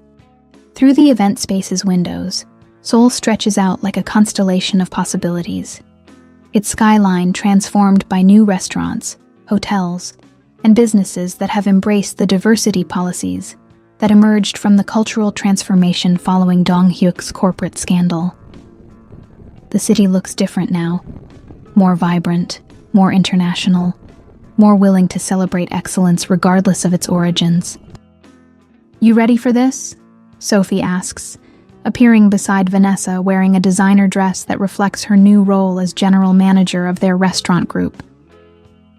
Through the event space's windows, Seoul stretches out like a constellation of possibilities. Its skyline transformed by new restaurants, hotels, and businesses that have embraced the diversity policies that emerged from the cultural transformation following Dong Hyuk's corporate scandal. The city looks different now, more vibrant, more international, more willing to celebrate excellence regardless of its origins. "You ready for this?" Sophie asks, appearing beside Vanessa wearing a designer dress that reflects her new role as general manager of their restaurant group.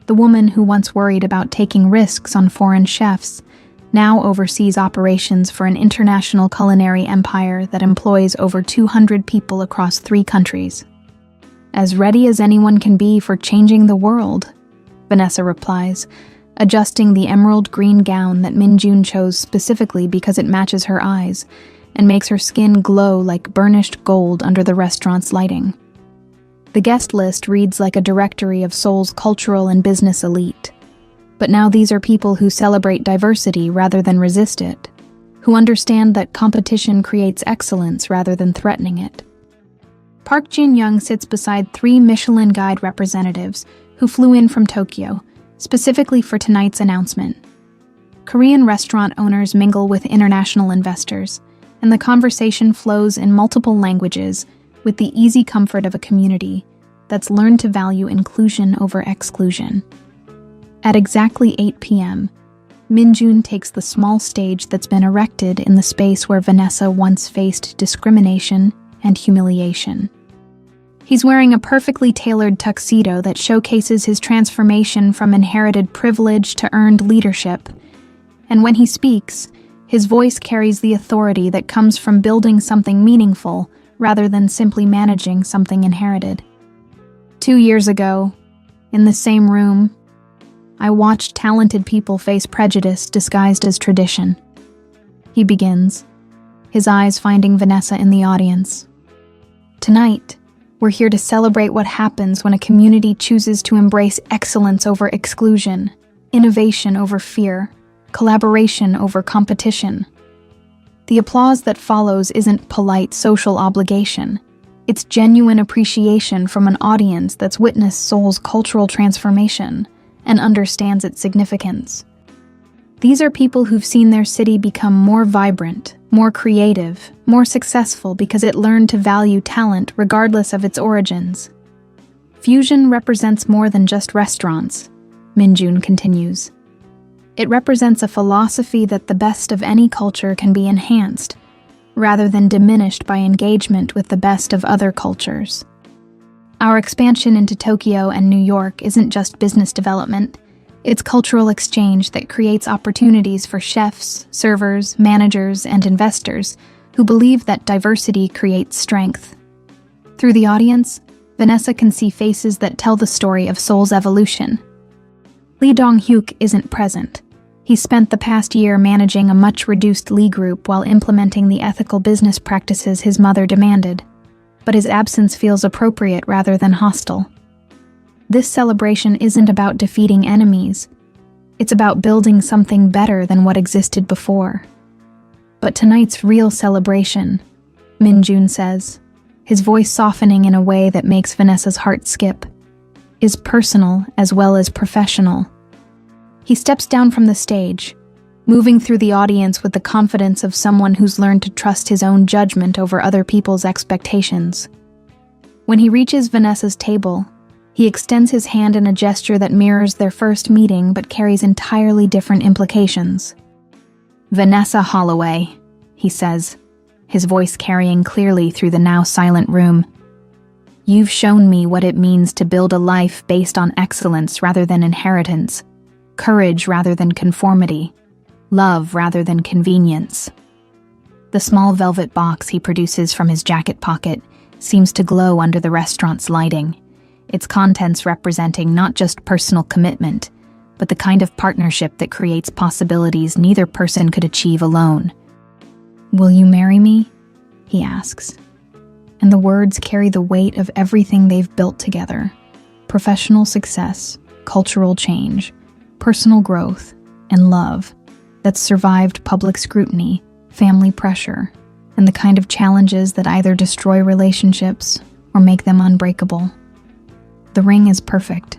The woman who once worried about taking risks on foreign chefs now oversees operations for an international culinary empire that employs over 200 people across 3 countries. "As ready as anyone can be for changing the world," Vanessa replies, adjusting the emerald green gown that Minjun chose specifically because it matches her eyes and makes her skin glow like burnished gold under the restaurant's lighting. The guest list reads like a directory of Seoul's cultural and business elite. But now these are people who celebrate diversity rather than resist it, who understand that competition creates excellence rather than threatening it. Park Jin-young sits beside 3 Michelin Guide representatives who flew in from Tokyo, specifically for tonight's announcement. Korean restaurant owners mingle with international investors, and the conversation flows in multiple languages with the easy comfort of a community that's learned to value inclusion over exclusion. At exactly 8 p.m., Minjun takes the small stage that's been erected in the space where Vanessa once faced discrimination and humiliation. He's wearing a perfectly tailored tuxedo that showcases his transformation from inherited privilege to earned leadership, and when he speaks, his voice carries the authority that comes from building something meaningful rather than simply managing something inherited. 2 years ago, in the same room, I watched talented people face prejudice disguised as tradition. He begins, his eyes finding Vanessa in the audience. Tonight, we're here to celebrate what happens when a community chooses to embrace excellence over exclusion, innovation over fear, collaboration over competition. The applause that follows isn't polite social obligation. It's genuine appreciation from an audience that's witnessed Seoul's cultural transformation and understands its significance. These are people who've seen their city become more vibrant, more creative, more successful because it learned to value talent regardless of its origins. Fusion represents more than just restaurants, Minjun continues. It represents a philosophy that the best of any culture can be enhanced, rather than diminished by engagement with the best of other cultures. Our expansion into Tokyo and New York isn't just business development. It's cultural exchange that creates opportunities for chefs, servers, managers, and investors who believe that diversity creates strength. Through the audience, Vanessa can see faces that tell the story of Seoul's evolution. Lee Dong-hyuk isn't present. He spent the past year managing a much-reduced Lee group while implementing the ethical business practices his mother demanded, but his absence feels appropriate rather than hostile. This celebration isn't about defeating enemies. It's about building something better than what existed before. But tonight's real celebration, Minjun says, his voice softening in a way that makes Vanessa's heart skip, is personal as well as professional. He steps down from the stage, moving through the audience with the confidence of someone who's learned to trust his own judgment over other people's expectations. When he reaches Vanessa's table, he extends his hand in a gesture that mirrors their first meeting but carries entirely different implications. "Vanessa Holloway," he says, his voice carrying clearly through the now silent room. "You've shown me what it means to build a life based on excellence rather than inheritance, courage rather than conformity, love rather than convenience." The small velvet box he produces from his jacket pocket seems to glow under the restaurant's lighting, its contents representing not just personal commitment, but the kind of partnership that creates possibilities neither person could achieve alone. "Will you marry me?" he asks. And the words carry the weight of everything they've built together: professional success, cultural change, personal growth, and love that's survived public scrutiny, family pressure, and the kind of challenges that either destroy relationships or make them unbreakable. The ring is perfect,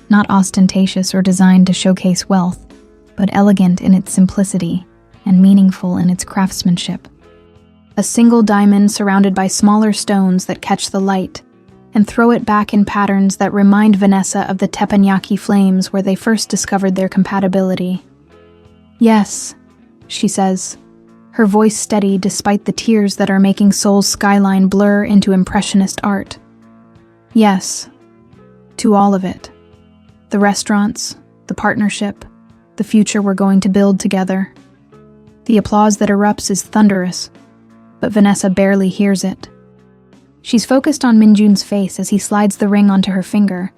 not ostentatious or designed to showcase wealth, but elegant in its simplicity and meaningful in its craftsmanship. A single diamond surrounded by smaller stones that catch the light and throw it back in patterns that remind Vanessa of the teppanyaki flames where they first discovered their compatibility. "Yes," she says, her voice steady despite the tears that are making Seoul's skyline blur into impressionist art. "Yes, to all of it. The restaurants, the partnership, the future we're going to build together." The applause that erupts is thunderous, but Vanessa barely hears it. She's focused on Minjun's face as he slides the ring onto her finger,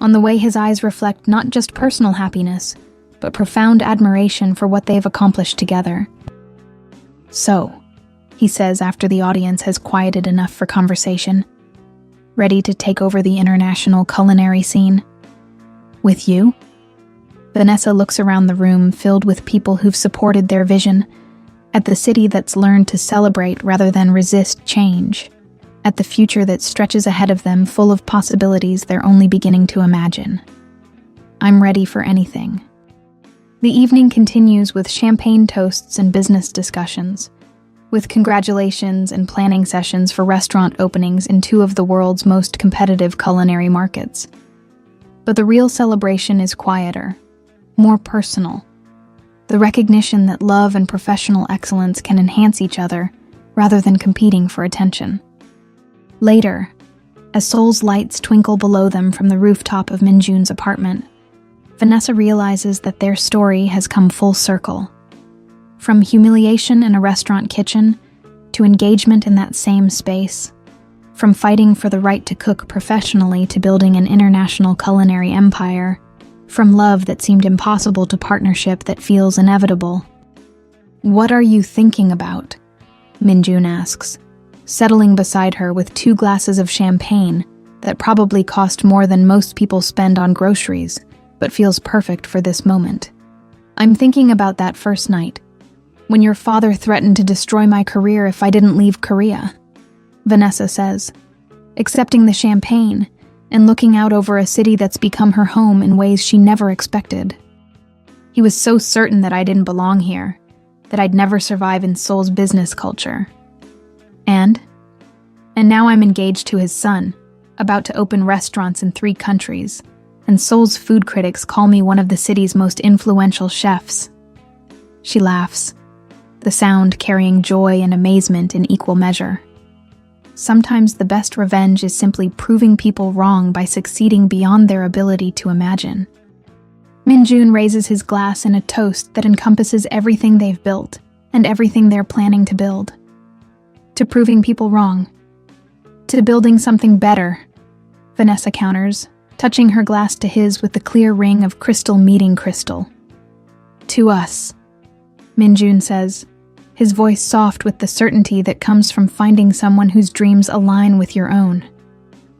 on the way his eyes reflect not just personal happiness, but profound admiration for what they've accomplished together. "So," he says after the audience has quieted enough for conversation, "ready to take over the international culinary scene? With you?" Vanessa looks around the room filled with people who've supported their vision, at the city that's learned to celebrate rather than resist change, at the future that stretches ahead of them full of possibilities they're only beginning to imagine. "I'm ready for anything." The evening continues with champagne toasts and business discussions, with congratulations and planning sessions for restaurant openings in two of the world's most competitive culinary markets. But the real celebration is quieter, more personal. The recognition that love and professional excellence can enhance each other rather than competing for attention. Later, as Seoul's lights twinkle below them from the rooftop of Minjun's apartment, Vanessa realizes that their story has come full circle. From humiliation in a restaurant kitchen to engagement in that same space, from fighting for the right to cook professionally to building an international culinary empire, from love that seemed impossible to partnership that feels inevitable. "What are you thinking about?" Minjun asks, settling beside her with 2 glasses of champagne that probably cost more than most people spend on groceries, but feels perfect for this moment. "I'm thinking about that first night, when your father threatened to destroy my career if I didn't leave Korea," Vanessa says, accepting the champagne and looking out over a city that's become her home in ways she never expected. He was so certain that I didn't belong here, that I'd never survive in Seoul's business culture. And now I'm engaged to his son, about to open restaurants in 3 countries, and Seoul's food critics call me one of the city's most influential chefs. She laughs, the sound carrying joy and amazement in equal measure. Sometimes the best revenge is simply proving people wrong by succeeding beyond their ability to imagine. Min-jun raises his glass in a toast that encompasses everything they've built and everything they're planning to build. To proving people wrong. To building something better, Vanessa counters, touching her glass to his with the clear ring of crystal meeting crystal. To us, Min-jun says, his voice soft with the certainty that comes from finding someone whose dreams align with your own,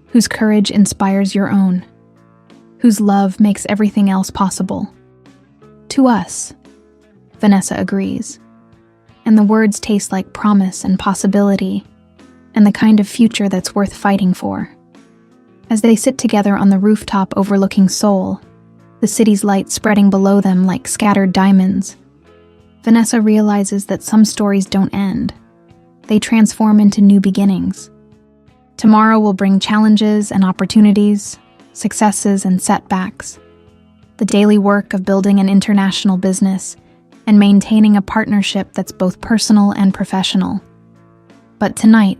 whose courage inspires your own, whose love makes everything else possible. To us, Vanessa agrees, and the words taste like promise and possibility, and the kind of future that's worth fighting for. As they sit together on the rooftop overlooking Seoul, the city's light spreading below them like scattered diamonds, Vanessa realizes that some stories don't end. They transform into new beginnings. Tomorrow will bring challenges and opportunities, successes and setbacks, the daily work of building an international business and maintaining a partnership that's both personal and professional. But tonight,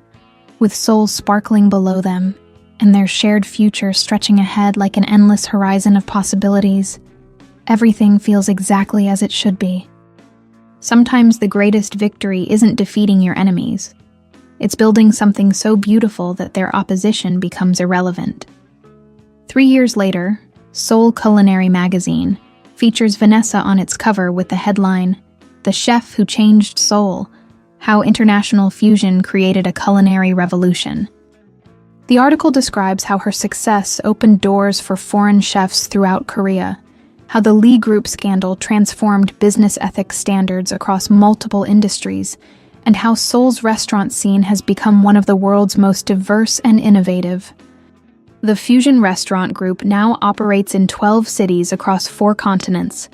with Seoul sparkling below them and their shared future stretching ahead like an endless horizon of possibilities, everything feels exactly as it should be. Sometimes the greatest victory isn't defeating your enemies. It's building something so beautiful that their opposition becomes irrelevant. 3 years later, Seoul Culinary Magazine features Vanessa on its cover with the headline, "The Chef Who Changed Seoul: How International Fusion Created a Culinary Revolution." The article describes how her success opened doors for foreign chefs throughout Korea, how the Lee Group scandal transformed business ethics standards across multiple industries, and how Seoul's restaurant scene has become one of the world's most diverse and innovative. The Fusion Restaurant Group now operates in 12 cities across 4 continents,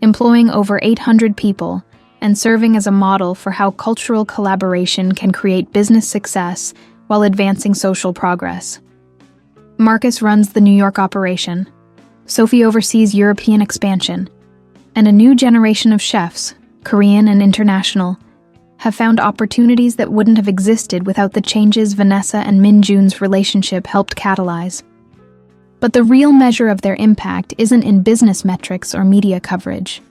employing over 800 people and serving as a model for how cultural collaboration can create business success while advancing social progress. Marcus runs the New York operation, Sophie oversees European expansion, and a new generation of chefs, Korean and international, have found opportunities that wouldn't have existed without the changes Vanessa and Min-jun's relationship helped catalyze. But the real measure of their impact isn't in business metrics or media coverage.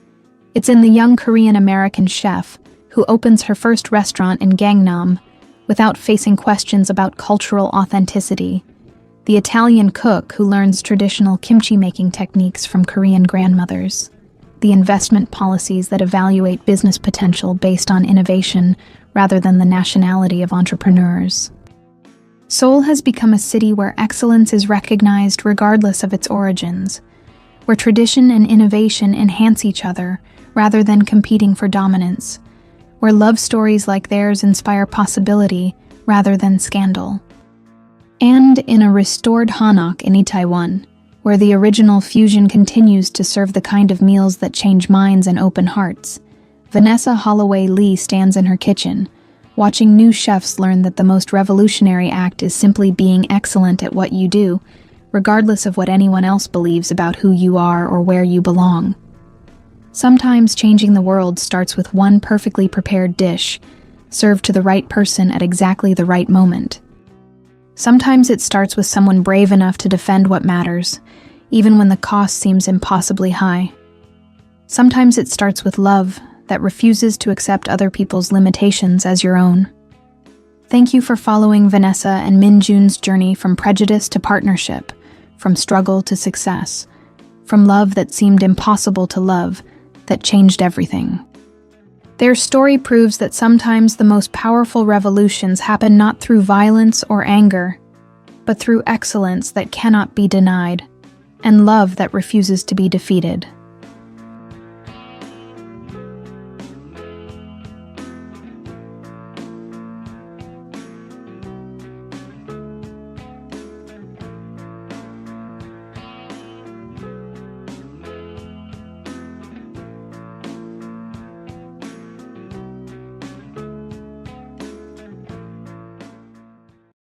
It's in the young Korean-American chef who opens her first restaurant in Gangnam without facing questions about cultural authenticity, the Italian cook who learns traditional kimchi-making techniques from Korean grandmothers, the investment policies that evaluate business potential based on innovation rather than the nationality of entrepreneurs. Seoul has become a city where excellence is recognized regardless of its origins, where tradition and innovation enhance each other rather than competing for dominance, where love stories like theirs inspire possibility rather than scandal. And in a restored Hanok in Itaewon, where the original Fusion continues to serve the kind of meals that change minds and open hearts, Vanessa Holloway Lee stands in her kitchen, watching new chefs learn that the most revolutionary act is simply being excellent at what you do, regardless of what anyone else believes about who you are or where you belong. Sometimes changing the world starts with one perfectly prepared dish, served to the right person at exactly the right moment. Sometimes it starts with someone brave enough to defend what matters, even when the cost seems impossibly high. Sometimes it starts with love that refuses to accept other people's limitations as your own. Thank you for following Vanessa and Min-jun's journey from prejudice to partnership, from struggle to success, from love that seemed impossible to love, that changed everything. Their story proves that sometimes the most powerful revolutions happen not through violence or anger, but through excellence that cannot be denied, and love that refuses to be defeated.